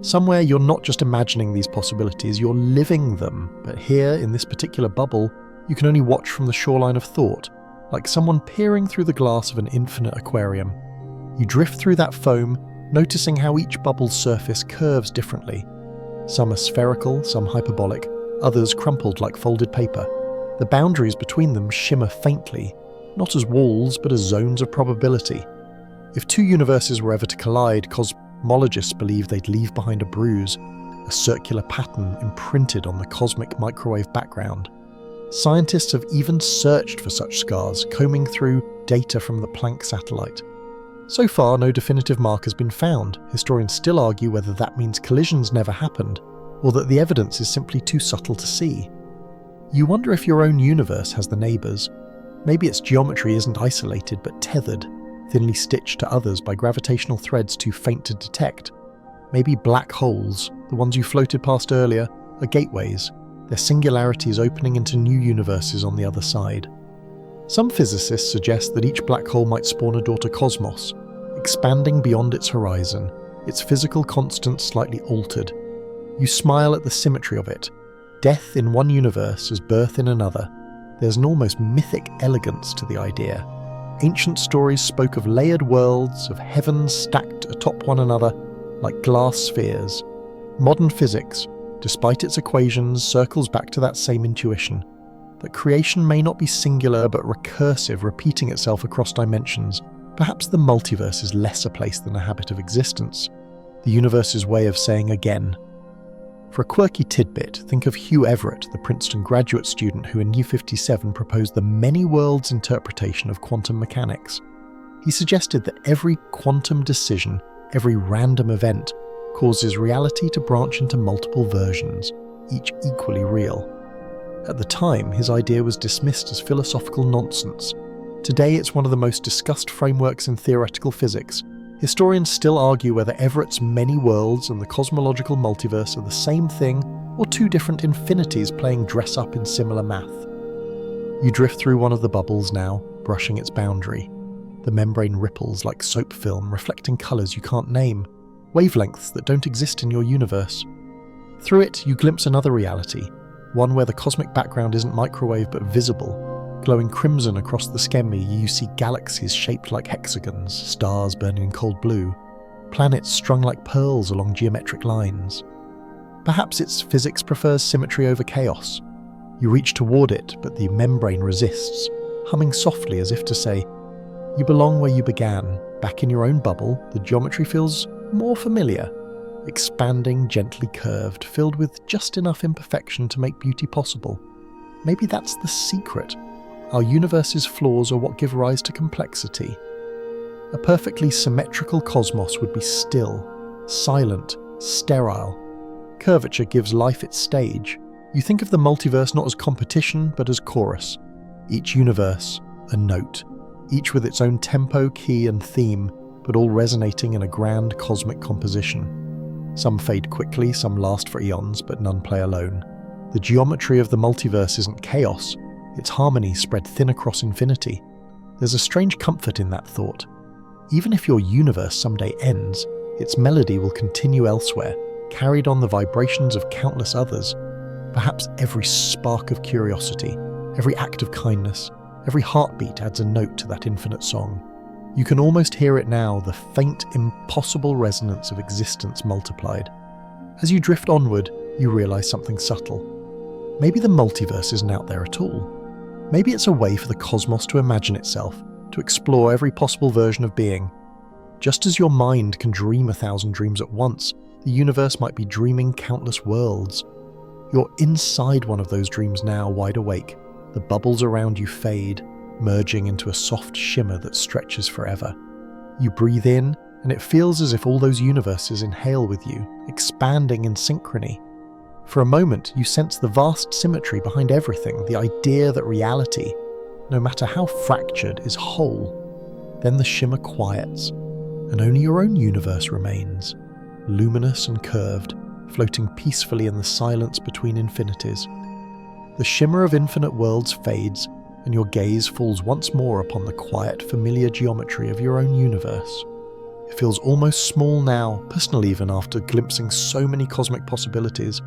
Somewhere you're not just imagining these possibilities, you're living them, but here, in this particular bubble, you can only watch from the shoreline of thought, like someone peering through the glass of an infinite aquarium. You drift through that foam, noticing how each bubble's surface curves differently. Some are spherical, some hyperbolic, others crumpled like folded paper. The boundaries between them shimmer faintly, not as walls but as zones of probability. If two universes were ever to collide, cosmologists believe they'd leave behind a bruise, a circular pattern imprinted on the cosmic microwave background. Scientists have even searched for such scars, combing through data from the Planck satellite. So far, no definitive mark has been found. Historians still argue whether that means collisions never happened, or that the evidence is simply too subtle to see. You wonder if your own universe has the neighbours. Maybe its geometry isn't isolated but tethered, thinly stitched to others by gravitational threads too faint to detect. Maybe black holes, the ones you floated past earlier, are gateways, their singularities opening into new universes on the other side. Some physicists suggest that each black hole might spawn a daughter cosmos, expanding beyond its horizon, its physical constants slightly altered. You smile at the symmetry of it. Death in one universe is birth in another. There's an almost mythic elegance to the idea. Ancient stories spoke of layered worlds, of heavens stacked atop one another like glass spheres. Modern physics, despite its equations, circles back to that same intuition, that creation may not be singular but recursive, repeating itself across dimensions. Perhaps the multiverse is less a place than a habit of existence, the universe's way of saying again. For a quirky tidbit, think of Hugh Everett, the Princeton graduate student who in New 57 proposed the many worlds interpretation of quantum mechanics. He suggested that every quantum decision, every random event, causes reality to branch into multiple versions, each equally real. At the time, his idea was dismissed as philosophical nonsense. Today, it's one of the most discussed frameworks in theoretical physics. Historians still argue whether Everett's many worlds and the cosmological multiverse are the same thing or two different infinities playing dress-up in similar math. You drift through one of the bubbles now, brushing its boundary. The membrane ripples like soap film, reflecting colours you can't name, wavelengths that don't exist in your universe. Through it, you glimpse another reality, one where the cosmic background isn't microwave but visible. Glowing crimson across the skemi, you see galaxies shaped like hexagons, stars burning cold blue, planets strung like pearls along geometric lines. Perhaps its physics prefers symmetry over chaos. You reach toward it, but the membrane resists, humming softly as if to say, "You belong where you began, back in your own bubble. The geometry feels more familiar, expanding, gently curved, filled with just enough imperfection to make beauty possible. Maybe that's the secret. Our universe's flaws are what give rise to complexity. A perfectly symmetrical cosmos would be still, silent, sterile. Curvature gives life its stage. You think of the multiverse not as competition, but as chorus. Each universe, a note, each with its own tempo, key and theme, but all resonating in a grand cosmic composition. Some fade quickly, some last for eons, but none play alone. The geometry of the multiverse isn't chaos, it's harmony spread thin across infinity. There's a strange comfort in that thought. Even if your universe someday ends, its melody will continue elsewhere, carried on the vibrations of countless others. Perhaps every spark of curiosity, every act of kindness, every heartbeat adds a note to that infinite song. You can almost hear it now, the faint, impossible resonance of existence multiplied. As you drift onward, you realize something subtle. Maybe the multiverse isn't out there at all. Maybe it's a way for the cosmos to imagine itself, to explore every possible version of being. Just as your mind can dream 1,000 dreams at once, the universe might be dreaming countless worlds. You're inside one of those dreams now, wide awake. The bubbles around you fade, merging into a soft shimmer that stretches forever. You breathe in, and it feels as if all those universes inhale with you, expanding in synchrony. For a moment, you sense the vast symmetry behind everything, the idea that reality, no matter how fractured, is whole. Then the shimmer quiets, and only your own universe remains, luminous and curved, floating peacefully in the silence between infinities. The shimmer of infinite worlds fades, and your gaze falls once more upon the quiet, familiar geometry of your own universe. It feels almost small now, personal even after glimpsing so many cosmic possibilities.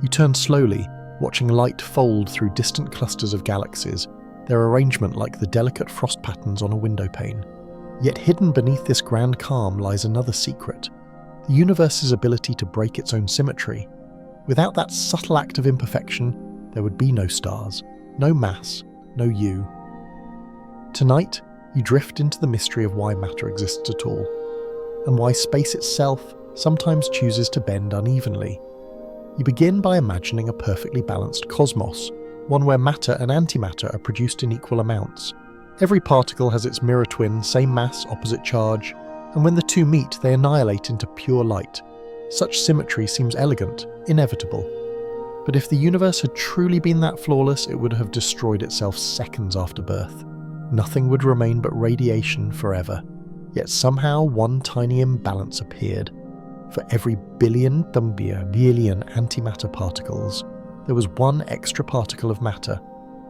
You turn slowly, watching light fold through distant clusters of galaxies, their arrangement like the delicate frost patterns on a windowpane. Yet hidden beneath this grand calm lies another secret, the universe's ability to break its own symmetry. Without that subtle act of imperfection, there would be no stars, no mass, no you. Tonight, you drift into the mystery of why matter exists at all, and why space itself sometimes chooses to bend unevenly. You begin by imagining a perfectly balanced cosmos, one where matter and antimatter are produced in equal amounts. Every particle has its mirror twin, same mass, opposite charge, and when the two meet, they annihilate into pure light. Such symmetry seems elegant, inevitable. But if the universe had truly been that flawless, it would have destroyed itself seconds after birth. Nothing would remain but radiation forever. Yet somehow one tiny imbalance appeared. For every billion antimatter particles, there was one extra particle of matter.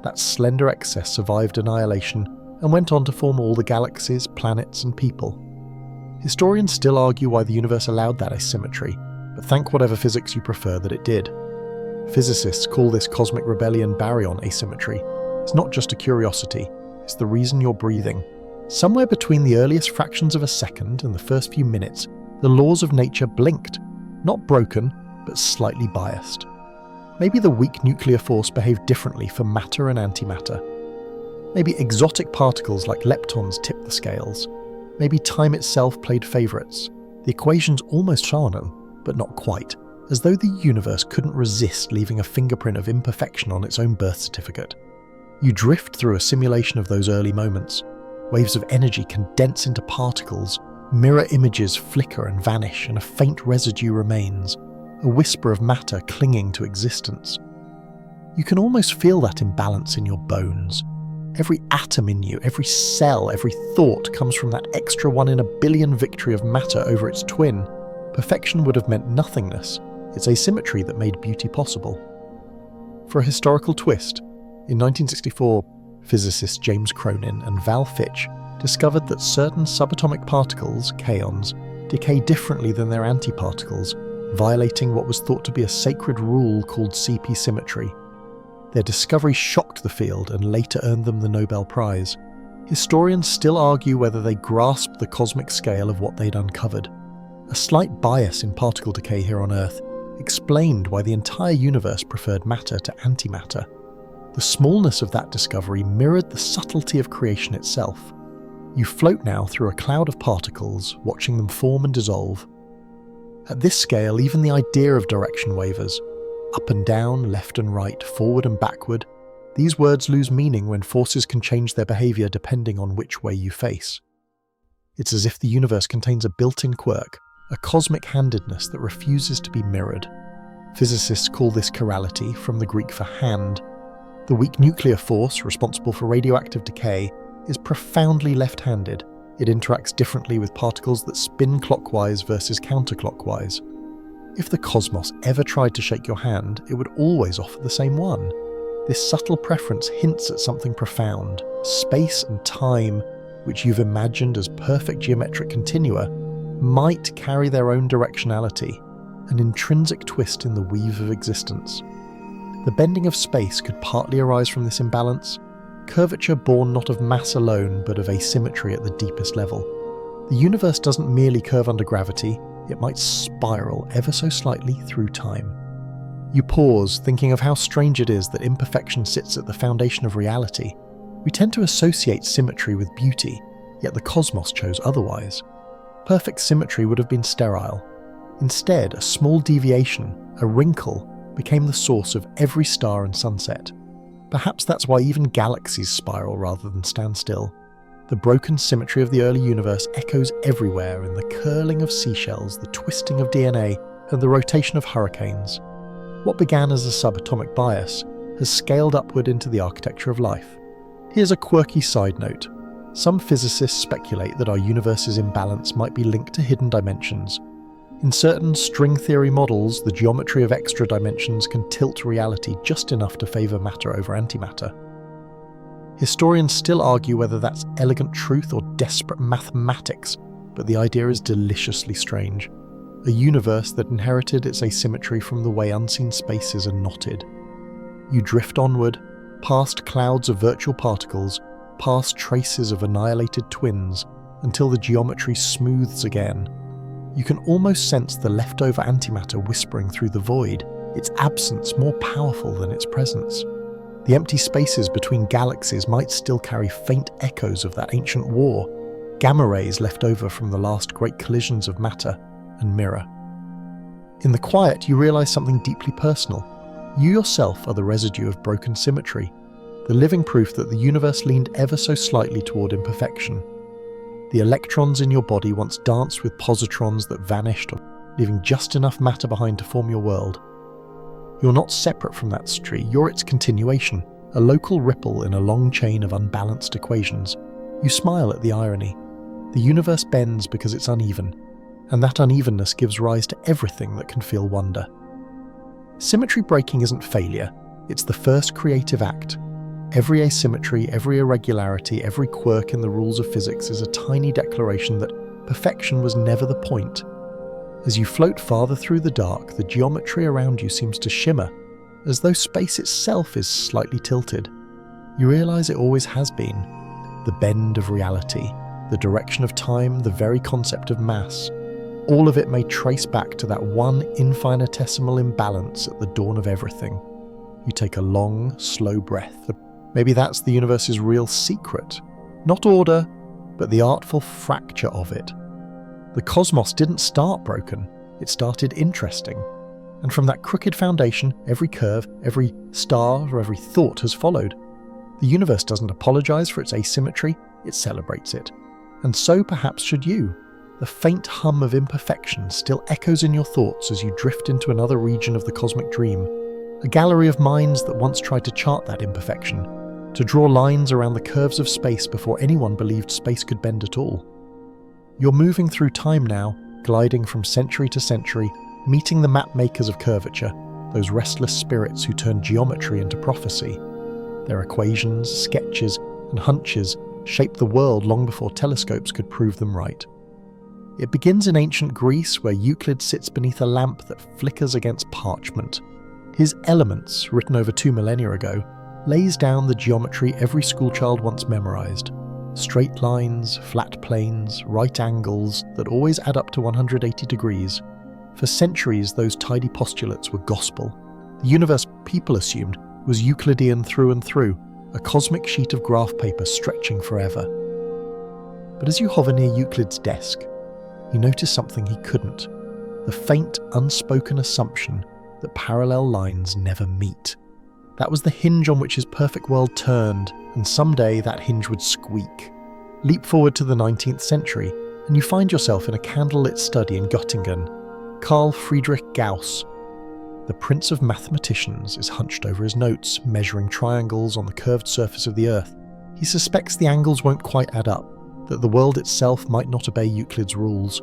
That slender excess survived annihilation and went on to form all the galaxies, planets, and people. Historians still argue why the universe allowed that asymmetry, but thank whatever physics you prefer that it did. Physicists call this cosmic rebellion baryon asymmetry. It's not just a curiosity, it's the reason you're breathing. Somewhere between the earliest fractions of a second and the first few minutes, the laws of nature blinked, not broken, but slightly biased. Maybe the weak nuclear force behaved differently for matter and antimatter. Maybe exotic particles like leptons tipped the scales. Maybe time itself played favourites. The equations almost charnel, but not quite, as though the universe couldn't resist leaving a fingerprint of imperfection on its own birth certificate. You drift through a simulation of those early moments. Waves of energy condense into particles, mirror images flicker and vanish, and a faint residue remains, a whisper of matter clinging to existence. You can almost feel that imbalance in your bones. Every atom in you, every cell, every thought comes from that extra 1 in a billion victory of matter over its twin. Perfection would have meant nothingness. It's asymmetry that made beauty possible. For a historical twist, in 1964, physicists James Cronin and Val Fitch discovered that certain subatomic particles, kaons, decay differently than their antiparticles, violating what was thought to be a sacred rule called CP symmetry. Their discovery shocked the field and later earned them the Nobel Prize. Historians still argue whether they grasped the cosmic scale of what they'd uncovered. A slight bias in particle decay here on Earth explained why the entire universe preferred matter to antimatter. The smallness of that discovery mirrored the subtlety of creation itself. You float now through a cloud of particles, watching them form and dissolve. At this scale, even the idea of direction wavers. Up and down, left and right, forward and backward. These words lose meaning when forces can change their behaviour depending on which way you face. It's as if the universe contains a built-in quirk, a cosmic handedness that refuses to be mirrored. Physicists call this chirality, from the Greek for hand. The weak nuclear force, responsible for radioactive decay, is profoundly left-handed. It interacts differently with particles that spin clockwise versus counterclockwise. If the cosmos ever tried to shake your hand, it would always offer the same one. This subtle preference hints at something profound. Space and time, which you've imagined as perfect geometric continua, might carry their own directionality, an intrinsic twist in the weave of existence. The bending of space could partly arise from this imbalance, curvature born not of mass alone but of asymmetry at the deepest level. The universe doesn't merely curve under gravity, it might spiral ever so slightly through time. You pause, thinking of how strange it is that imperfection sits at the foundation of reality. We tend to associate symmetry with beauty, yet the cosmos chose otherwise. Perfect symmetry would have been sterile. Instead, a small deviation, a wrinkle, became the source of every star and sunset. Perhaps that's why even galaxies spiral rather than stand still. The broken symmetry of the early universe echoes everywhere in the curling of seashells, the twisting of DNA, and the rotation of hurricanes. What began as a subatomic bias has scaled upward into the architecture of life. Here's a quirky side note. Some physicists speculate that our universe's imbalance might be linked to hidden dimensions. In certain string theory models, the geometry of extra dimensions can tilt reality just enough to favour matter over antimatter. Historians still argue whether that's elegant truth or desperate mathematics, but the idea is deliciously strange. A universe that inherited its asymmetry from the way unseen spaces are knotted. You drift onward, past clouds of virtual particles, past traces of annihilated twins, until the geometry smooths again. You can almost sense the leftover antimatter whispering through the void, its absence more powerful than its presence. The empty spaces between galaxies might still carry faint echoes of that ancient war, gamma rays left over from the last great collisions of matter and mirror. In the quiet, you realize something deeply personal. You yourself are the residue of broken symmetry, the living proof that the universe leaned ever so slightly toward imperfection. The electrons in your body once danced with positrons that vanished, leaving just enough matter behind to form your world. You're not separate from that stream, you're its continuation, a local ripple in a long chain of unbalanced equations. You smile at the irony. The universe bends because it's uneven, and that unevenness gives rise to everything that can feel wonder. Symmetry breaking isn't failure, it's the first creative act. Every asymmetry, every irregularity, every quirk in the rules of physics is a tiny declaration that perfection was never the point. As you float farther through the dark, the geometry around you seems to shimmer, as though space itself is slightly tilted. You realize it always has been. The bend of reality, the direction of time, the very concept of mass. All of it may trace back to that one infinitesimal imbalance at the dawn of everything. You take a long, slow breath. Maybe that's the universe's real secret. Not order, but the artful fracture of it. The cosmos didn't start broken, it started interesting. And from that crooked foundation, every curve, every star, or every thought has followed. The universe doesn't apologize for its asymmetry, it celebrates it. And so perhaps should you. The faint hum of imperfection still echoes in your thoughts as you drift into another region of the cosmic dream, a gallery of minds that once tried to chart that imperfection, to draw lines around the curves of space before anyone believed space could bend at all. You're moving through time now, gliding from century to century, meeting the map makers of curvature, those restless spirits who turn geometry into prophecy. Their equations, sketches, and hunches shaped the world long before telescopes could prove them right. It begins in ancient Greece, where Euclid sits beneath a lamp that flickers against parchment. His Elements, written over 2 millennia ago, lays down the geometry every schoolchild once memorized. Straight lines, flat planes, right angles that always add up to 180 degrees. For centuries, those tidy postulates were gospel. The universe, people assumed, was Euclidean through and through, a cosmic sheet of graph paper stretching forever. But as you hover near Euclid's desk, you notice something he couldn't: the faint, unspoken assumption that parallel lines never meet. That was the hinge on which his perfect world turned, and someday that hinge would squeak. Leap forward to the 19th century, and you find yourself in a candlelit study in Göttingen. Carl Friedrich Gauss, the prince of mathematicians, is hunched over his notes, measuring triangles on the curved surface of the Earth. He suspects the angles won't quite add up, that the world itself might not obey Euclid's rules.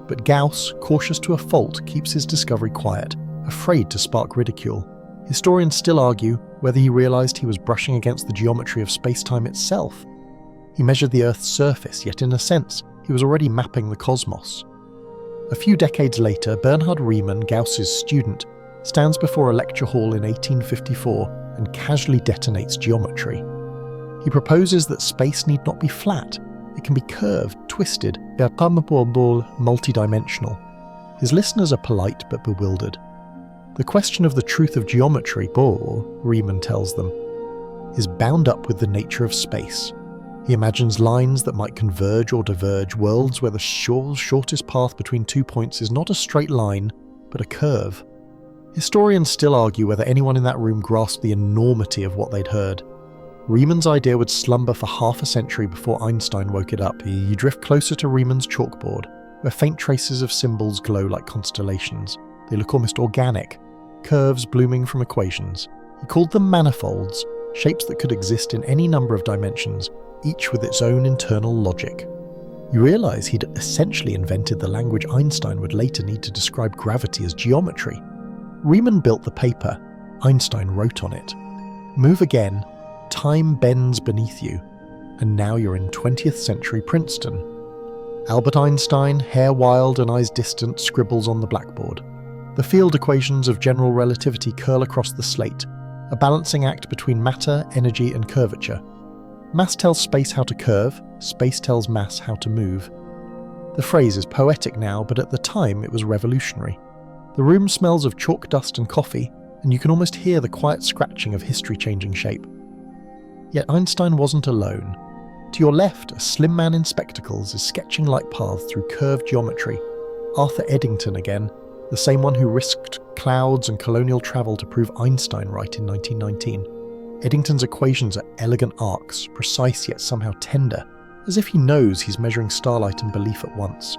But Gauss, cautious to a fault, keeps his discovery quiet, afraid to spark ridicule. Historians still argue whether he realized he was brushing against the geometry of space-time itself. He measured the Earth's surface, yet in a sense, he was already mapping the cosmos. A few decades later, Bernhard Riemann, Gauss's student, stands before a lecture hall in 1854 and casually detonates geometry. He proposes that space need not be flat. It can be curved, twisted, multidimensional. His listeners are polite but bewildered. The question of the truth of geometry, Riemann tells them, is bound up with the nature of space. He imagines lines that might converge or diverge, worlds where the shortest path between 2 points is not a straight line, but a curve. Historians still argue whether anyone in that room grasped the enormity of what they'd heard. Riemann's idea would slumber for half a century before Einstein woke it up. You drift closer to Riemann's chalkboard, where faint traces of symbols glow like constellations. They look almost organic, curves blooming from equations. He called them manifolds, shapes that could exist in any number of dimensions, each with its own internal logic. You realise he'd essentially invented the language Einstein would later need to describe gravity as geometry. Riemann built the paper, Einstein wrote on it. Move again, time bends beneath you, and now you're in 20th century Princeton. Albert Einstein, hair wild and eyes distant, scribbles on the blackboard. The field equations of general relativity curl across the slate, a balancing act between matter, energy, and curvature. Mass tells space how to curve, space tells mass how to move. The phrase is poetic now, but at the time it was revolutionary. The room smells of chalk dust and coffee, and you can almost hear the quiet scratching of history changing shape. Yet Einstein wasn't alone. To your left, a slim man in spectacles is sketching light paths through curved geometry. Arthur Eddington again, the same one who risked clouds and colonial travel to prove Einstein right in 1919. Eddington's equations are elegant arcs, precise yet somehow tender, as if he knows he's measuring starlight and belief at once.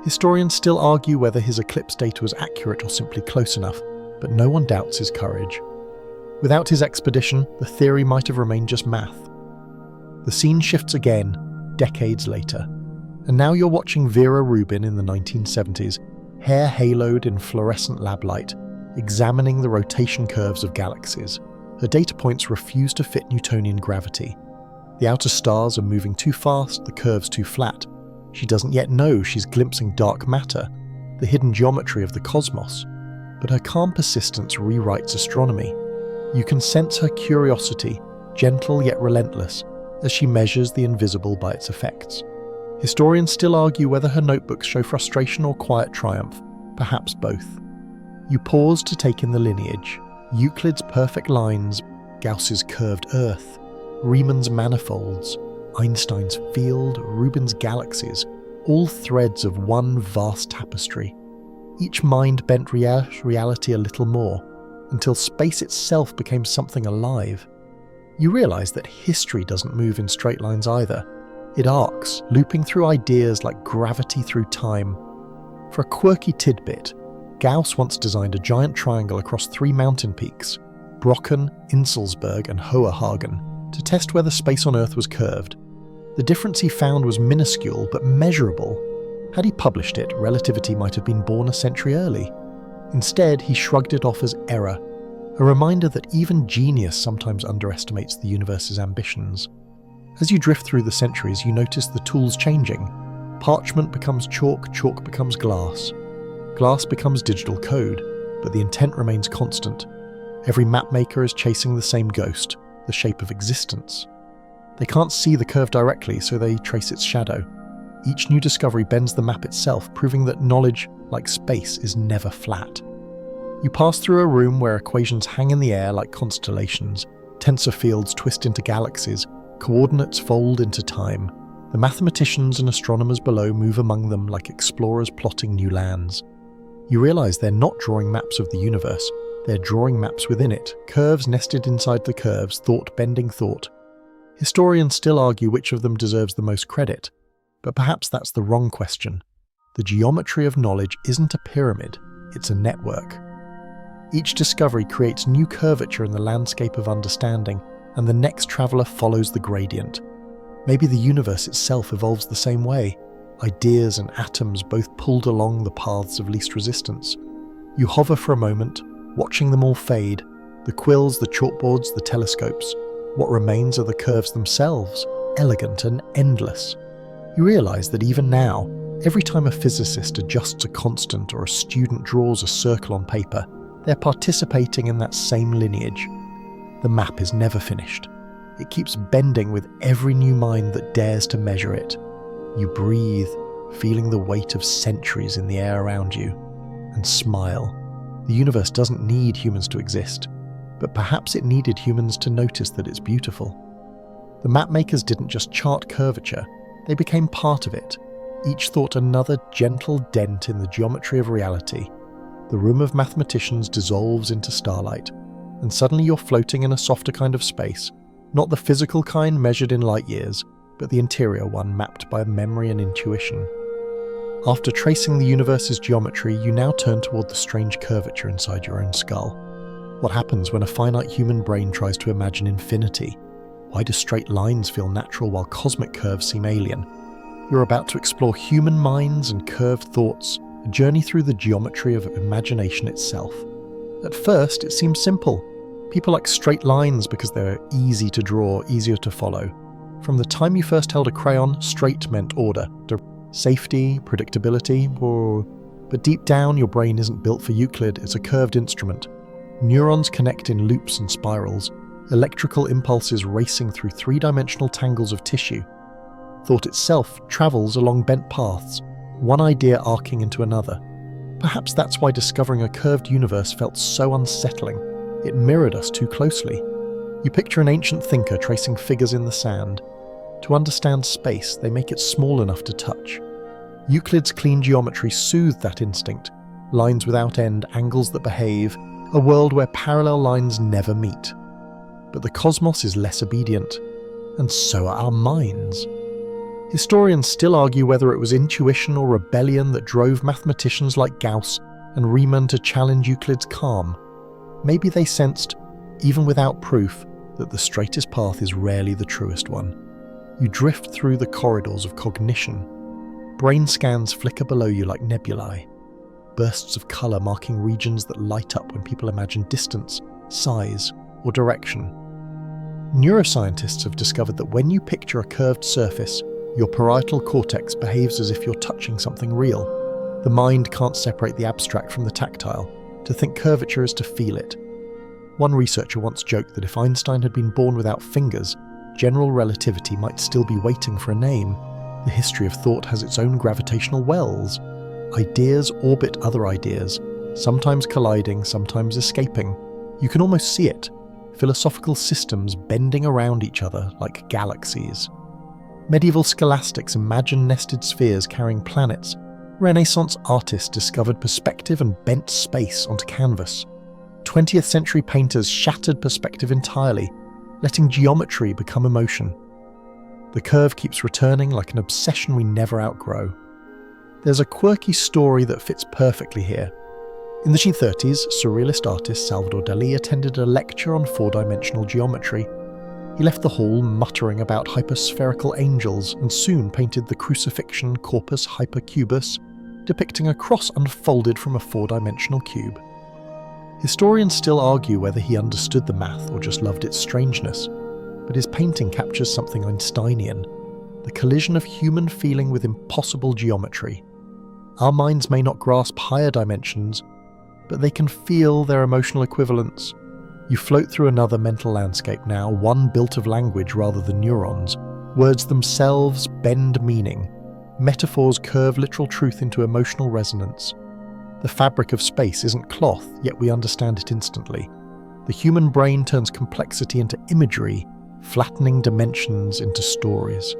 Historians still argue whether his eclipse data was accurate or simply close enough, but no one doubts his courage. Without his expedition, the theory might have remained just math. The scene shifts again, decades later, and now you're watching Vera Rubin in the 1970s, hair haloed in fluorescent lab light, examining the rotation curves of galaxies. Her data points refuse to fit Newtonian gravity. The outer stars are moving too fast, the curves too flat. She doesn't yet know she's glimpsing dark matter, the hidden geometry of the cosmos. But her calm persistence rewrites astronomy. You can sense her curiosity, gentle yet relentless, as she measures the invisible by its effects. Historians still argue whether her notebooks show frustration or quiet triumph, perhaps both. You pause to take in the lineage, Euclid's perfect lines, Gauss's curved Earth, Riemann's manifolds, Einstein's field, Rubin's galaxies, all threads of one vast tapestry. Each mind bent reality a little more, until space itself became something alive. You realise that history doesn't move in straight lines either. It arcs, looping through ideas like gravity through time. For a quirky tidbit, Gauss once designed a giant triangle across 3 mountain peaks, Brocken, Inselsberg and Hoherhagen, to test whether space on Earth was curved. The difference he found was minuscule but measurable. Had he published it, relativity might have been born a century early. Instead, he shrugged it off as error, a reminder that even genius sometimes underestimates the universe's ambitions. As you drift through the centuries, you notice the tools changing. Parchment becomes chalk, chalk becomes glass. Glass becomes digital code, but the intent remains constant. Every mapmaker is chasing the same ghost, the shape of existence. They can't see the curve directly, so they trace its shadow. Each new discovery bends the map itself, proving that knowledge, like space, is never flat. You pass through a room where equations hang in the air like constellations, tensor fields twist into galaxies, coordinates fold into time. The mathematicians and astronomers below move among them like explorers plotting new lands. You realize they're not drawing maps of the universe, they're drawing maps within it, curves nested inside the curves, thought bending thought. Historians still argue which of them deserves the most credit, but perhaps that's the wrong question. The geometry of knowledge isn't a pyramid, it's a network. Each discovery creates new curvature in the landscape of understanding, and the next traveller follows the gradient. Maybe the universe itself evolves the same way, ideas and atoms both pulled along the paths of least resistance. You hover for a moment, watching them all fade, the quills, the chalkboards, the telescopes. What remains are the curves themselves, elegant and endless. You realise that even now, every time a physicist adjusts a constant or a student draws a circle on paper, they're participating in that same lineage. The map is never finished. It keeps bending with every new mind that dares to measure it. You breathe, feeling the weight of centuries in the air around you, and smile. The universe doesn't need humans to exist, but perhaps it needed humans to notice that it's beautiful. The mapmakers didn't just chart curvature, they became part of it. Each thought another gentle dent in the geometry of reality. The room of mathematicians dissolves into starlight, and suddenly you're floating in a softer kind of space, not the physical kind measured in light years, but the interior one mapped by memory and intuition. After tracing the universe's geometry, you now turn toward the strange curvature inside your own skull. What happens when a finite human brain tries to imagine infinity? Why do straight lines feel natural while cosmic curves seem alien? You're about to explore human minds and curved thoughts, a journey through the geometry of imagination itself. At first, it seems simple. People like straight lines because they're easy to draw, easier to follow. From the time you first held a crayon, straight meant order, safety, predictability, but deep down your brain isn't built for Euclid, it's a curved instrument. Neurons connect in loops and spirals, electrical impulses racing through three-dimensional tangles of tissue. Thought itself travels along bent paths, one idea arcing into another. Perhaps that's why discovering a curved universe felt so unsettling. It mirrored us too closely. You picture an ancient thinker tracing figures in the sand. To understand space, they make it small enough to touch. Euclid's clean geometry soothed that instinct. Lines without end, angles that behave, a world where parallel lines never meet. But the cosmos is less obedient, and so are our minds. Historians still argue whether it was intuition or rebellion that drove mathematicians like Gauss and Riemann to challenge Euclid's calm. Maybe they sensed, even without proof, that the straightest path is rarely the truest one. You drift through the corridors of cognition. Brain scans flicker below you like nebulae, bursts of colour marking regions that light up when people imagine distance, size, or direction. Neuroscientists have discovered that when you picture a curved surface, your parietal cortex behaves as if you're touching something real. The mind can't separate the abstract from the tactile. To think curvature is to feel it. One researcher once joked that if Einstein had been born without fingers, general relativity might still be waiting for a name. The history of thought has its own gravitational wells. Ideas orbit other ideas, sometimes colliding, sometimes escaping. You can almost see it. Philosophical systems bending around each other like galaxies. Medieval scholastics imagined nested spheres carrying planets. Renaissance artists discovered perspective and bent space onto canvas. 20th century painters shattered perspective entirely, letting geometry become emotion. The curve keeps returning like an obsession we never outgrow. There's a quirky story that fits perfectly here. In the 1930s, surrealist artist Salvador Dalí attended a lecture on four-dimensional geometry. He left the hall muttering about hyperspherical angels and soon painted the crucifixion Corpus Hypercubus, depicting a cross unfolded from a four-dimensional cube. Historians still argue whether he understood the math or just loved its strangeness. but his painting captures something Einsteinian, the collision of human feeling with impossible geometry. Our minds may not grasp higher dimensions, but they can feel their emotional equivalents. You float through another mental landscape now, one built of language rather than neurons. Words themselves bend meaning. Metaphors curve literal truth into emotional resonance. The fabric of space isn't cloth, yet we understand it instantly. The human brain turns complexity into imagery, flattening dimensions into stories.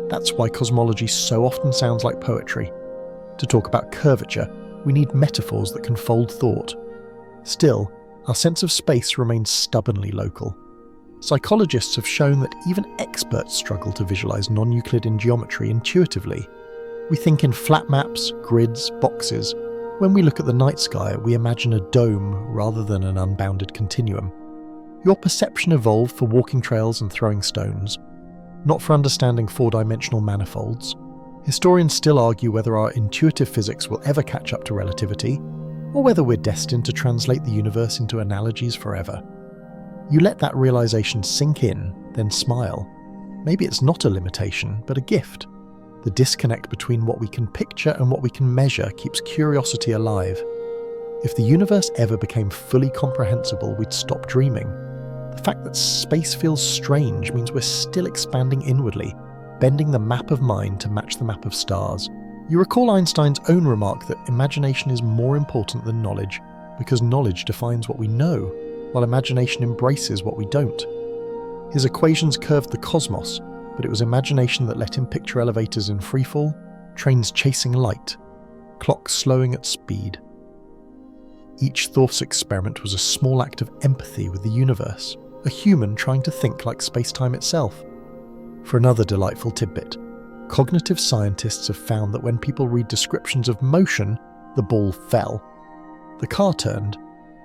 That's why cosmology so often sounds like poetry. To talk about curvature, we need metaphors that can fold thought. Still, our sense of space remains stubbornly local. Psychologists have shown that even experts struggle to visualize non-Euclidean geometry intuitively. We think in flat maps, grids, boxes. When we look at the night sky, we imagine a dome rather than an unbounded continuum. Your perception evolved for walking trails and throwing stones, not for understanding four-dimensional manifolds. Historians still argue whether our intuitive physics will ever catch up to relativity, or whether we're destined to translate the universe into analogies forever. You let that realization sink in, then smile. Maybe it's not a limitation, but a gift. The disconnect between what we can picture and what we can measure keeps curiosity alive. If the universe ever became fully comprehensible, we'd stop dreaming. The fact that space feels strange means we're still expanding inwardly, bending the map of mind to match the map of stars. You recall Einstein's own remark that imagination is more important than knowledge, because knowledge defines what we know, while imagination embraces what we don't. His equations curved the cosmos, but it was imagination that let him picture elevators in freefall, trains chasing light, clocks slowing at speed. Each Thor's experiment was a small act of empathy with the universe, a human trying to think like space-time itself. For another delightful tidbit, cognitive scientists have found that when people read descriptions of motion, the ball fell. The car turned.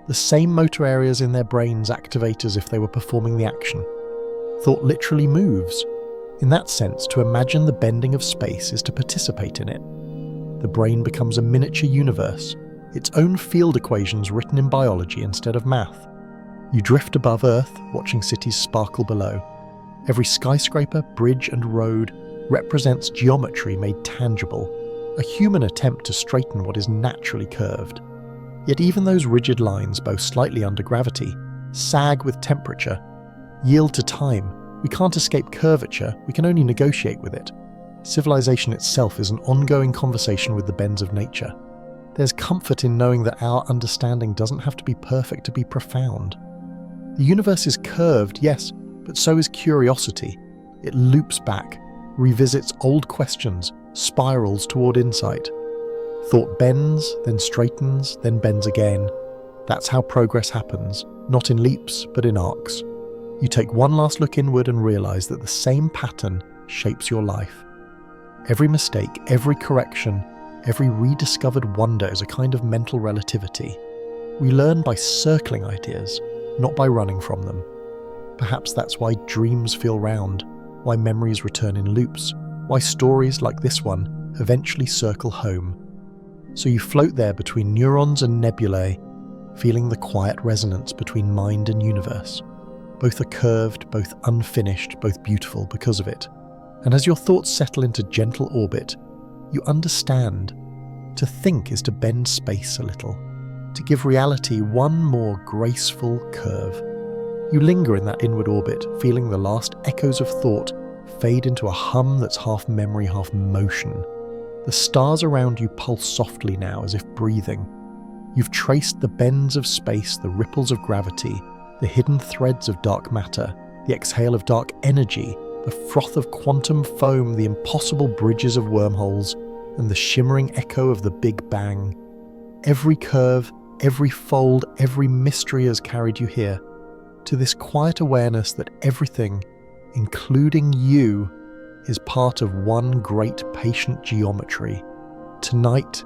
The same motor areas in their brains activate as if they were performing the action. Thought literally moves. In that sense, to imagine the bending of space is to participate in it. The brain becomes a miniature universe, its own field equations written in biology instead of math. You drift above Earth, watching cities sparkle below. Every skyscraper, bridge and road represents geometry made tangible, a human attempt to straighten what is naturally curved. Yet even those rigid lines bow slightly under gravity, sag with temperature, yield to time. We can't escape curvature, we can only negotiate with it. Civilization itself is an ongoing conversation with the bends of nature. There's comfort in knowing that our understanding doesn't have to be perfect to be profound. The universe is curved, yes, but so is curiosity. It loops back, revisits old questions, spirals toward insight. Thought bends, then straightens, then bends again. That's how progress happens, not in leaps, but in arcs. You take one last look inward and realize that the same pattern shapes your life. Every mistake, every correction, every rediscovered wonder is a kind of mental relativity. We learn by circling ideas, not by running from them. Perhaps that's why dreams feel round, why memories return in loops, why stories like this one eventually circle home. So you float there between neurons and nebulae, feeling the quiet resonance between mind and universe. Both are curved, both unfinished, both beautiful because of it. And as your thoughts settle into gentle orbit, you understand. To think is to bend space a little, to give reality one more graceful curve. You linger in that inward orbit, feeling the last echoes of thought fade into a hum that's half memory, half motion. The stars around you pulse softly now, as if breathing. You've traced the bends of space, the ripples of gravity, the hidden threads of dark matter, the exhale of dark energy, the froth of quantum foam, the impossible bridges of wormholes, and the shimmering echo of the Big Bang. Every curve, every fold, every mystery has carried you here, to this quiet awareness that everything, including you, is part of one great patient geometry. Tonight,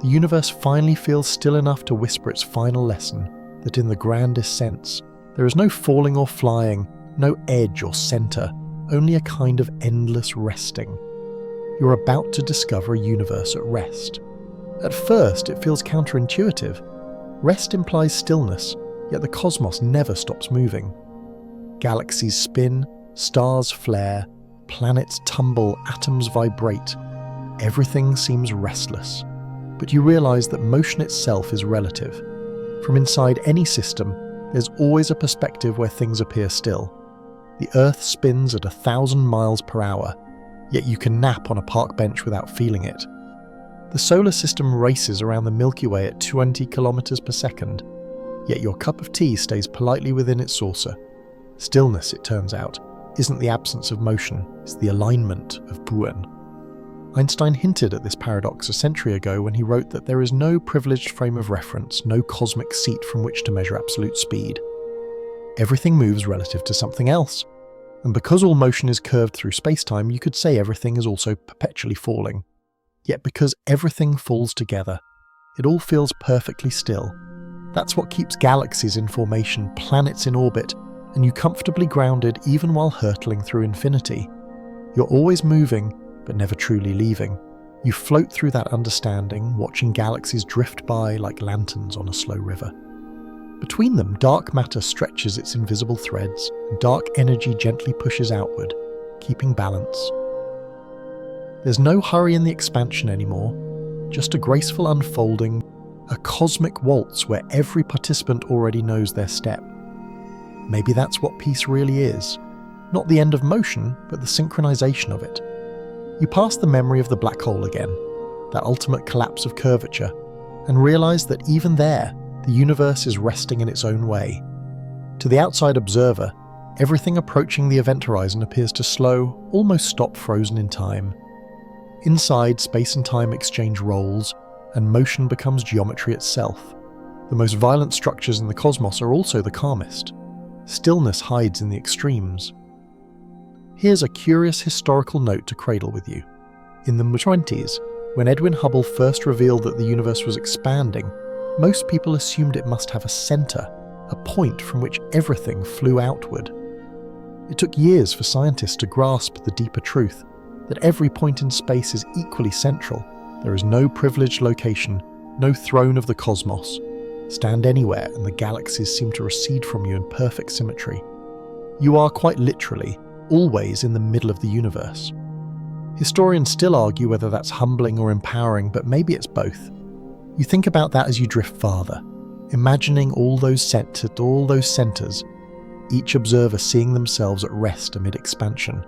the universe finally feels still enough to whisper its final lesson, that in the grandest sense, there is no falling or flying, no edge or center, only a kind of endless resting. You're about to discover a universe at rest. At first, it feels counterintuitive. Rest implies stillness, yet the cosmos never stops moving. Galaxies spin, Stars flare, planets tumble, atoms vibrate. Everything seems restless. But you realise that motion itself is relative. From inside any system, there's always a perspective where things appear still. The Earth spins at 1,000 miles per hour, yet you can nap on a park bench without feeling it. The solar system races around the Milky Way at 20 kilometers per second, yet your cup of tea stays politely within its saucer. Stillness, it turns out, isn't the absence of motion, it's the alignment of Buono. Einstein hinted at this paradox a century ago when he wrote that there is no privileged frame of reference, no cosmic seat from which to measure absolute speed. Everything moves relative to something else. And because all motion is curved through space-time, you could say everything is also perpetually falling. Yet because everything falls together, it all feels perfectly still. That's what keeps galaxies in formation, planets in orbit, and you comfortably grounded even while hurtling through infinity. You're always moving, but never truly leaving. You float through that understanding, watching galaxies drift by like lanterns on a slow river. Between them, dark matter stretches its invisible threads, and dark energy gently pushes outward, keeping balance. There's no hurry in the expansion anymore, just a graceful unfolding, a cosmic waltz where every participant already knows their step. Maybe that's what peace really is. Not the end of motion, but the synchronization of it. You pass the memory of the black hole again, that ultimate collapse of curvature, and realize that even there, the universe is resting in its own way. To the outside observer, everything approaching the event horizon appears to slow, almost stop frozen in time. Inside, space and time exchange roles, and motion becomes geometry itself. The most violent structures in the cosmos are also the calmest. Stillness hides in the extremes. Here's a curious historical note to cradle with you. In the 20s, when Edwin Hubble first revealed that the universe was expanding, most people assumed it must have a centre, a point from which everything flew outward. It took years for scientists to grasp the deeper truth, that every point in space is equally central. There is no privileged location, no throne of the cosmos. Stand anywhere and the galaxies seem to recede from you in perfect symmetry. You are quite literally always in the middle of the universe. Historians still argue whether that's humbling or empowering, but maybe it's both. You think about that as you drift farther, imagining all those centers, each observer seeing themselves at rest amid expansion.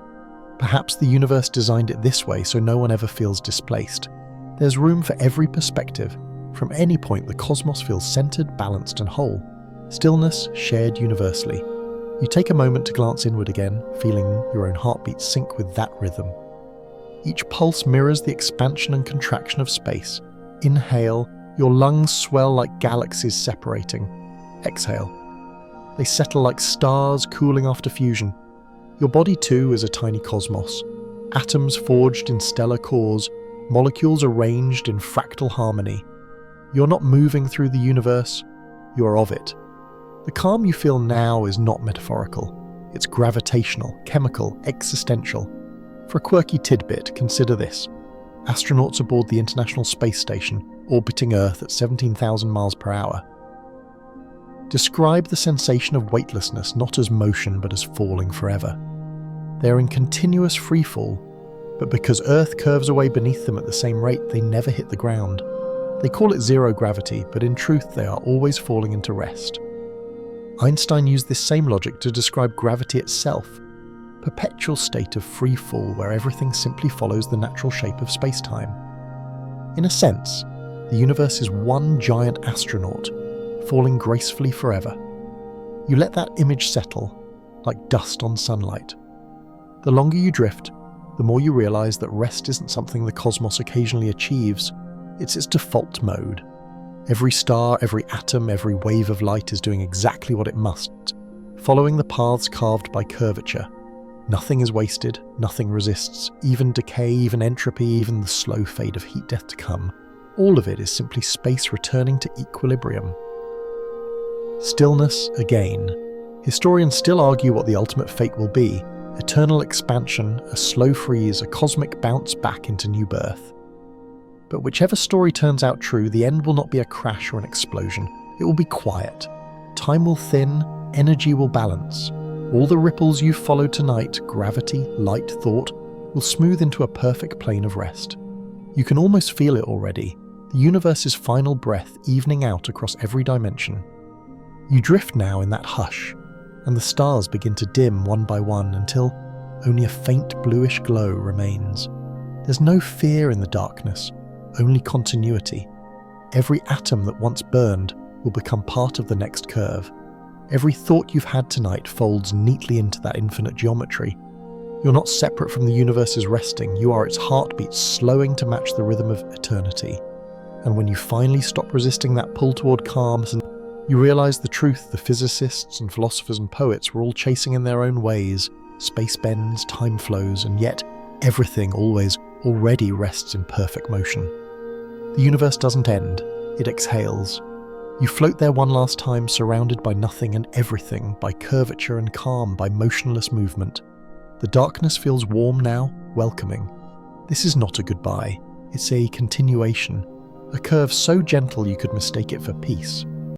Perhaps the universe designed it this way so no one ever feels displaced. There's room for every perspective. From any point, the cosmos feels centered, balanced, and whole. Stillness shared universally. You take a moment to glance inward again, feeling your own heartbeat sync with that rhythm. Each pulse mirrors the expansion and contraction of space. Inhale, your lungs swell like galaxies separating. Exhale. They settle like stars cooling after fusion. Your body too is a tiny cosmos. Atoms forged in stellar cores, molecules arranged in fractal harmony. You're not moving through the universe, you're of it. The calm you feel now is not metaphorical. It's gravitational, chemical, existential. For a quirky tidbit, consider this. Astronauts aboard the International Space Station, orbiting Earth at 17,000 miles per hour. Describe the sensation of weightlessness not as motion but as falling forever. They are in continuous freefall, but because Earth curves away beneath them at the same rate, they never hit the ground. They call it zero gravity, but in truth they are always falling into rest. Einstein used this same logic to describe gravity itself, perpetual state of free fall where everything simply follows the natural shape of space-time. In a sense, the universe is one giant astronaut, falling gracefully forever. You let that image settle, like dust on sunlight. The longer you drift, the more you realize that rest isn't something the cosmos occasionally achieves, it's its default mode. Every star, every atom, every wave of light is doing exactly what it must, following the paths carved by curvature. Nothing is wasted, nothing resists, even decay, even entropy, even the slow fade of heat death to come. All of it is simply space returning to equilibrium. Stillness again. Historians still argue what the ultimate fate will be. Eternal expansion, a slow freeze, a cosmic bounce back into new birth. But whichever story turns out true, the end will not be a crash or an explosion. It will be quiet. Time will thin, energy will balance. All the ripples you've followed tonight, gravity, light, thought, will smooth into a perfect plane of rest. You can almost feel it already, the universe's final breath evening out across every dimension. You drift now in that hush, and the stars begin to dim one by one until only a faint bluish glow remains. There's no fear in the darkness, only continuity. Every atom that once burned will become part of the next curve. Every thought you've had tonight folds neatly into that infinite geometry. You're not separate from the universe's resting, you are its heartbeat slowing to match the rhythm of eternity. And when you finally stop resisting that pull toward calm, you realize the truth the physicists and philosophers and poets were all chasing in their own ways. Space bends, time flows, and yet everything always already rests in perfect motion. The universe doesn't end, it exhales. You float there one last time, surrounded by nothing and everything, by curvature and calm, by motionless movement. The darkness feels warm now, welcoming. This is not a goodbye, it's a continuation, a curve so gentle you could mistake it for peace.